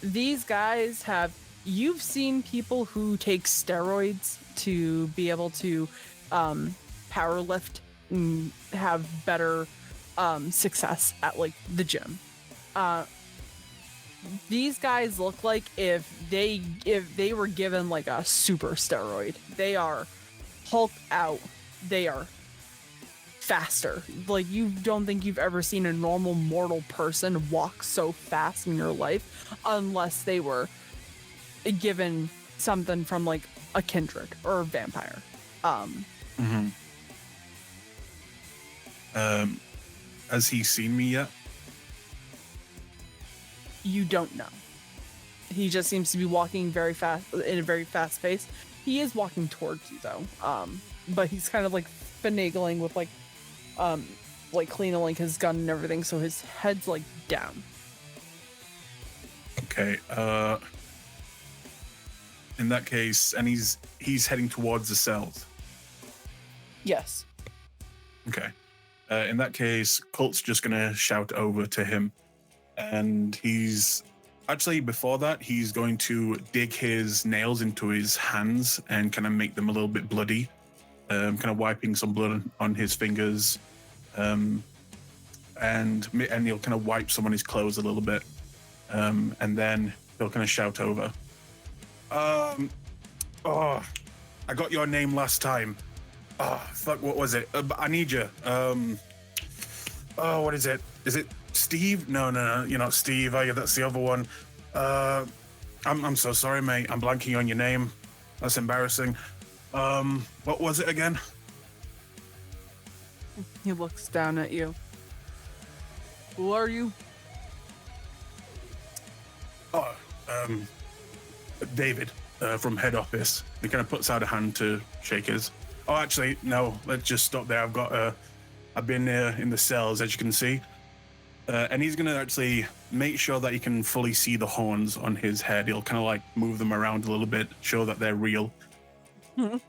These guys you've seen people who take steroids to be able to power lift and have better success at, like, the gym. These guys look like if they were given, like, a super steroid. They are hulked out. They are faster. Like, you don't think you've ever seen a normal mortal person walk so fast in your life unless they were given something from, like, a kindred or a vampire. Has he seen me yet? You don't know. He just seems to be walking very fast, in a very fast pace. He is walking towards you, though. But he's kind of, like, finagling with, like cleaning his gun and everything, so his head's, like, down. Okay. In that case, and he's heading towards the cells. Yes. Okay. In that case, Kult's just gonna shout over to him, and he's actually, before that, he's going to dig his nails into his hands and kind of make them a little bit bloody, kind of wiping some blood on his fingers, and he'll kind of wipe some on his clothes a little bit, and then he'll kind of shout over. Oh, I got your name last time. Oh, fuck, what was it? I need you. What is it? Is it Steve? No, you're not Steve, are you? That's the other one. I'm so sorry, mate. I'm blanking on your name. That's embarrassing. What was it again? He looks down at you. Who are you? Oh, David, from head office. He kind of puts out a hand to shake his. Oh, actually, no, let's just stop there. I've got I've been in the cells, as you can see. And he's going to actually make sure that he can fully see the horns on his head. He'll kind of like move them around a little bit, show that they're real. Yeah,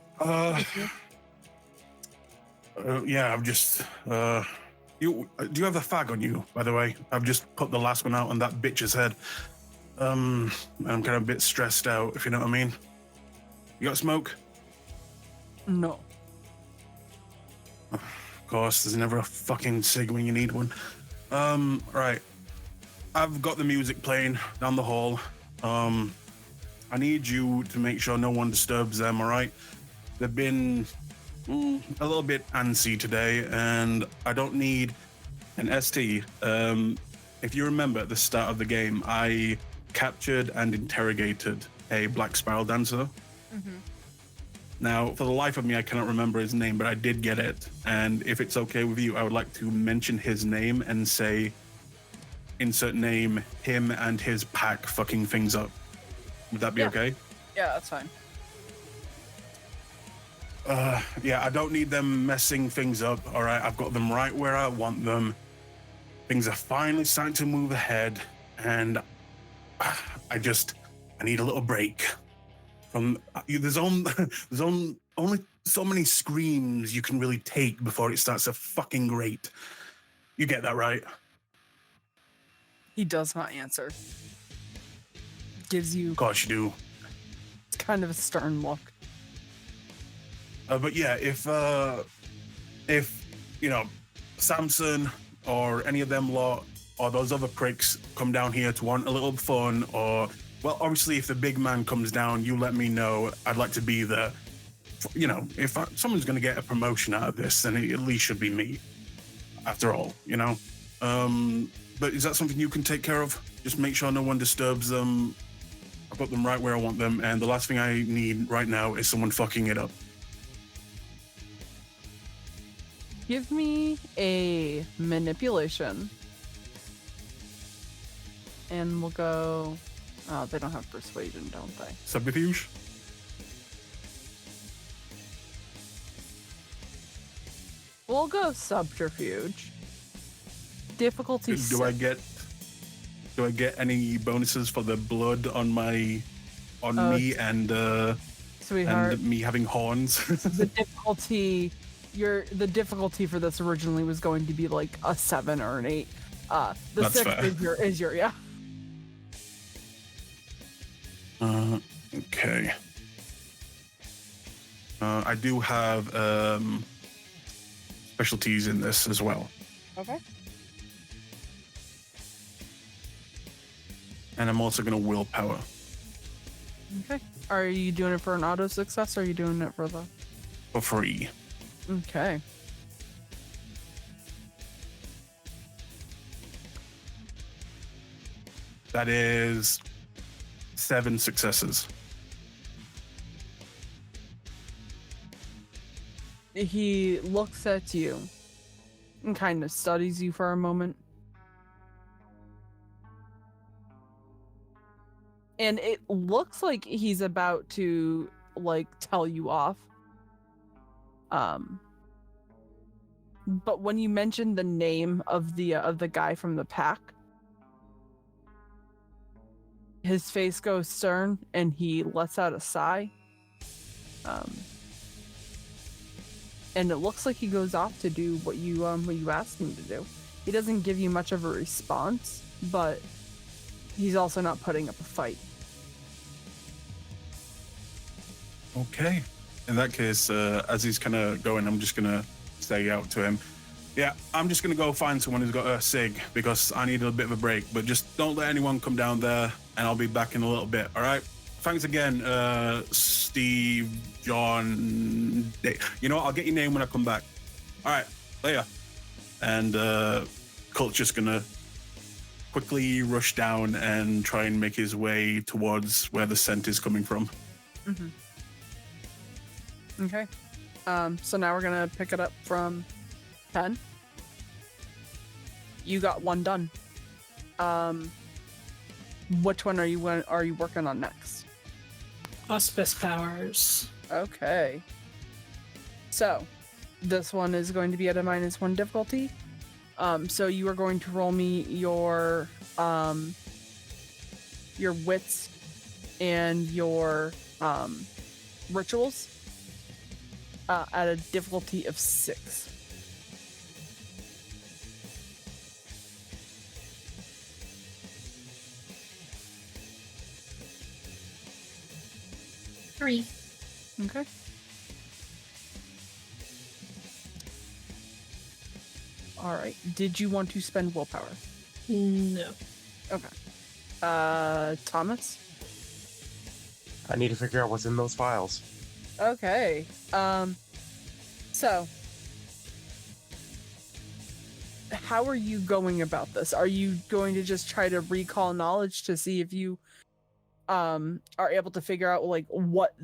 I'm just... do you have a fag on you, by the way? I've just put the last one out on that bitch's head. I'm kind of a bit stressed out, if you know what I mean. You got smoke? No. Of course, there's never a fucking cig when you need one. Right. I've got the music playing down the hall. I need you to make sure no one disturbs them, alright? They've been a little bit antsy today, and I don't need an ST. If you remember at the start of the game, I captured and interrogated a black spiral dancer. Mm-hmm. Now, for the life of me, I cannot remember his name, but I did get it. And if it's okay with you, I would like to mention his name and say, insert name, him and his pack fucking things up. Would that be okay? Yeah, that's fine. Yeah, I don't need them messing things up, all right? I've got them right where I want them. Things are finally starting to move ahead, and I need a little break. There's only so many screams you can really take before it starts to fucking grate. You get that, right? He does not answer. Gives you Of course you do. kind of a stern look. But yeah, if you know, Samson or any of them lot or those other pricks come down here to want a little fun, or well, obviously if the big man comes down, you let me know. I'd like to be there. You know, if someone's going to get a promotion out of this, then it at least should be me. After all, you know. But is that something you can take care of? Just make sure no one disturbs them. I put them right where I want them, and the last thing I need right now is someone fucking it up. Give me a manipulation. And we'll go... Oh, they don't have persuasion, don't they? Subterfuge? We'll go subterfuge. Difficulty Do I get any bonuses for the blood on me and Sweetheart, and me having horns? the difficulty for this originally was going to be like a 7 or an 8. The That's 6 fair. is your yeah. Okay. I do have specialties in this as well. Okay. And I'm also going to willpower. Okay. Are you doing it for an auto success or are you doing it for the... For free. Okay. That is 7 successes. He looks at you and kind of studies you for a moment. And it looks like he's about to like tell you off. But when you mention the name of the guy from the pack, his face goes stern and he lets out a sigh. And it looks like he goes off to do what you asked him to do. He doesn't give you much of a response, but he's also not putting up a fight. Okay. In that case, as he's kind of going, I'm just going to say out to him, yeah, I'm just going to go find someone who's got a cig because I need a bit of a break, but just don't let anyone come down there and I'll be back in a little bit, all right? Thanks again, Steve, John, Dave. You know what? I'll get your name when I come back. All right, later. And Kult's just going to quickly rush down and try and make his way towards where the scent is coming from. Mm-hmm. Okay. So now we're gonna pick it up from 10. You got 1 done. Which one are you working on next? Auspice powers. Okay. So, This one is going to be at a -1 difficulty. So you are going to roll me your wits and your rituals at a difficulty of 6. Three. Okay. All right. Did you want to spend willpower? No. Okay. Thomas? I need to figure out what's in those files. Okay. So how are you going about this? Are you going to just try to recall knowledge to see if you are able to figure out like what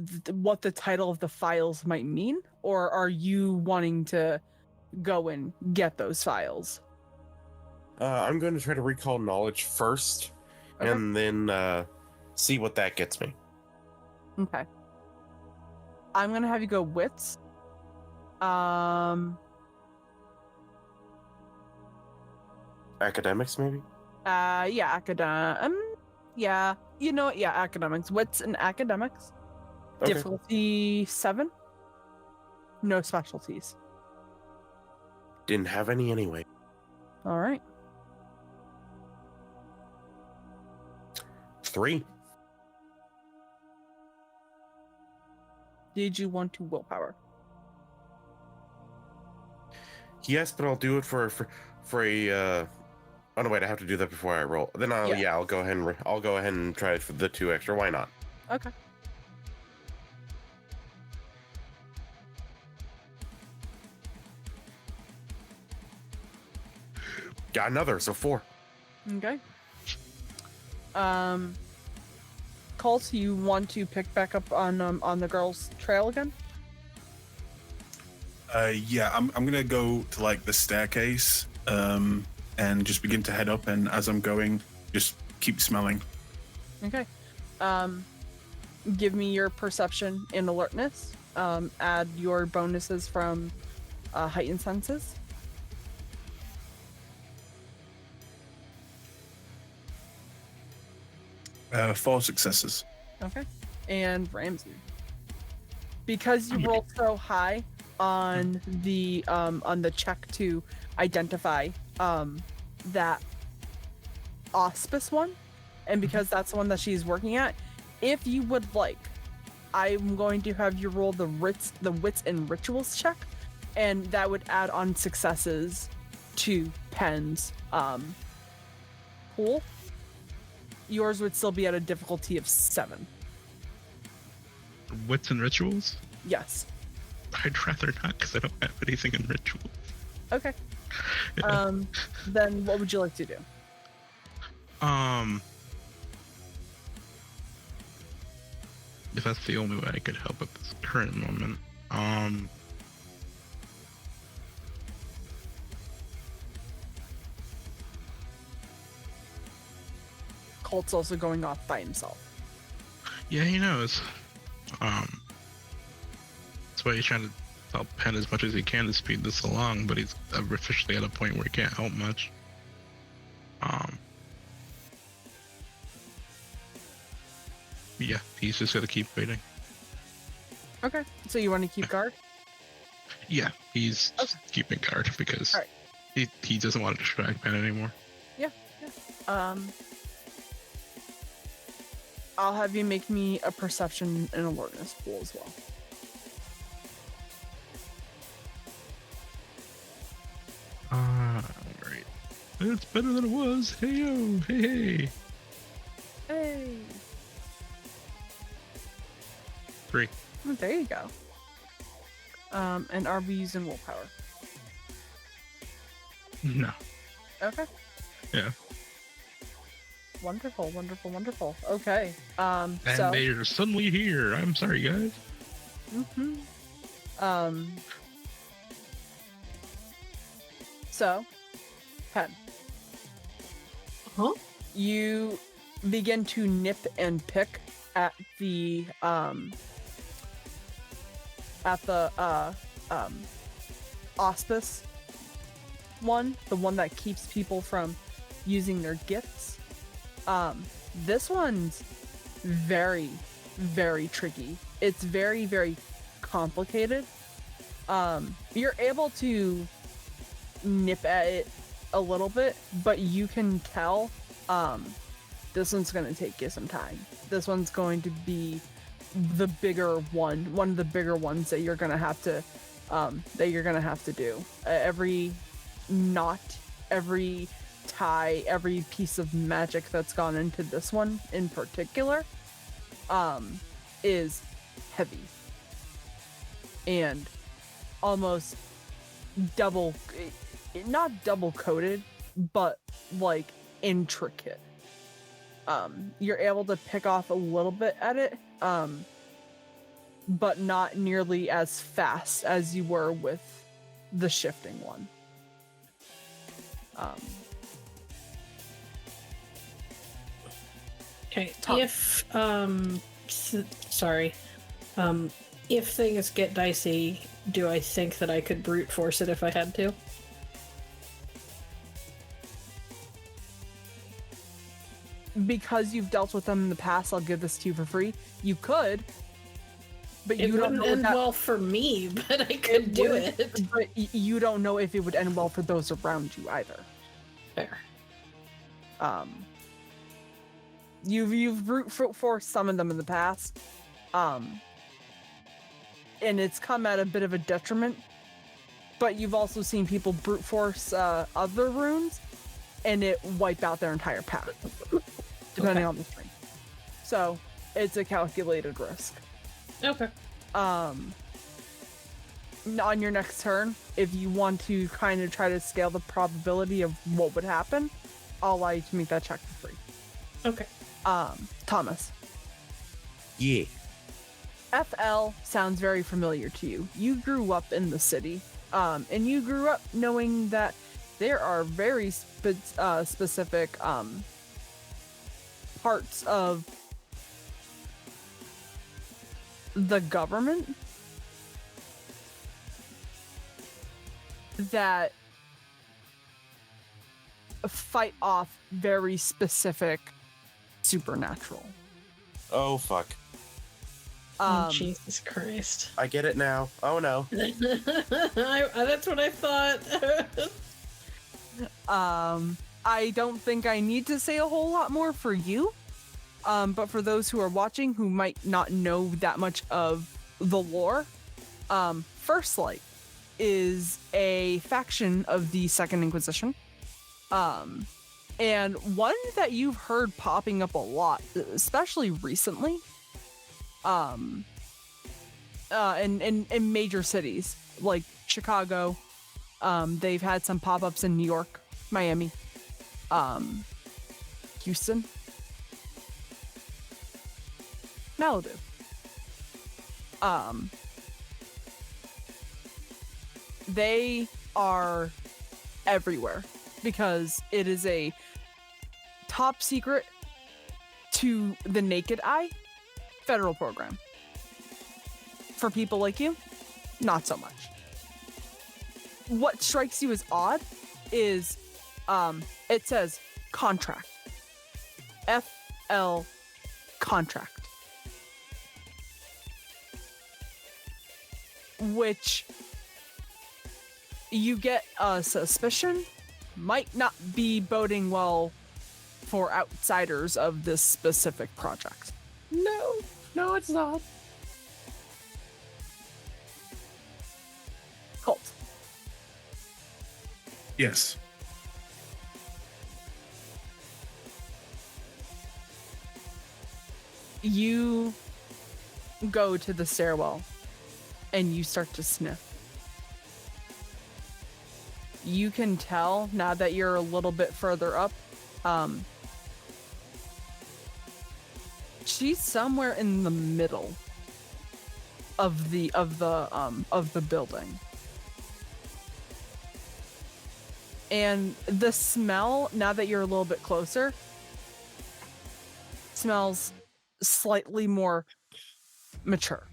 the title of the files might mean, or are you wanting to go and get those files? I'm going to try to recall knowledge first, Okay. and then see what that gets me. Okay. I'm gonna have you go wits. Academics, maybe? Yeah, yeah, you know what? Yeah, academics. Wits and academics. Okay. Difficulty 7. No specialties. Didn't have any anyway. All right. 3. Did you want to willpower? Yes, but I'll do it for a. Oh no, wait! I have to do that before I roll. Then I'll go ahead and try it for the 2 extra. Why not? Okay. Got another, so 4. Okay. Colt, you want to pick back up on the girl's trail again? Yeah, I'm gonna go to like the staircase, and just begin to head up. And as I'm going, just keep smelling. Okay. Give me your perception and alertness. Add your bonuses from heightened senses. Four successes. Okay. And Ramsey. Because you rolled so high on the check to identify that auspice one, and because that's the one that she's working at, if you would like, I'm going to have you roll the wits and rituals check, and that would add on successes to Pen's pool. Yours would still be at a difficulty of 7. Wits and rituals? Yes. I'd rather not, because I don't have anything in rituals. Okay. Yeah. Then what would you like to do? If that's the only way I could help at this current moment. Colt's also going off by himself. Yeah, he knows. That's why he's trying to help Pen as much as he can to speed this along, but he's officially at a point where he can't help much. Yeah, he's just gonna keep waiting. Okay. So you want to keep guard? Yeah, he's just keeping guard because Alright. he doesn't want to distract Pen anymore. Yeah. I'll have you make me a perception and alertness pool as well. Alright. It's better than it was. Hey yo, hey. Hey. 3. Oh, there you go. And are we using willpower? No. Okay. Yeah. Wonderful, wonderful, wonderful. Okay. And So. they're suddenly here. I'm sorry, guys. So, Pen. Huh? You begin to nip and pick at the auspice one, the one that keeps people from using their gifts. This one's very, very tricky. It's very, very complicated. You're able to nip at it a little bit, but you can tell this one's going to take you some time. This one's going to be the bigger one of the bigger ones that you're going to have to do. Every knot, every tie, every piece of magic that's gone into this one in particular is heavy and almost double, not double coated, but like intricate. You're able to pick off a little bit at it, but not nearly as fast as you were with the shifting one. Okay. Tom. If things get dicey, do I think that I could brute force it if I had to? Because you've dealt with them in the past, I'll give this to you for free. You could, but It you don't wouldn't know end well for me, but I could do wouldn't- it. But you don't know if it would end well for those around you either. Fair. You've brute forced some of them in the past, and it's come at a bit of a detriment. But you've also seen people brute force other runes, and it wipe out their entire path, depending on the string. So it's a calculated risk. Okay. On your next turn, if you want to kind of try to scale the probability of what would happen, I'll allow you to make that check for free. Okay. Thomas. Yeah. FL sounds very familiar to you. You grew up in the city, and you grew up knowing that there are very specific parts of the government that fight off very specific supernatural. Oh fuck. Jesus Christ. I get it now. Oh no. That's what I thought. I don't think I need to say a whole lot more for you. But for those who are watching who might not know that much of the lore, First Light is a faction of the Second Inquisition. And one that you've heard popping up a lot, especially recently, in major cities like Chicago. They've had some pop-ups in New York, Miami, Houston, Malibu. They are everywhere because it is a top secret to the naked eye federal program. For people like you, not so much. What strikes you as odd is it says contract. FL contract. Which you get a suspicion might not be boding well for outsiders of this specific project. No, it's not. Kult. Yes. You go to the stairwell and you start to sniff. You can tell now that you're a little bit further up. She's somewhere in the middle of the building. And the smell, now that you're a little bit closer, smells slightly more mature.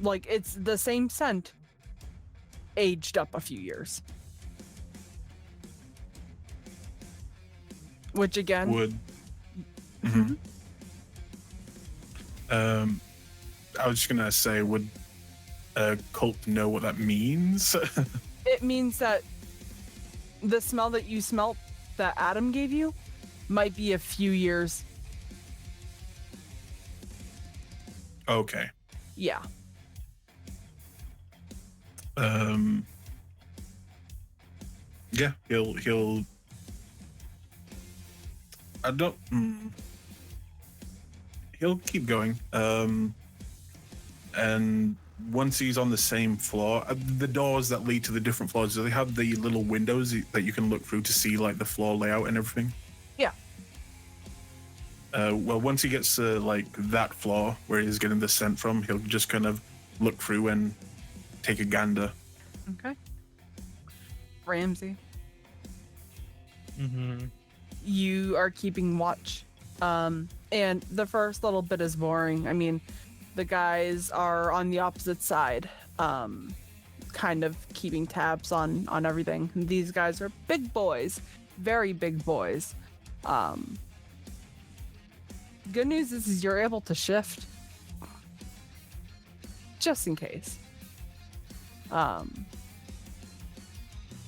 Like, it's the same scent, aged up a few years. Which again, Would. Mhm. I was just gonna say, would Kult know what that means? it means that the smell that you smelt that Adam gave you might be a few years. Okay. Yeah. Yeah, he'll. I don't. He'll keep going. And once he's on the same floor, the doors that lead to the different floors, do they have the little windows that you can look through to see like the floor layout and everything? Yeah. Well, once he gets to like that floor where he's getting the scent from, he'll just kind of look through and take a gander. Okay. Ramsey, Mm-hmm. you are keeping watch. And the first little bit is boring. I mean, the guys are on the opposite side, kind of keeping tabs on everything. These guys are big boys, very big boys. Good news is you're able to shift, just in case.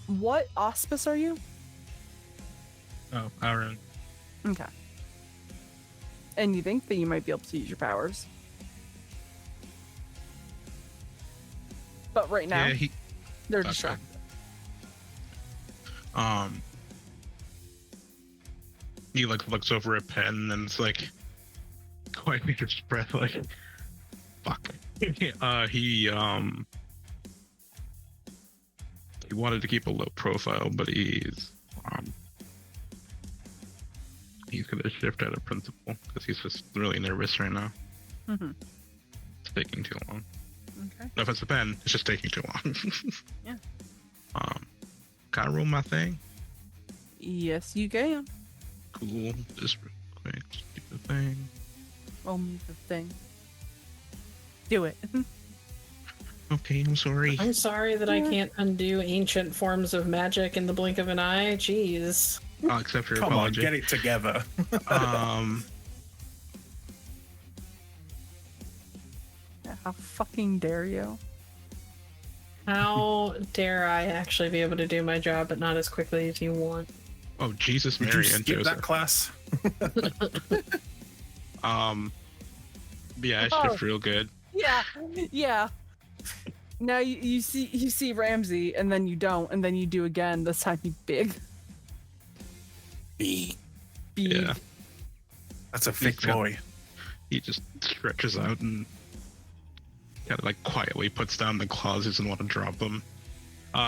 What auspice are you? Oh, Aaron. Okay. And you think that you might be able to use your powers. But right now, Yeah, they're okay. distracted. He like looks over at Pen and it's like quite under his breath, like fuck. He wanted to keep a low profile, but he's gonna shift out of principle because he's just really nervous right now. Mm-hmm. It's taking too long. Okay. No offense to Pen, it's just taking too long. Yeah. Can I roll my thing? Yes, you can. Cool. Just real quick, just do the thing. Roll me the thing. Do it. Okay, I'm sorry. I'm sorry that I can't undo ancient forms of magic in the blink of an eye. Jeez. Except for your Come on, apology. get it together. How fucking dare you? How dare I actually be able to do my job, but not as quickly as you want? Oh, Jesus, Did Mary, you and skip Joseph. that class? Yeah, I Oh. shift real good. Yeah, yeah. Now you see Ramsey, and then you don't, and then you do again. This time you big. B. Big. Yeah. That's a thick got- boy. He just stretches out and kind of like quietly puts down the claws. He doesn't want to drop them.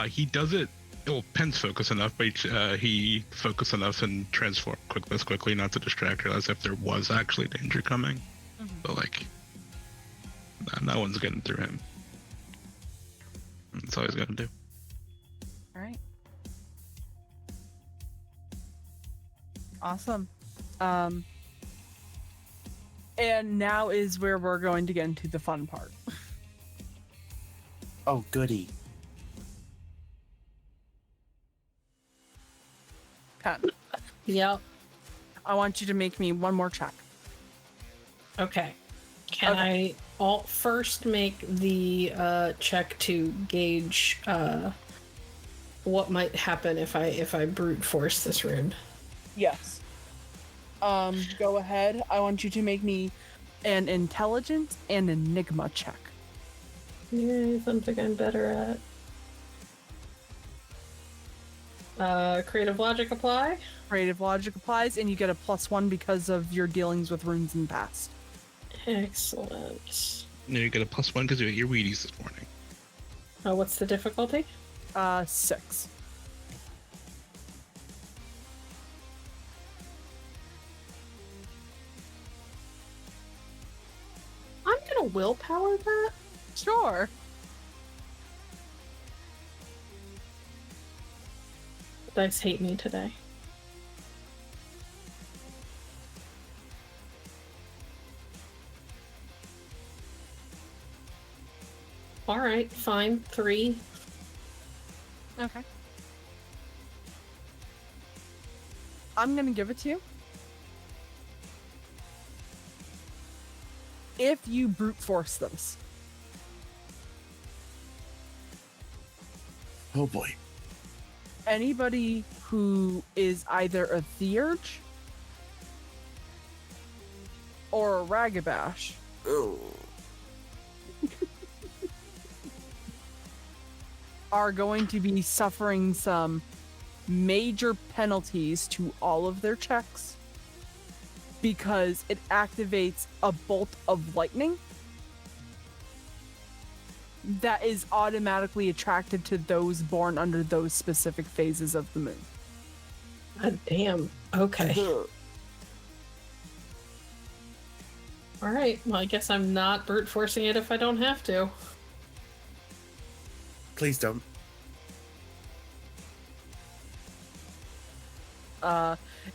He does it. Well, Pen's focus enough, but he focused enough and transformed quickly not to distract her as if there was actually danger coming. Mhm. So like, no one's getting through him. That's all he's gonna do. All right. Awesome. And now is where we're going to get into the fun part. Oh, goody. Pen, Yep. I want you to make me one more check. Okay. Can I first make the check to gauge what might happen if I brute force this rune? Yes. Go ahead. I want you to make me an intelligence and enigma check. Yeah, something I'm better at. Creative logic apply. Creative logic applies, and you get a +1 because of your dealings with runes in the past. Excellent. And you get a +1 because you ate your Wheaties this morning. What's the difficulty? 6. I'm gonna willpower that. Sure. Dice hate me today. all right, fine. 3. Okay. I'm gonna give it to you. If you brute force this. Oh boy. Anybody who is either a theurge or a ragabash Oh. are going to be suffering some major penalties to all of their checks because it activates a bolt of lightning that is automatically attracted to those born under those specific phases of the moon. God damn. Okay. All right. Well, I guess I'm not brute forcing it if I don't have to. Please don't.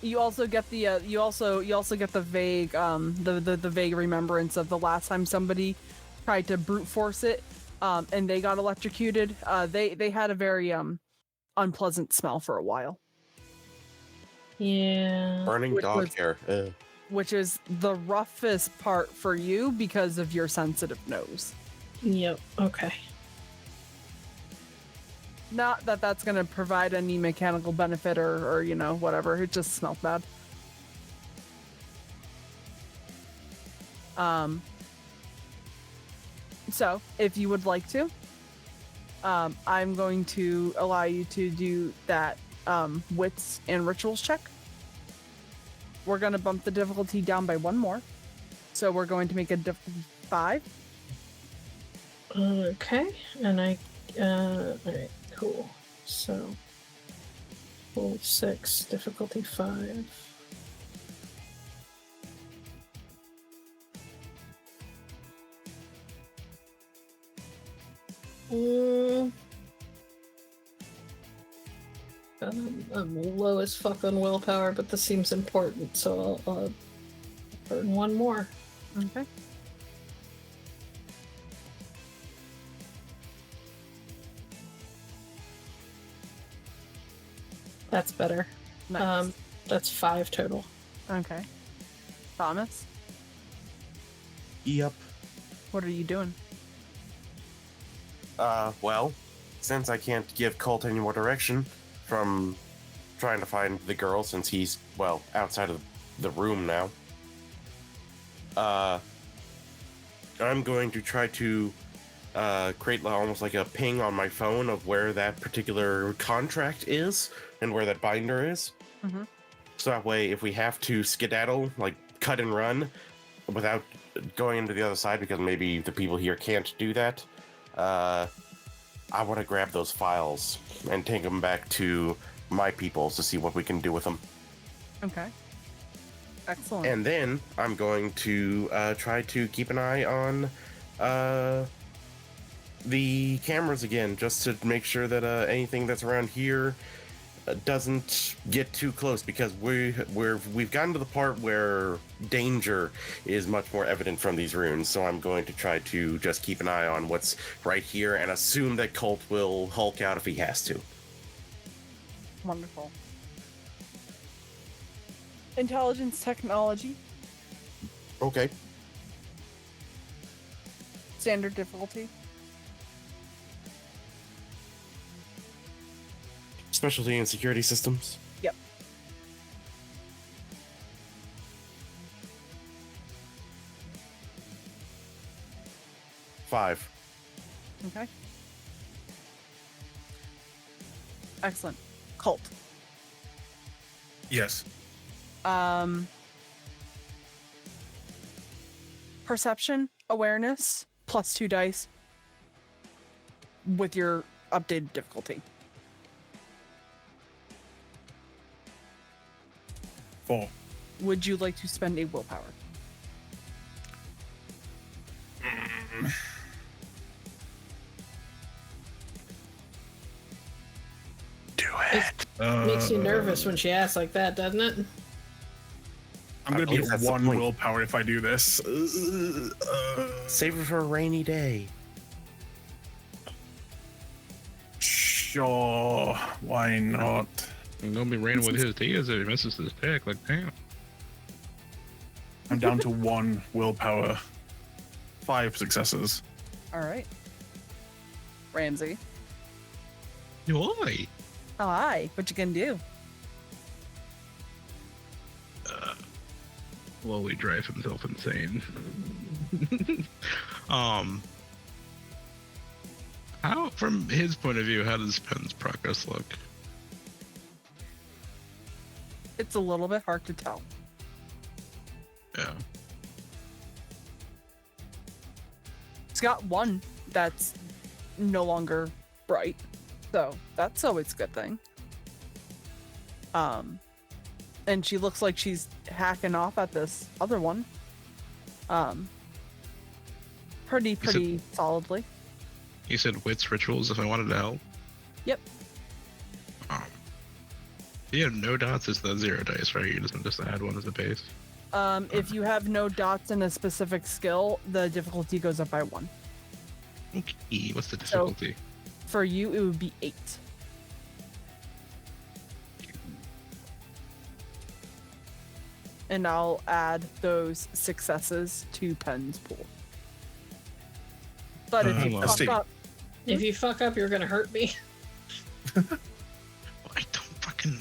You also get the you also get the vague the vague remembrance of the last time somebody tried to brute force it and they got electrocuted. They had a very unpleasant smell for a while. Yeah. Burning Which dog was- hair. Which is the roughest part for you because of your sensitive nose. Yep. Okay. Not that that's going to provide any mechanical benefit or you know, whatever. It just smelled bad. So, if you would like to, I'm going to allow you to do that wits and rituals check. We're going to bump the difficulty down by 1 more. So we're going to make a difficulty 5. Okay. And I. All right. Cool. So. Roll 6, difficulty 5. I'm low as fuck on willpower, but this seems important, so I'll burn 1 more. Okay. That's better. Nice. That's 5 total. Okay. Thomas, Yep. what are you doing? Well, since I can't give Kult any more direction from trying to find the girl since he's, well, outside of the room now, I'm going to try to create almost like a ping on my phone of where that particular contract is and where that binder is. Mm-hmm. So that way, if we have to skedaddle, like cut and run without going into the other side, because maybe the people here can't do that, I want to grab those files and take them back to my peoples to see what we can do with them. Okay. Excellent. And then I'm going to try to keep an eye on the cameras again, just to make sure that anything that's around here doesn't get too close, because we've gotten to the part where danger is much more evident from these runes. So I'm going to try to just keep an eye on what's right here and assume that Kult will Hulk out if he has to. Wonderful. Intelligence technology, Okay. standard difficulty. Specialty in security systems. Yep. Five. Okay. Excellent. Cult. Yes. Perception, awareness, plus 2 dice with your updated difficulty. 4. Would you like to spend a willpower? Do It it. makes you nervous when she asks like that, doesn't it? I'm gonna I be believe that's the 1 point. willpower if I do this. Save it for a rainy day. Sure, why not? I'm gonna be raining with his tears if he misses his pick. Like, damn. I'm down to 1 willpower. 5 successes. All right. Ramsey. Oi. Oh, hi. What you gonna do? Slowly drive himself insane. How, from his point of view, how does Pen's progress look? It's a little bit hard to tell. Yeah. It's got 1 that's no longer bright, so that's always a good thing. And she looks like she's hacking off at this other one. Pretty solidly. He said wits rituals if I wanted to help. Yep. He had no dots as the 0 dice, right? He doesn't just add 1 as a base. If you have no dots in a specific skill, the difficulty goes up by 1. Okay, what's the difficulty? For you, it would be 8. And I'll add those successes to Pen's pool. But if you let's fuck see. up, If you fuck up, you're gonna hurt me. I don't fucking...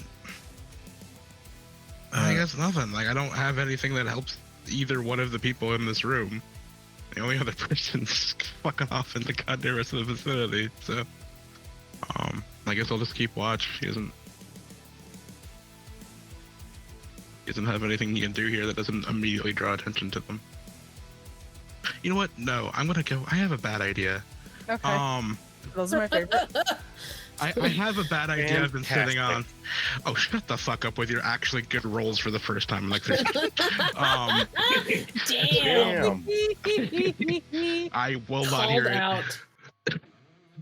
I guess nothing. Like, I don't have anything that helps either one of the people in this room. The only other person's fucking off in the goddamn rest of the facility, so... I guess I'll just keep watch. He doesn't have anything he can do here that doesn't immediately draw attention to them. You know what? No, I'm gonna go. I have a bad idea. okay, those are my favorite. I have a bad idea I've been sitting on. Fantastic. Oh, shut the fuck up with your actually good rolls for the first time in like 50. Damn. I will not hear Called it. out.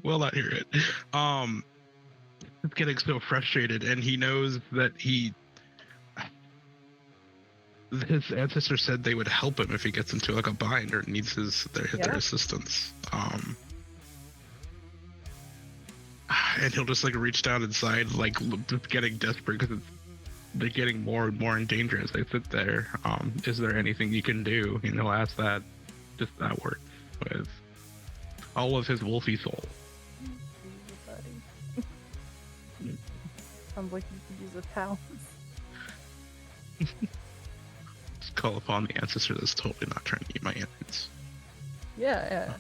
Will not hear it. He's getting so frustrated, and he knows that his ancestor said they would help him if he gets into like a bind or needs their assistance. And he'll just like reach down inside, like just getting desperate because they're getting more and more in danger as they sit there. Is there anything you can do? And he'll ask that. Just that word with all of his wolfy soul. Sounds like you could use a talent. Just call upon the ancestor that's totally not trying to eat my innards. Yeah.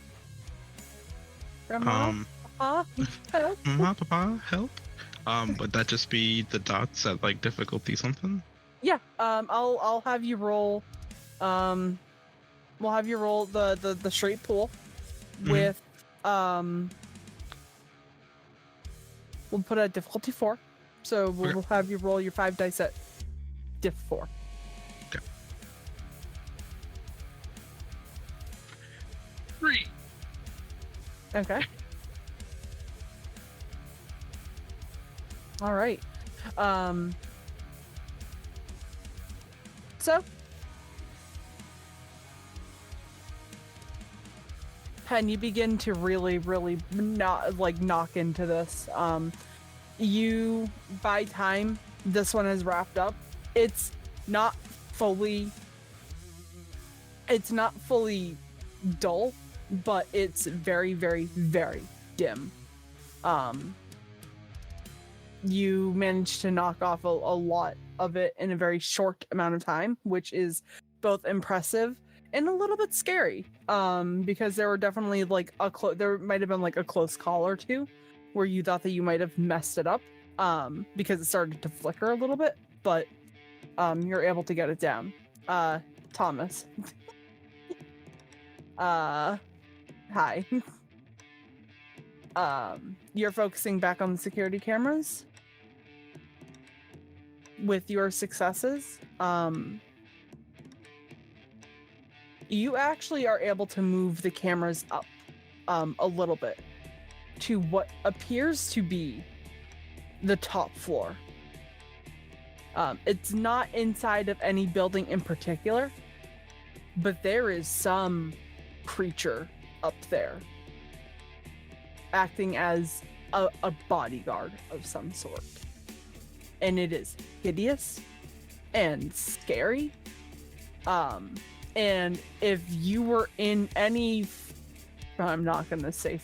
Grandma, Papa, help. Mama, Papa, help. Would that just be the dots at like difficulty something? Yeah. I'll have you roll. We'll have you roll the straight pool with we'll put it at difficulty 4. So we'll have you roll your 5 dice at diff 4. Okay. 3. Okay. All right. So Pen, you begin to really knock into this. You, by time this one is wrapped up, it's not fully dull, but it's very, very, very dim. You managed to knock off a lot of it in a very short amount of time, which is both impressive and a little bit scary. Because there were definitely like there might have been like a close call or two where you thought that you might have messed it up, because it started to flicker a little bit, but you're able to get it down. Thomas. Hi. You're focusing back on the security cameras with your successes. You actually are able to move the cameras up a little bit to what appears to be the top floor. It's not inside of any building in particular, but there is some creature up there acting as a bodyguard of some sort. And it is hideous and scary. And if you were in any, I'm not gonna say,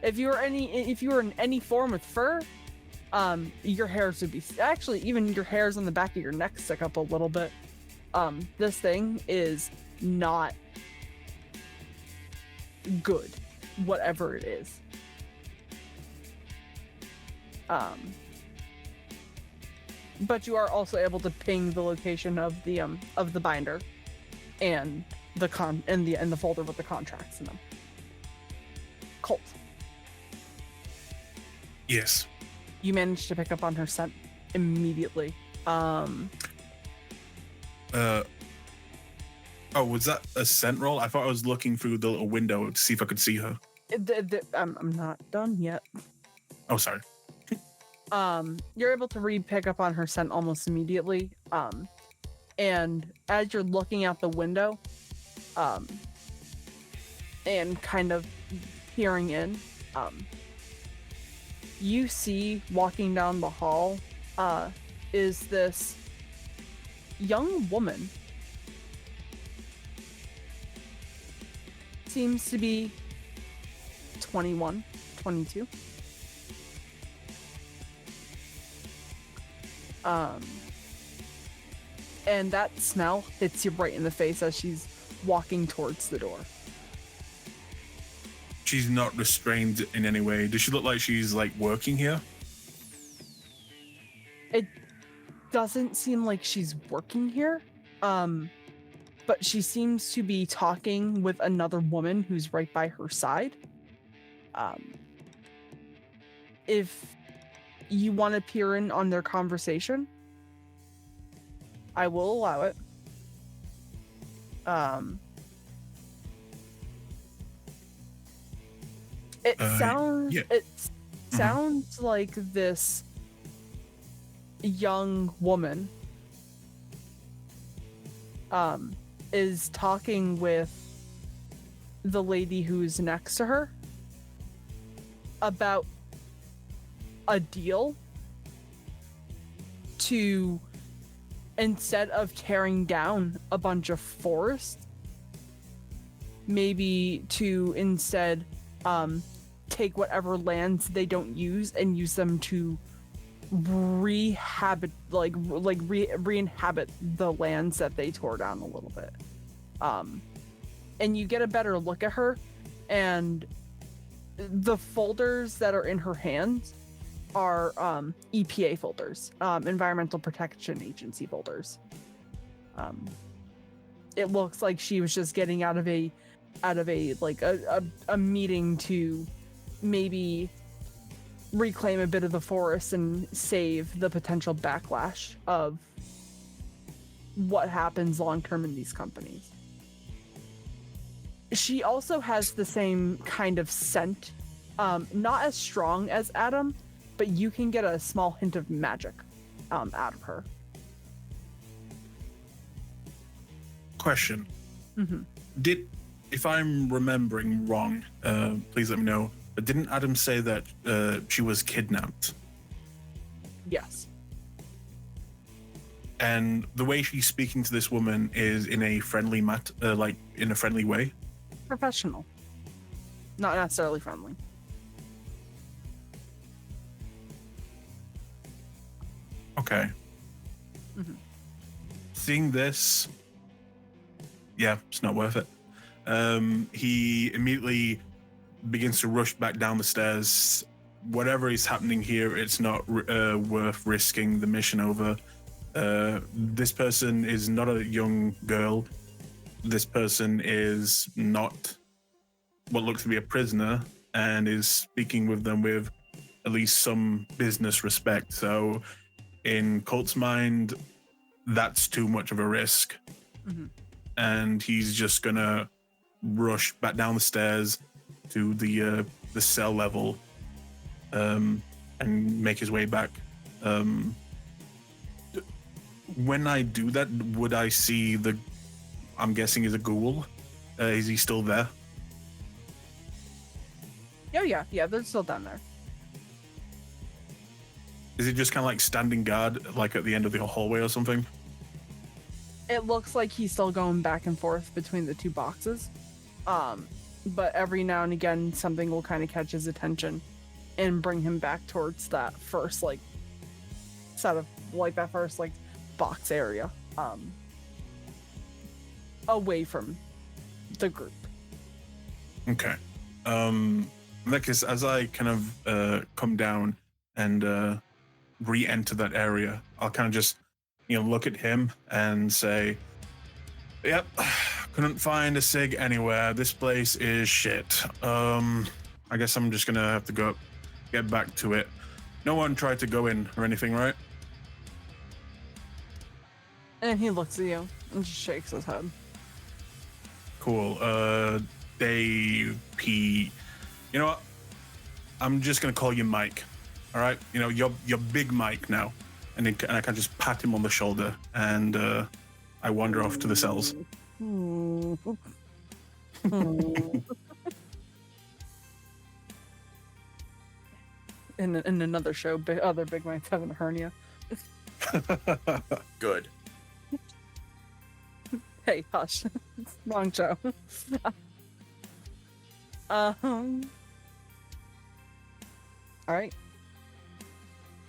if you were in any form with fur, your hairs would be, actually even your hairs on the back of your neck stick up a little bit. This thing is not good, whatever it is. But you are also able to ping the location of the binder and the folder with the contracts in them. Kult. Yes. You managed to pick up on her scent immediately. Oh, was that a scent roll? I thought I was looking through the little window to see if I could see her. I'm not done yet. Oh, sorry. You're able to pick up on her scent almost immediately. And as you're looking out the window, and kind of peering in, you see walking down the hall, is this young woman. Seems to be 21, 22. And that smell hits you right in the face as she's walking towards the door. She's not restrained in any way. Does she look like she's like working here? It doesn't seem like she's working here. But she seems to be talking with another woman who's right by her side. If you want to peer in on their conversation, I will allow it. It sounds like this young woman is talking with the lady who's next to her about a deal to, instead of tearing down a bunch of forest, maybe to instead take whatever lands they don't use and use them to re-inhabit the lands that they tore down a little bit. And you get a better look at her, and the folders that are in her hands are EPA folders, Environmental Protection Agency folders. It looks like she was just getting out of a meeting to maybe reclaim a bit of the forest and save the potential backlash of what happens long term in these companies. She also has the same kind of scent, not as strong as Adam, but you can get a small hint of magic out of her. Question. Mm-hmm. If I'm remembering wrong, please let me know. But didn't Adam say that she was kidnapped? Yes. And the way she's speaking to this woman is in a friendly in a friendly way? Professional. Not necessarily friendly. Okay. Mm-hmm. Seeing this, yeah, it's not worth it. He immediately begins to rush back down the stairs. Whatever is happening here, it's not worth risking the mission over. This person is not a young girl. This person is not what looks to be a prisoner and is speaking with them with at least some business respect. So in Kult's mind, that's too much of a risk. Mm-hmm. And he's just gonna rush back down the stairs to the cell level and make his way back. When I do that, would I see I'm guessing is a ghoul? Is he still there? Yeah, they're still down there. Is he just kind of like standing guard, like at the end of the hallway or something? It looks like he's still going back and forth between the two boxes. But every now and again, something will kind of catch his attention and bring him back towards that first, like, set of, like, that first, like, box area. Away from the group. Okay. In that case, as I kind of come down and re-enter that area, I'll kind of just, look at him and say, "Yep, couldn't find a sig anywhere. This place is shit. I guess I'm just gonna have to get back to it. No one tried to go in or anything, right?" And he looks at you and just shakes his head. Cool. Dave P. You know what? I'm just gonna call you Mike. All right. You're Big Mike now, and I can just pat him on the shoulder, and I wander off to the cells. In another show, other Big Mike's having a hernia. Good. Hey, hush. Wrong show. All right.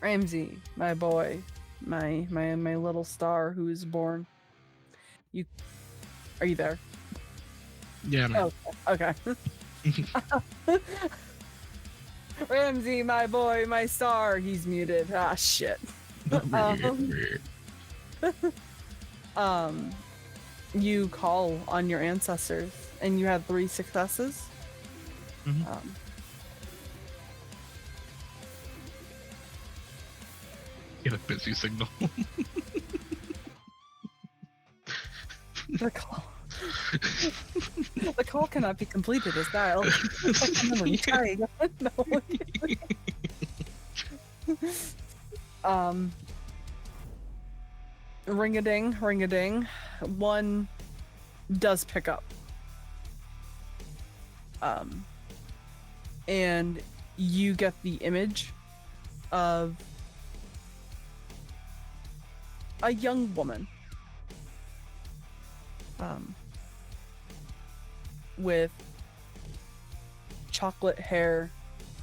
Ramsey, my boy, my little star who is born. Are you there? Yeah, man. Oh, okay. Ramsey, my boy, my star. He's muted. Ah, shit. You call on your ancestors, and you had 3 successes. Mm-hmm. Get a busy signal. The call cannot be completed as dialed. No. Ring-a-ding, ring-a-ding. One does pick up. And you get the image of a young woman. With chocolate hair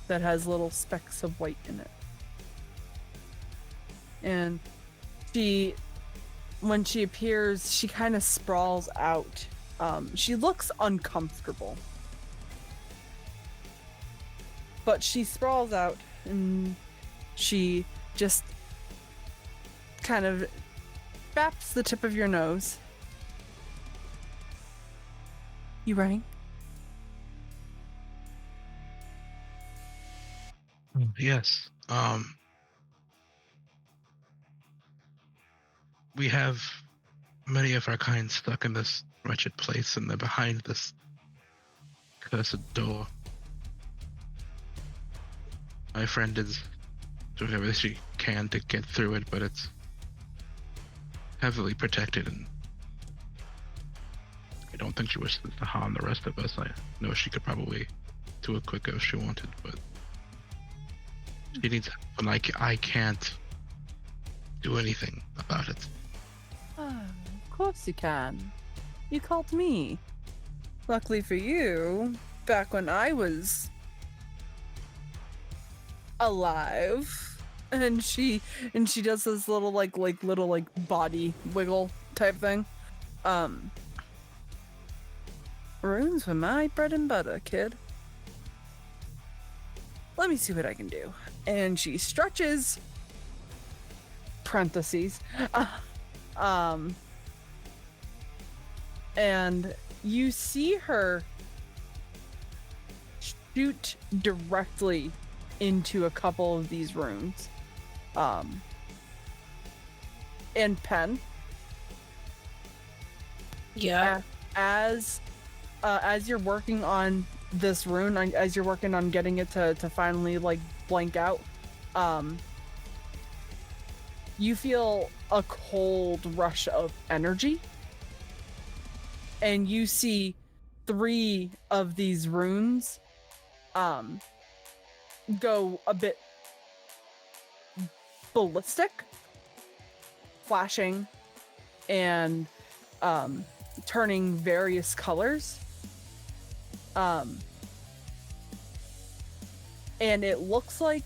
that has little specks of white in it. And when she appears, she kind of sprawls out. She looks uncomfortable. But she sprawls out and she just kind of baps the tip of your nose. You ready? Yes. We have many of our kind stuck in this wretched place, and they're behind this cursed door. My friend is doing everything she can to get through it, but it's heavily protected, and I don't think she wishes to harm the rest of us. I know she could probably do it quicker if she wanted, but she needs help, and I can't do anything about it. Oh, of course you can. You called me. Luckily for you, back when I was alive, and she does this little little body wiggle type thing. Runes were my bread and butter, kid. Let me see what I can do. And she stretches. Parentheses. And you see her shoot directly into a couple of these runes. And Pen. Yeah. As you're working on this rune, as you're working on getting it to finally blank out, you feel a cold rush of energy, and you see 3 of these runes go a bit ballistic, flashing, and turning various colors. And it looks like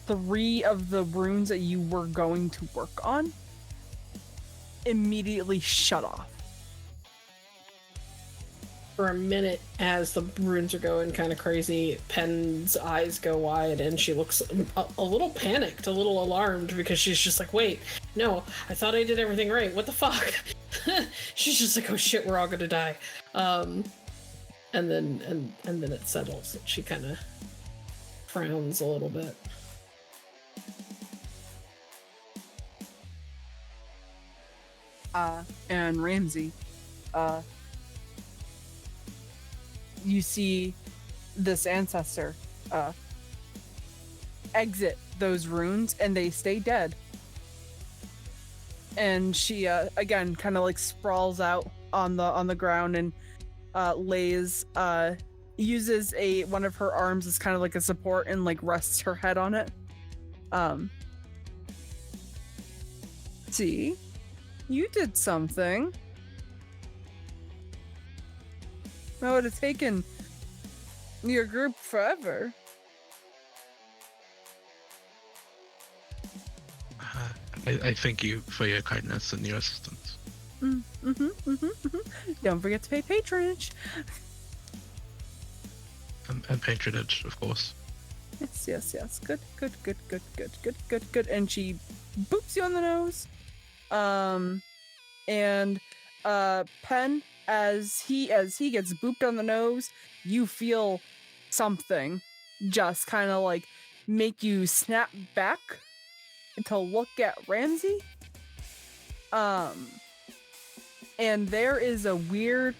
3 of the runes that you were going to work on immediately shut off. For a minute, as the runes are going kind of crazy, Pen's eyes go wide and she looks a little panicked, a little alarmed, because she's just like, wait, no, I thought I did everything right. What the fuck? She's just like, oh shit, we're all gonna die. And then it settles. She kind of frowns a little bit. And Ramsey, you see this ancestor exit those runes, and they stay dead. And she again kind of like sprawls out on the ground and lays uses one of her arms as kind of like a support and like rests her head on it. See, you did something. That would have taken your group forever. I thank you for your kindness and your assistance. Don't forget to pay patronage. And patronage, of course. Yes. Good. And she boops you on the nose. And Pen, as he gets booped on the nose, you feel something just kind of like make you snap back to look at Ramsey. And there is a weird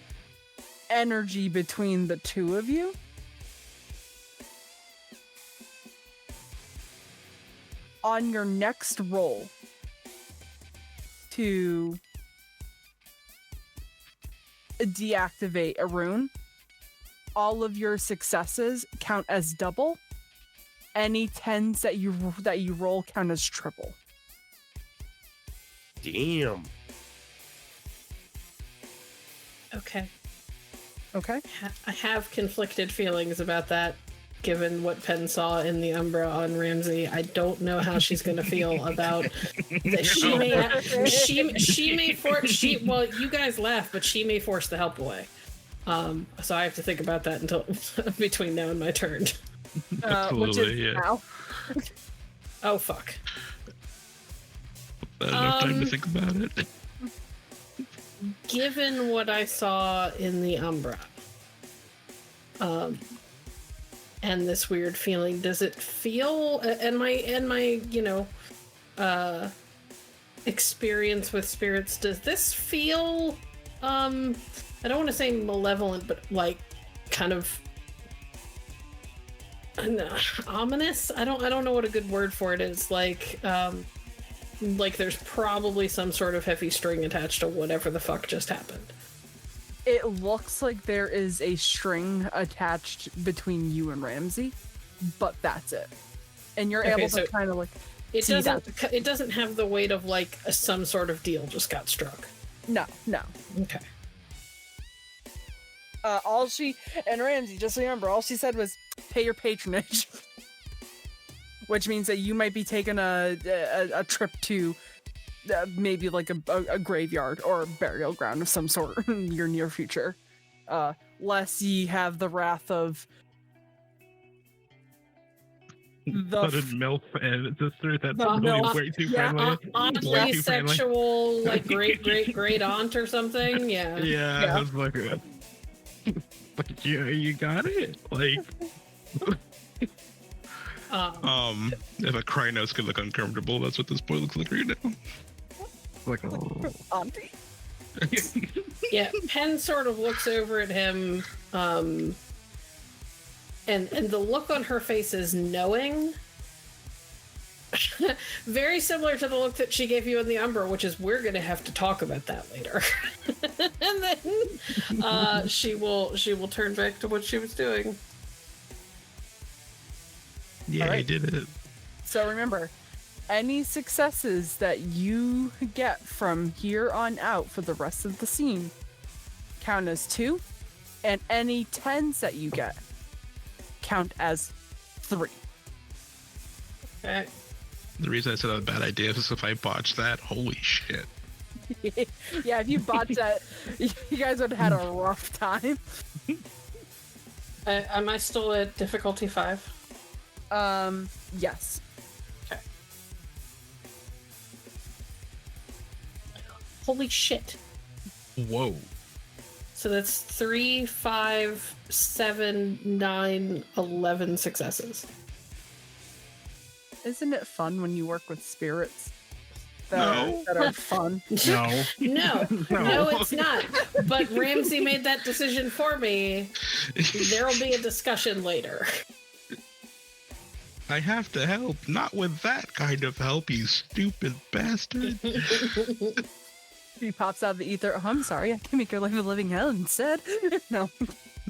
energy between the two of you. On your next roll to deactivate a rune, all of your successes count as double. Any 10s that you roll count as triple. Damn. Okay. Okay. I have conflicted feelings about that, given what Pen saw in the Umbra on Ramsey. I don't know how she's going to feel about that. She may force. Well, you guys laugh, but she may force the help away. So I have to think about that until between now and my turn. Absolutely, Which is yeah. now. Oh fuck. Enough time to think about it. Given what I saw in the Umbra, and this weird feeling, does it feel, and my experience with spirits, does this feel I don't want to say malevolent, but like kind of ominous? I don't know what a good word for it is. Like there's probably some sort of heavy string attached to whatever the fuck just happened. It looks like there is a string attached between you and Ramsey, but that's it. And you're able to kind of like it see doesn't that. it doesn't have the weight of like some sort of deal just got struck. No. Okay. And Ramsey, just remember, all she said was pay your patronage. Which means that you might be taking a trip to maybe like a graveyard or a burial ground of some sort in your near future. Lest ye have the wrath of the MILF and sister that's the probably MILF. way too Yeah, friendly. Oddly sexual, like great aunt or something. Yeah. Yeah. I was like, but you got it. Like, if a Krynos could look uncomfortable, that's what this boy looks like right now. Like, oh. Auntie. Yeah, Pen sort of looks over at him, and the look on her face is knowing. Very similar to the look that she gave you in the Umbra, which is, we're gonna have to talk about that later. And then she will turn back to what she was doing. Yeah, All right. he did it. So remember, any successes that you get from here on out for the rest of the scene count as 2, and any 10s that you get count as 3. Okay. The reason I said that was a bad idea is if I botched that, holy shit. Yeah, if you botched that, you guys would have had a rough time. Am I still at difficulty 5? Yes. Okay. Holy shit. Whoa. So that's 3, 5, 7, 9, 11 successes. Isn't it fun when you work with spirits No. that are fun? No. No, it's not. But Ramsey made that decision for me. There'll be a discussion later. I have to help. Not with that kind of help, you stupid bastard. He pops out of the ether. Oh, I'm sorry, I can make your life a living hell instead. No,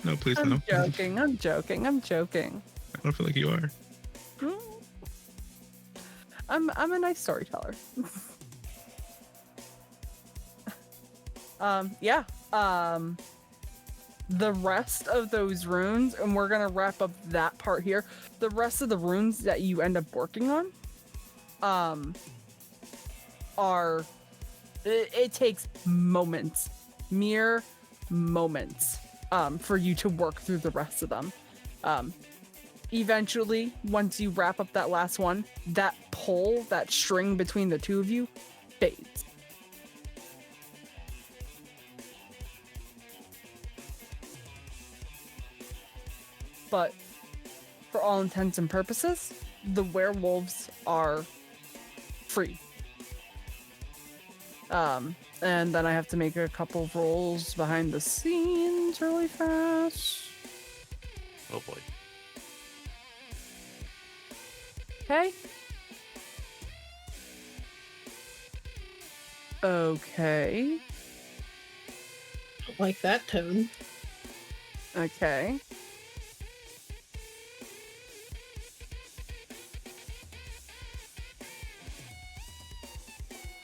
No, please no. I'm joking. I'm joking. I'm joking. I don't feel like you are. I'm a nice storyteller. Yeah. The rest of those runes, and we're gonna wrap up that part here. The rest of the runes that you end up working on, are it takes moments, mere moments, for you to work through the rest of them. Eventually, once you wrap up that last one, that pull, that string between the two of you, fades. But for all intents and purposes, the werewolves are free. And then I have to make a couple of rolls behind the scenes really fast. Oh boy. Okay. Okay. Don't like that tone. Okay.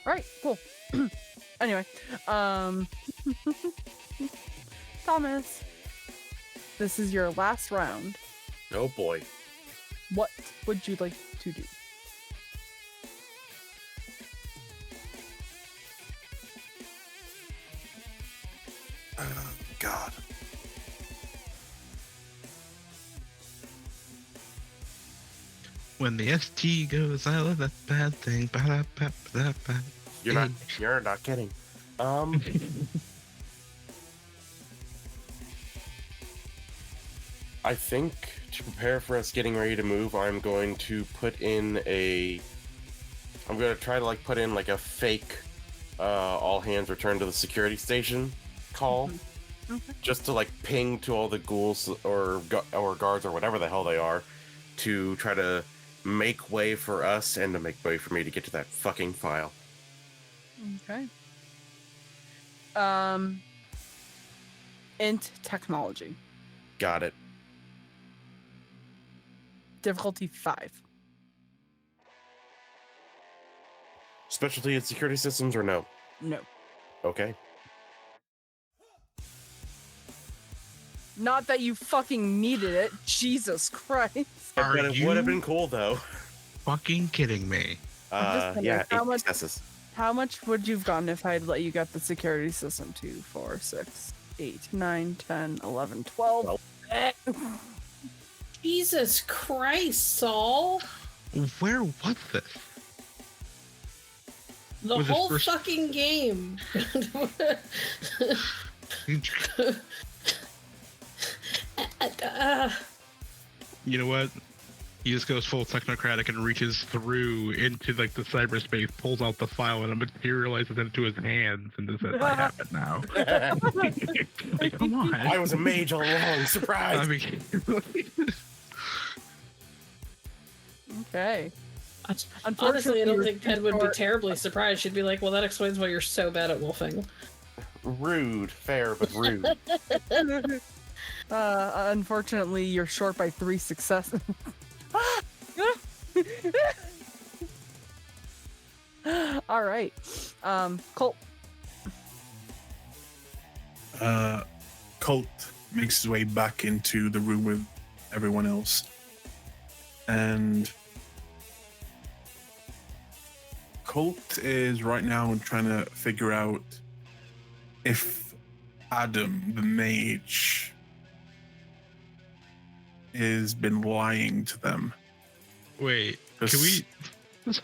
All right, cool. Anyway, Thomas, this is your last round. Oh boy. What would you like to do? Oh God. When the ST goes, I love that bad thing. Ba-da-ba-ba-da-ba. You're not kidding. I think to prepare for us getting ready to move, I'm going to try to like put in like a fake all hands return to the security station call. Okay. Just to like ping to all the ghouls or guards or whatever the hell they are to try to make way for us and to make way for me to get to that fucking file. Okay. Int technology. Got it. Difficulty 5. Specialty in security systems or no? No. Okay. Not that you fucking needed it. Jesus Christ. Are But it you would have been cool though. fucking kidding me? I'm just Yeah, how 8 much- successes. How much would you've gotten if I'd let you get the security system? 2, 4, 6, 8, 9, 10, 11, 12. Jesus Christ, Saul. Where was this? The Was it whole first- fucking game. You know what? He just goes full technocratic and reaches through into like the cyberspace, pulls out the file, and it materializes into his hands and says, "I have it now." Like, come on! I was a mage all along. Surprise! I mean, Okay. Honestly, I don't you're think too Ted would be short. terribly surprised. She'd be like, well, that explains why you're so bad at wolfing. Rude, fair, but rude. Unfortunately, you're short by 3 successes. All right. Colt. Kult makes his way back into the room with everyone else. And Kult is right now trying to figure out if Adam, the mage, has been lying to them. Wait, can 'Cause- we?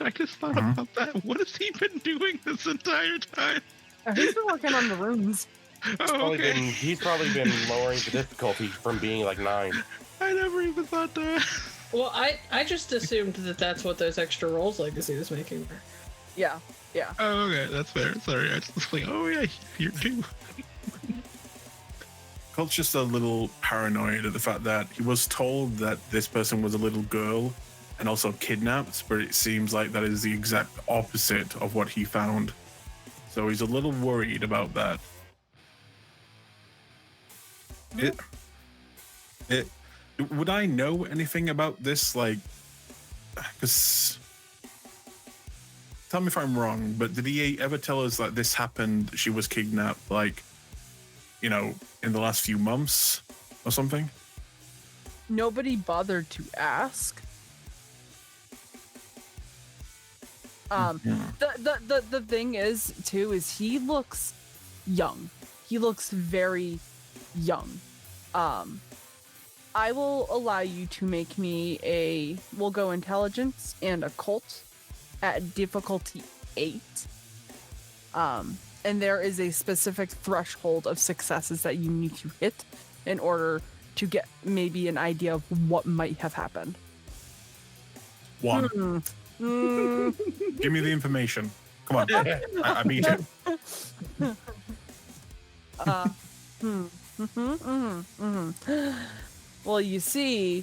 I just thought Mhm. about that. What has he been doing this entire time? He's been working on the runes. Oh, okay. He's probably been lowering the difficulty from being like 9. I never even thought that. Well, I just assumed that that's what those extra rolls Legacy was making. Yeah. Oh, okay, that's fair. Sorry, I just was like, oh yeah, you're too. Kult's just a little paranoid at the fact that he was told that this person was a little girl and also kidnapped, but it seems like that is the exact opposite of what he found. So he's a little worried about that. Would I know anything about this? Like, because tell me if I'm wrong, but did he ever tell us that this happened? She was kidnapped, like, you know, in the last few months or something? Nobody bothered to ask. The thing is too is he looks young. He looks very young. I will allow you to make me we'll go intelligence and a cult at difficulty 8. And there is a specific threshold of successes that you need to hit in order to get maybe an idea of what might have happened. 1. Give me the information. Come on. I beat it. Well, you see,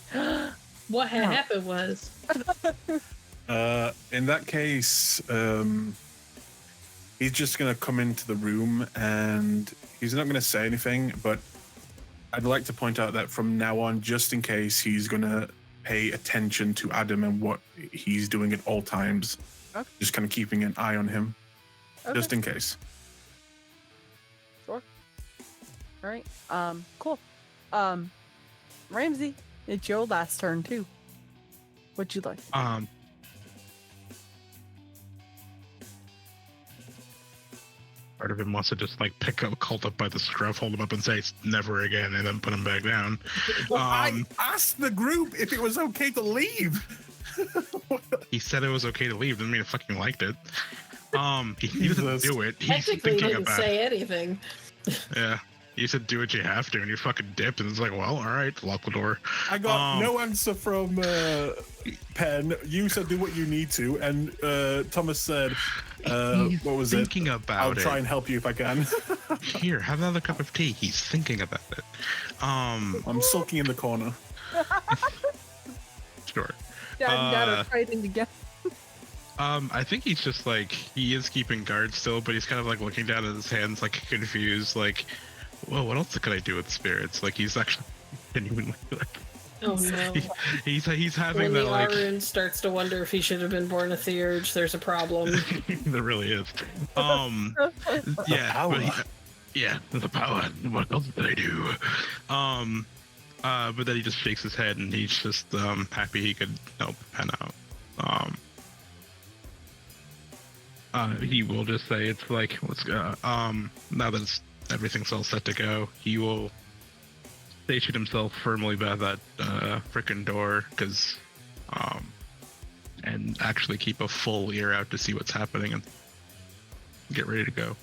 What had happened was In that case, he's just gonna come into the room and he's not gonna say anything, but I'd like to point out that from now on, just in case, he's gonna pay attention to Adam and what he's doing at all times. Okay. Just kind of keeping an eye on him, just in case. Sure. All right. Cool. Ramsey, it's your last turn too. What'd you like? Part of him wants to just like pick up Kult up by the scruff, hold him up, and say never again, and then put him back down. Well, I asked the group if it was okay to leave. He said it was okay to leave. Doesn't mean he fucking liked it. He doesn't Jesus. do it. He's technically thinking didn't about say it. anything. Yeah. You said do what you have to, and you fucking dipped, and it's like, well, all right, lock the door. I got no answer from Penn. You said do what you need to, and Thomas said, He's what was thinking it? about I'll it. try and help you if I can. Here, have another cup of tea. He's thinking about it. I'm sulking in the corner. Sure. Dad and Dad are fighting together. I think he's just like, he is keeping guard still, but he's kind of like looking down at his hands, like confused, like, whoa, what else could I do with spirits? Like, he's actually genuinely like, Oh no. he's having When that the like, Arun starts to wonder if he should have been born a Theurge, there's a problem. there really is. Yeah, but yeah, the power. What else did I do? But then he just shakes his head and he's just happy he could help Penn out. He will just say it's like, let's go. Now that everything's all set to go, he will station himself firmly by that frickin' door, because and actually keep a full ear out to see what's happening and get ready to go.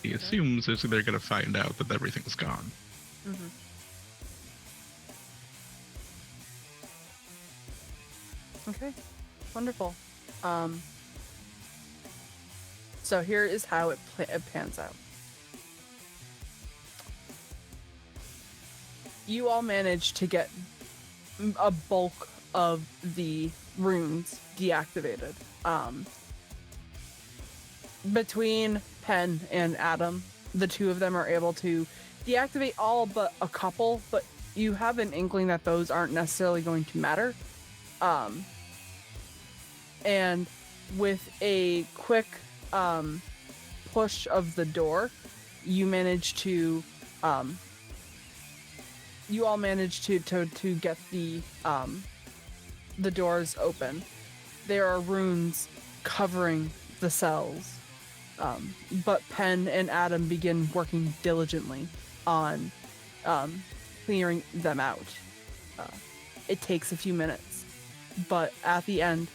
He assumes they're gonna find out that everything's gone. Mm-hmm. Okay, wonderful. So here is how it pans out. You all managed to get a bulk of the runes deactivated. Between Penn and Adam, the two of them are able to deactivate all but a couple, but you have an inkling that those aren't necessarily going to matter. and with a quick push of the door, you manage to you all manage to get the doors open. There are runes covering the cells, but Pen and Adam begin working diligently on clearing them out. It takes a few minutes, but at the end,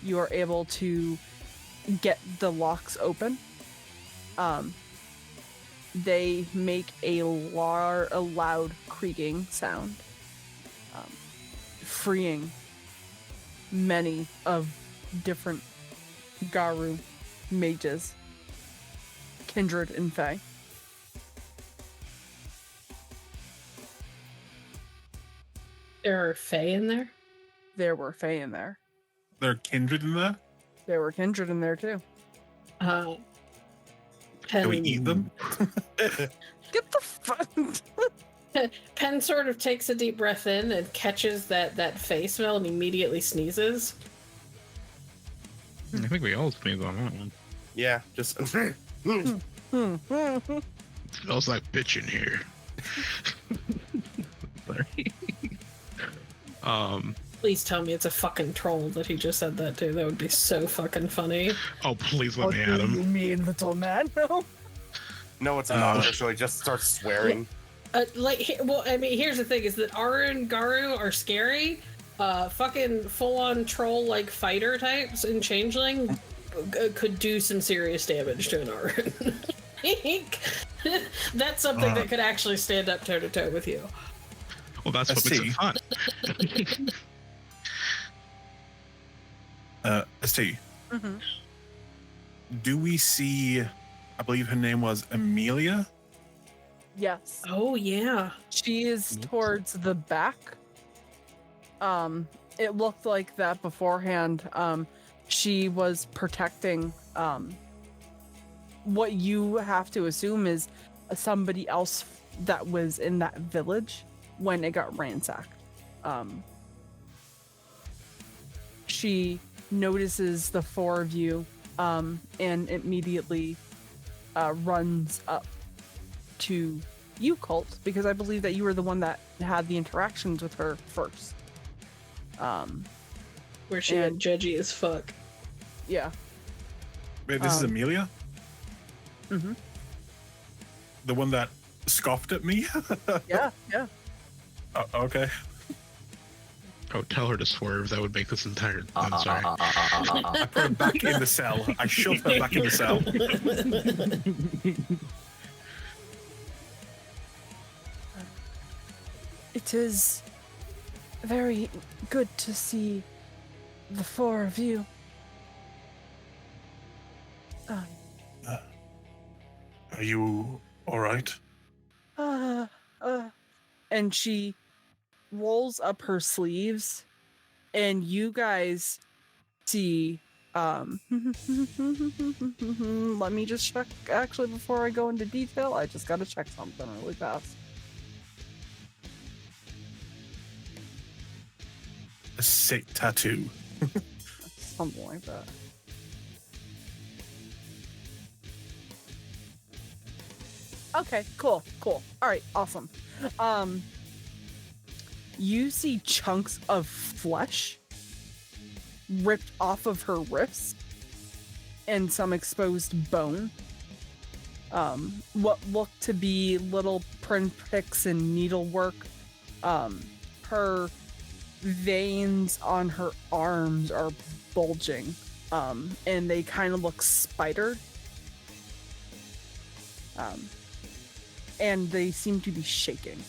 you are able to get the locks open. They make a loud creaking sound, freeing many of different Garu mages, kindred and fae. There are fae in there? There were fae in there. There are kindred in there? There were kindred in there too. Pen, Can we eat them? Get the fuck. Pen sort of takes a deep breath in and catches that fae smell and immediately sneezes. I think we all sneeze on that one. Yeah, just It smells like bitch in here. Sorry. Please tell me it's a fucking troll that he just said that to. That would be so fucking funny. Oh, please let What me do at you him. mean, little man? No. no, it's a monster, so he just starts swearing. Here's the thing: is that Aru and Garu are scary. Fucking full-on troll-like fighter types in Changeling could do some serious damage to an Aru. That's something that could actually stand up toe-to-toe with you. Well, that's what makes it fun. ST. Mm-hmm. Do we see, I believe her name was Amelia? Yes. Oh yeah. She is towards the back. It looked like that beforehand. She was protecting what you have to assume is somebody else that was in that village when it got ransacked. She notices the four of you and immediately runs up to you, Kult, because I believe that you were the one that had the interactions with her first. Where she got judgy as fuck. Yeah. Wait, this is Amelia? Mm-hmm. The one that scoffed at me? Yeah. Okay. Oh, tell her to swerve. That would make this entire. I'm sorry. I put her back in the cell. I shoved her back in the cell. It is very good to see the four of you. Are you alright? And she rolls up her sleeves, and you guys see, let me just check, actually, before I go into detail, I just gotta check something really fast. A sick tattoo. Something like that. Okay, cool. All right, awesome. You see chunks of flesh ripped off of her wrists and some exposed bone. What looked to be little pinpricks and needlework. Her veins on her arms are bulging, and they kind of look spidered. And they seem to be shaking.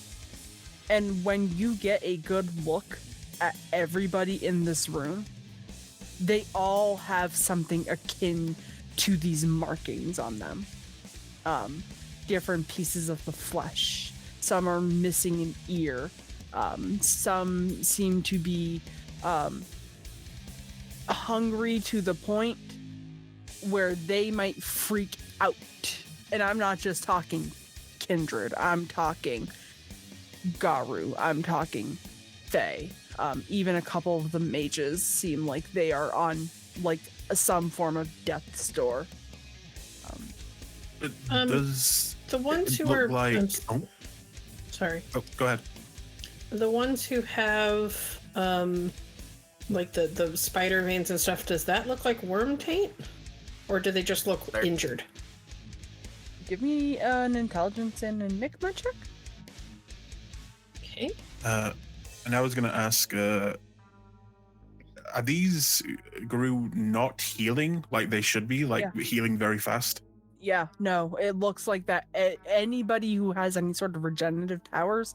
And when you get a good look at everybody in this room, they all have something akin to these markings on them. Different pieces of the flesh. Some are missing an ear. Some seem to be hungry to the point where they might freak out. And I'm not just talking kindred, I'm talking Garu, I'm talking fae. Even a couple of the mages seem like they are on like some form of death's door. Does the ones it who look are like? sorry. Oh, go ahead. The ones who have like the spider veins and stuff, does that look like worm taint? Or do they just look injured? Give me an intelligence and enigma check. Okay. And I was gonna ask, are these Guru not healing like they should be? Like healing very fast? Yeah, no, it looks like that. Anybody who has any sort of regenerative towers,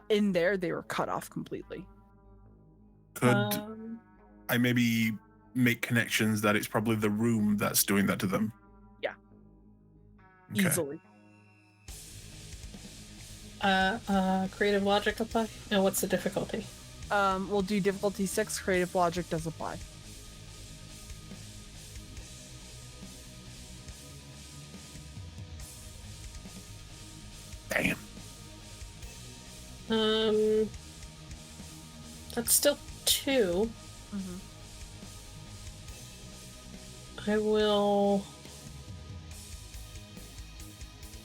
in there, they were cut off completely. Could I maybe make connections that it's probably the room that's doing that to them? Yeah. Okay. Easily. Creative logic apply? And what's the difficulty? We'll do difficulty 6, creative logic does apply. Damn. That's still 2. I will.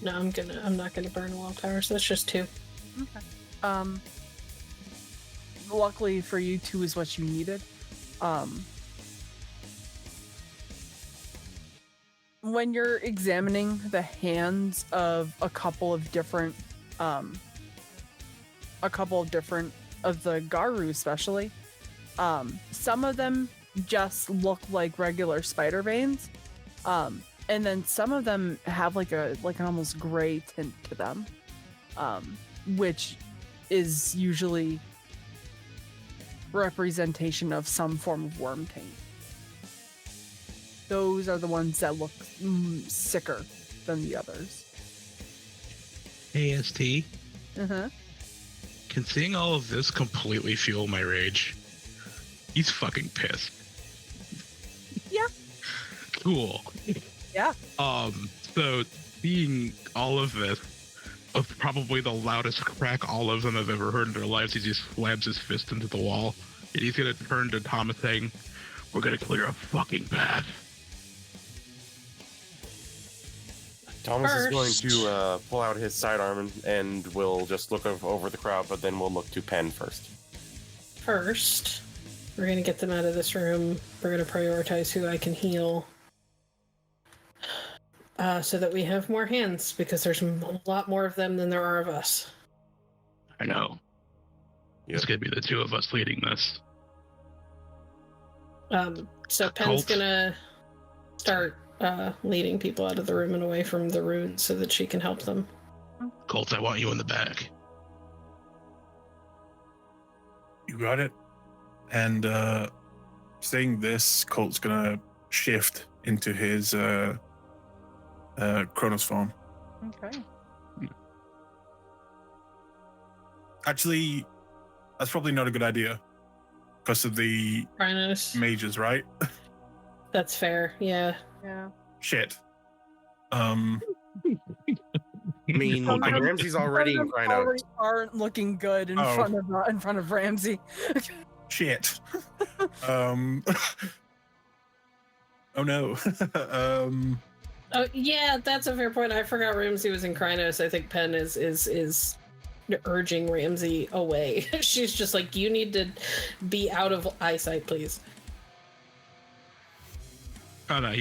No, I'm not gonna burn willpower, so that's just 2. Okay. Luckily for you, 2 is what you needed. When you're examining the hands of a couple of different of the Garu especially, some of them just look like regular spider veins, and then some of them have like an almost gray tint to them, which is usually representation of some form of worm taint. Those are the ones that look sicker than the others. AST? Uh-huh. Can seeing all of this completely fuel my rage? He's fucking pissed. Yeah. Cool. Yeah. So seeing all of this, of probably the loudest crack all of them have ever heard in their lives, he just slams his fist into the wall, and he's gonna turn to Thomas saying, "We're gonna clear a fucking path." Thomas is going to pull out his sidearm and will just look over the crowd, but then we'll look to Pen first. First, we're gonna get them out of this room. We're gonna prioritize who I can heal. So that we have more hands, because there's a lot more of them than there are of us. I know. Yep. It's gonna be the two of us leading this. So Pen's gonna start leading people out of the room and away from the ruins so that she can help them. Kult, I want you in the back. You got it. And saying this, Kult's gonna shift into his Kronos form. Okay. Actually, that's probably not a good idea because of the Rhinos. mages, right? That's fair, yeah. Yeah. Shit. I mean, Ramsey's already in Rhino. Aren't looking good in front of Ramsey. Shit. Oh no. Oh yeah, that's a fair point. I forgot Ramsey was in Krynos. I think Pen is urging Ramsey away. She's just like, you need to be out of eyesight, please. Oh no,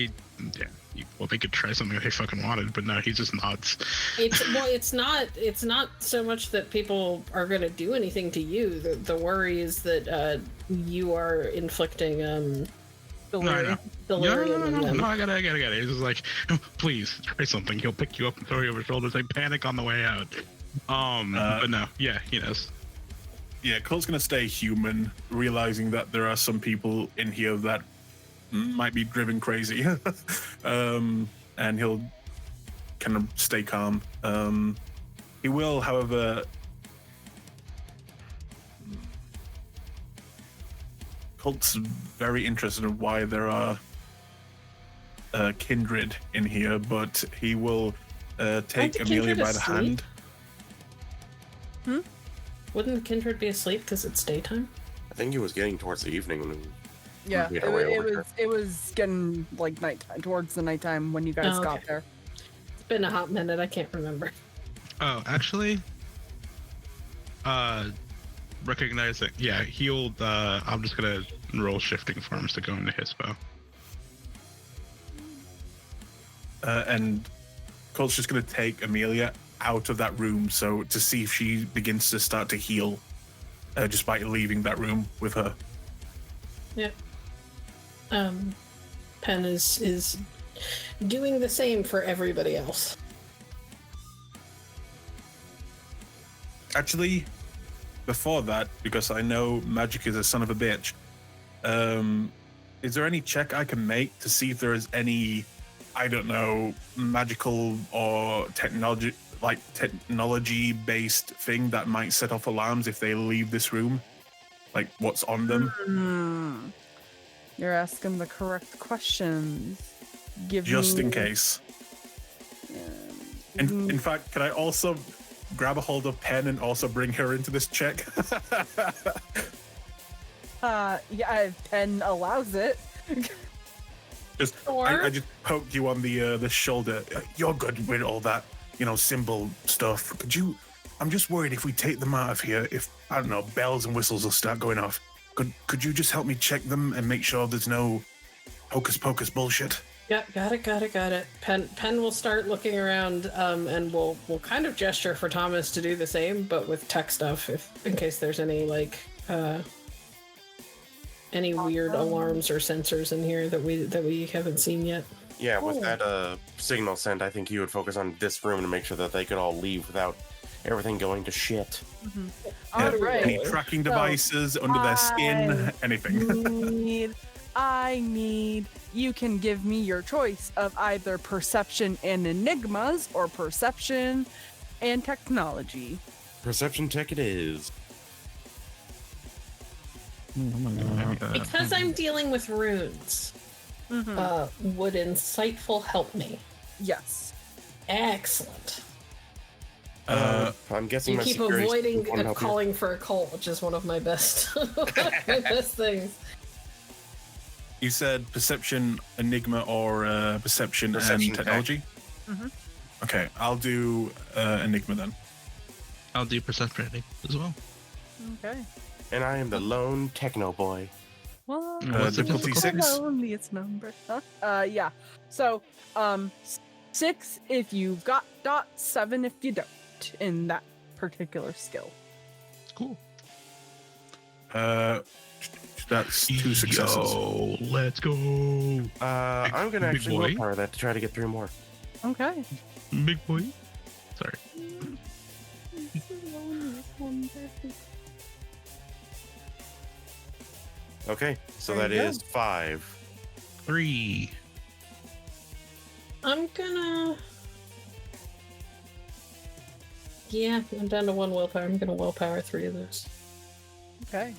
well, they could try something they fucking wanted, but no, he just nods. It's not so much that people are going to do anything to you. The worry is that you are inflicting delirium. No, I got it. He's just like, please try something. He'll pick you up and throw you over his shoulder, say panic on the way out. But no, yeah, he knows. Yeah, Kult's gonna stay human, realizing that there are some people in here that might be driven crazy. And he'll kind of stay calm. He will, however, Kult's very interested in why there are kindred in here, but he will take Amelia by the hand. Wouldn't the kindred be asleep because it's daytime? I think he was getting towards the evening. Yeah, Made our way over here. it was getting like nighttime, towards the nighttime when you guys Oh, got okay. there. It's been a hot minute. I can't remember. Oh, actually, recognizing, yeah, healed. I'm just gonna roll shifting forms to go into Hispo. And Colt's just going to take Amelia out of that room so to see if she begins to start to heal just by leaving that room with her. Yeah. Pen is doing the same for everybody else. Actually, before that, because I know magic is a son of a bitch, is there any check I can make to see if there is any, I don't know, magical or technology-based thing that might set off alarms if they leave this room? Like, what's on them? You're asking the correct questions. Just in case. In fact, can I also grab a hold of Pen and also bring her into this check? Yeah, if Pen allows it. Just, I just poked you on the shoulder. You're good with all that, symbol stuff. I'm just worried if we take them out of here, if, I don't know, bells and whistles will start going off. Could you just help me check them and make sure there's no hocus pocus bullshit? Yeah, got it. Pen will start looking around, and we'll kind of gesture for Thomas to do the same, but with tech stuff, in case there's any any weird alarms or sensors in here that we haven't seen yet. Yeah, with that signal sent, I think you would focus on this room to make sure that they could all leave without everything going to shit. Mm-hmm. Yeah, All right. any tracking devices under their skin, anything. I need you can give me your choice of either perception and enigmas or perception and technology. Perception tech it is. Because I'm dealing with runes, would insightful help me? Yes. Excellent. I'm guessing You my keep security avoiding won't help you. calling for a cult, which is one of my best, best things. You said perception, enigma, or perception Perception and technology? Mm-hmm. Okay, I'll do enigma then. I'll do perception as well. Okay. And I am the lone techno boy. Well, What's the difficulty difficulty? 6? loneliest number. Yeah. So, 6 if you've got dot, 7 if you don't in that particular skill. Cool. That's 2 successes. Yo, let's go. I'm gonna big actually boy. willpower that to try to get 3 more. Okay. Big boy. Sorry. Okay, so There that you go. is 5. 3. I'm gonna. Yeah, I'm down to 1 willpower. I'm gonna willpower 3 of those. Okay.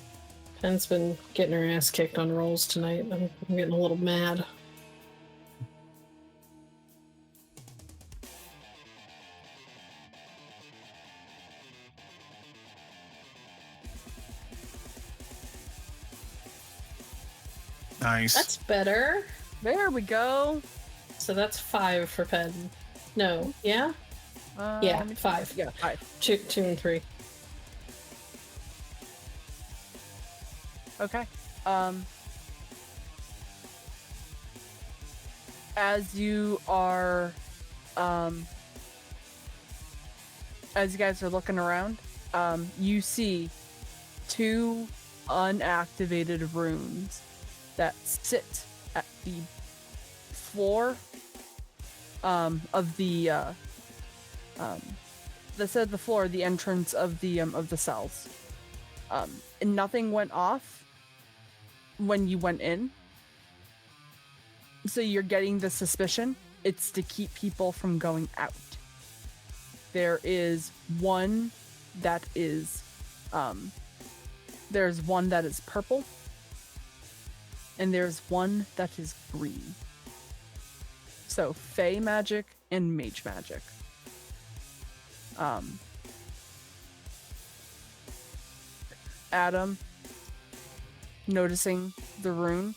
Pen's been getting her ass kicked on rolls tonight. I'm getting a little mad. Nice. That's better. There we go. So that's 5 for Pen. No, yeah? Yeah, let me- 5. Yeah, 5. 2 and 3. Okay. As you are, as you guys are looking around, you see 2 unactivated runes that sit at the floor of the that said the floor, the entrance of the cells. And nothing went off when you went in. So you're getting the suspicion it's to keep people from going out. There is one that is there's one that is purple, and there's one that is green. So Fey magic and mage magic. Adam, noticing the rune,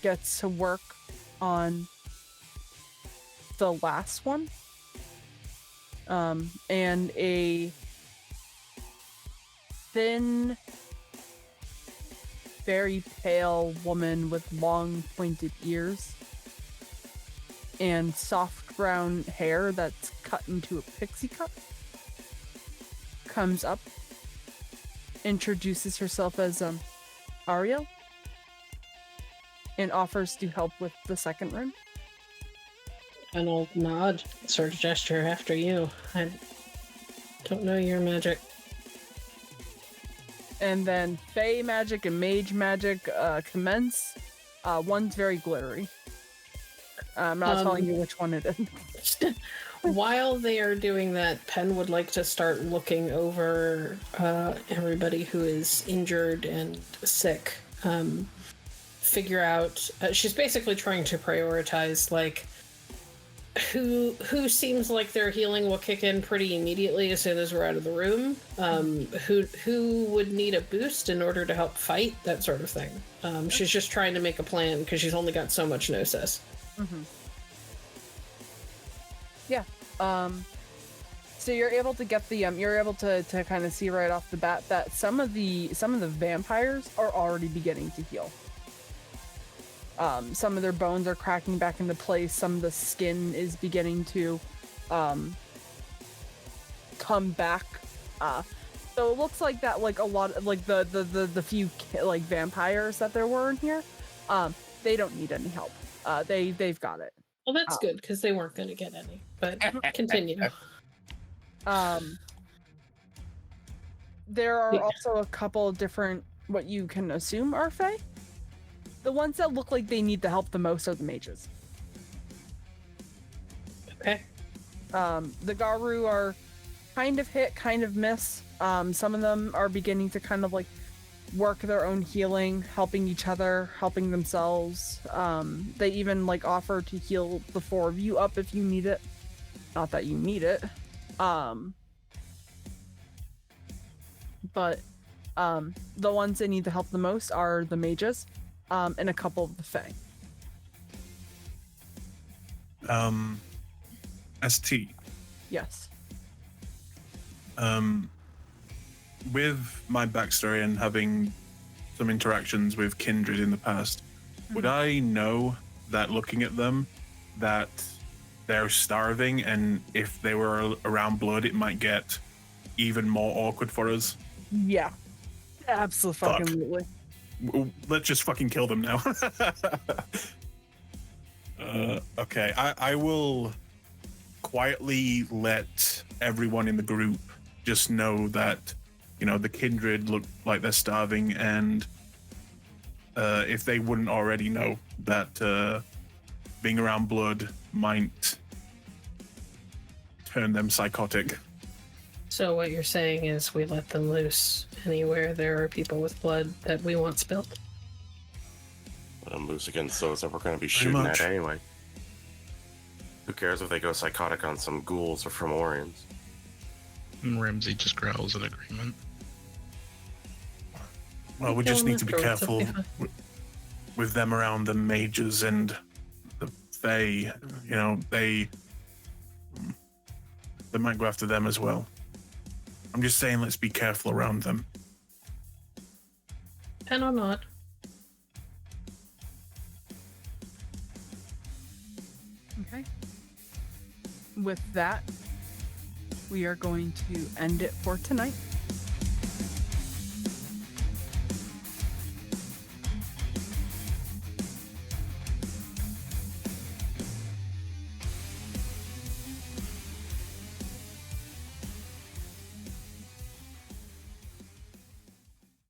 gets to work on the last one. And a thin, very pale woman with long pointed ears and soft brown hair that's cut into a pixie cut comes up, introduces herself as Ariel, and offers to help with the second rune. An old nod, sort of gesture after you. I don't know your magic. And then Fey magic and mage magic commence. One's very glittery. I'm not telling you which one it is. While they are doing that, Pen would like to start looking over everybody who is injured and sick. Figure out... she's basically trying to prioritize, like, who seems like their healing will kick in pretty immediately as soon as we're out of the room. Who would need a boost in order to help fight, that sort of thing. She's just trying to make a plan because she's only got so much gnosis. Mm-hmm. Yeah. So you're able to get the you're able to kind of see right off the bat that some of the vampires are already beginning to heal. Some of their bones are cracking back into place. Some of the skin is beginning to come back. So it looks like that, like a lot of, like the few like vampires that there were in here, they don't need any help. They've got it. Well, that's good because they weren't going to get any. But continue. There are also a couple different, what you can assume are Fae. The ones that look like they need the help the most are the mages. Okay. The Garu are kind of hit, kind of miss. Some of them are beginning to kind of like work their own healing, helping each other, helping themselves. They even like offer to heal the four of you up if you need it. Not that you need it. But the ones that need the help the most are the mages, and a couple of the Fae. ST. Yes. With my backstory and having some interactions with kindred in the past, would I know that looking at them that they're starving, and if they were around blood, it might get even more awkward for us? Yeah. Absolutely. Let's just fucking kill them now. Okay, I will quietly let everyone in the group just know that, you know, the kindred look like they're starving, and if they wouldn't already know that being around blood might turn them psychotic. So what you're saying is we let them loose anywhere there are people with blood that we want spilled? Let them loose against those that we're going to be shooting at anyway. Who cares if they go psychotic on some ghouls or Fomorians? And Ramsey just growls in agreement. Well, we just need to be careful with them around the mages and the Fae. You know, they might go after them as well. I'm just saying, let's be careful around them. And or not. Okay. With that, we are going to end it for tonight.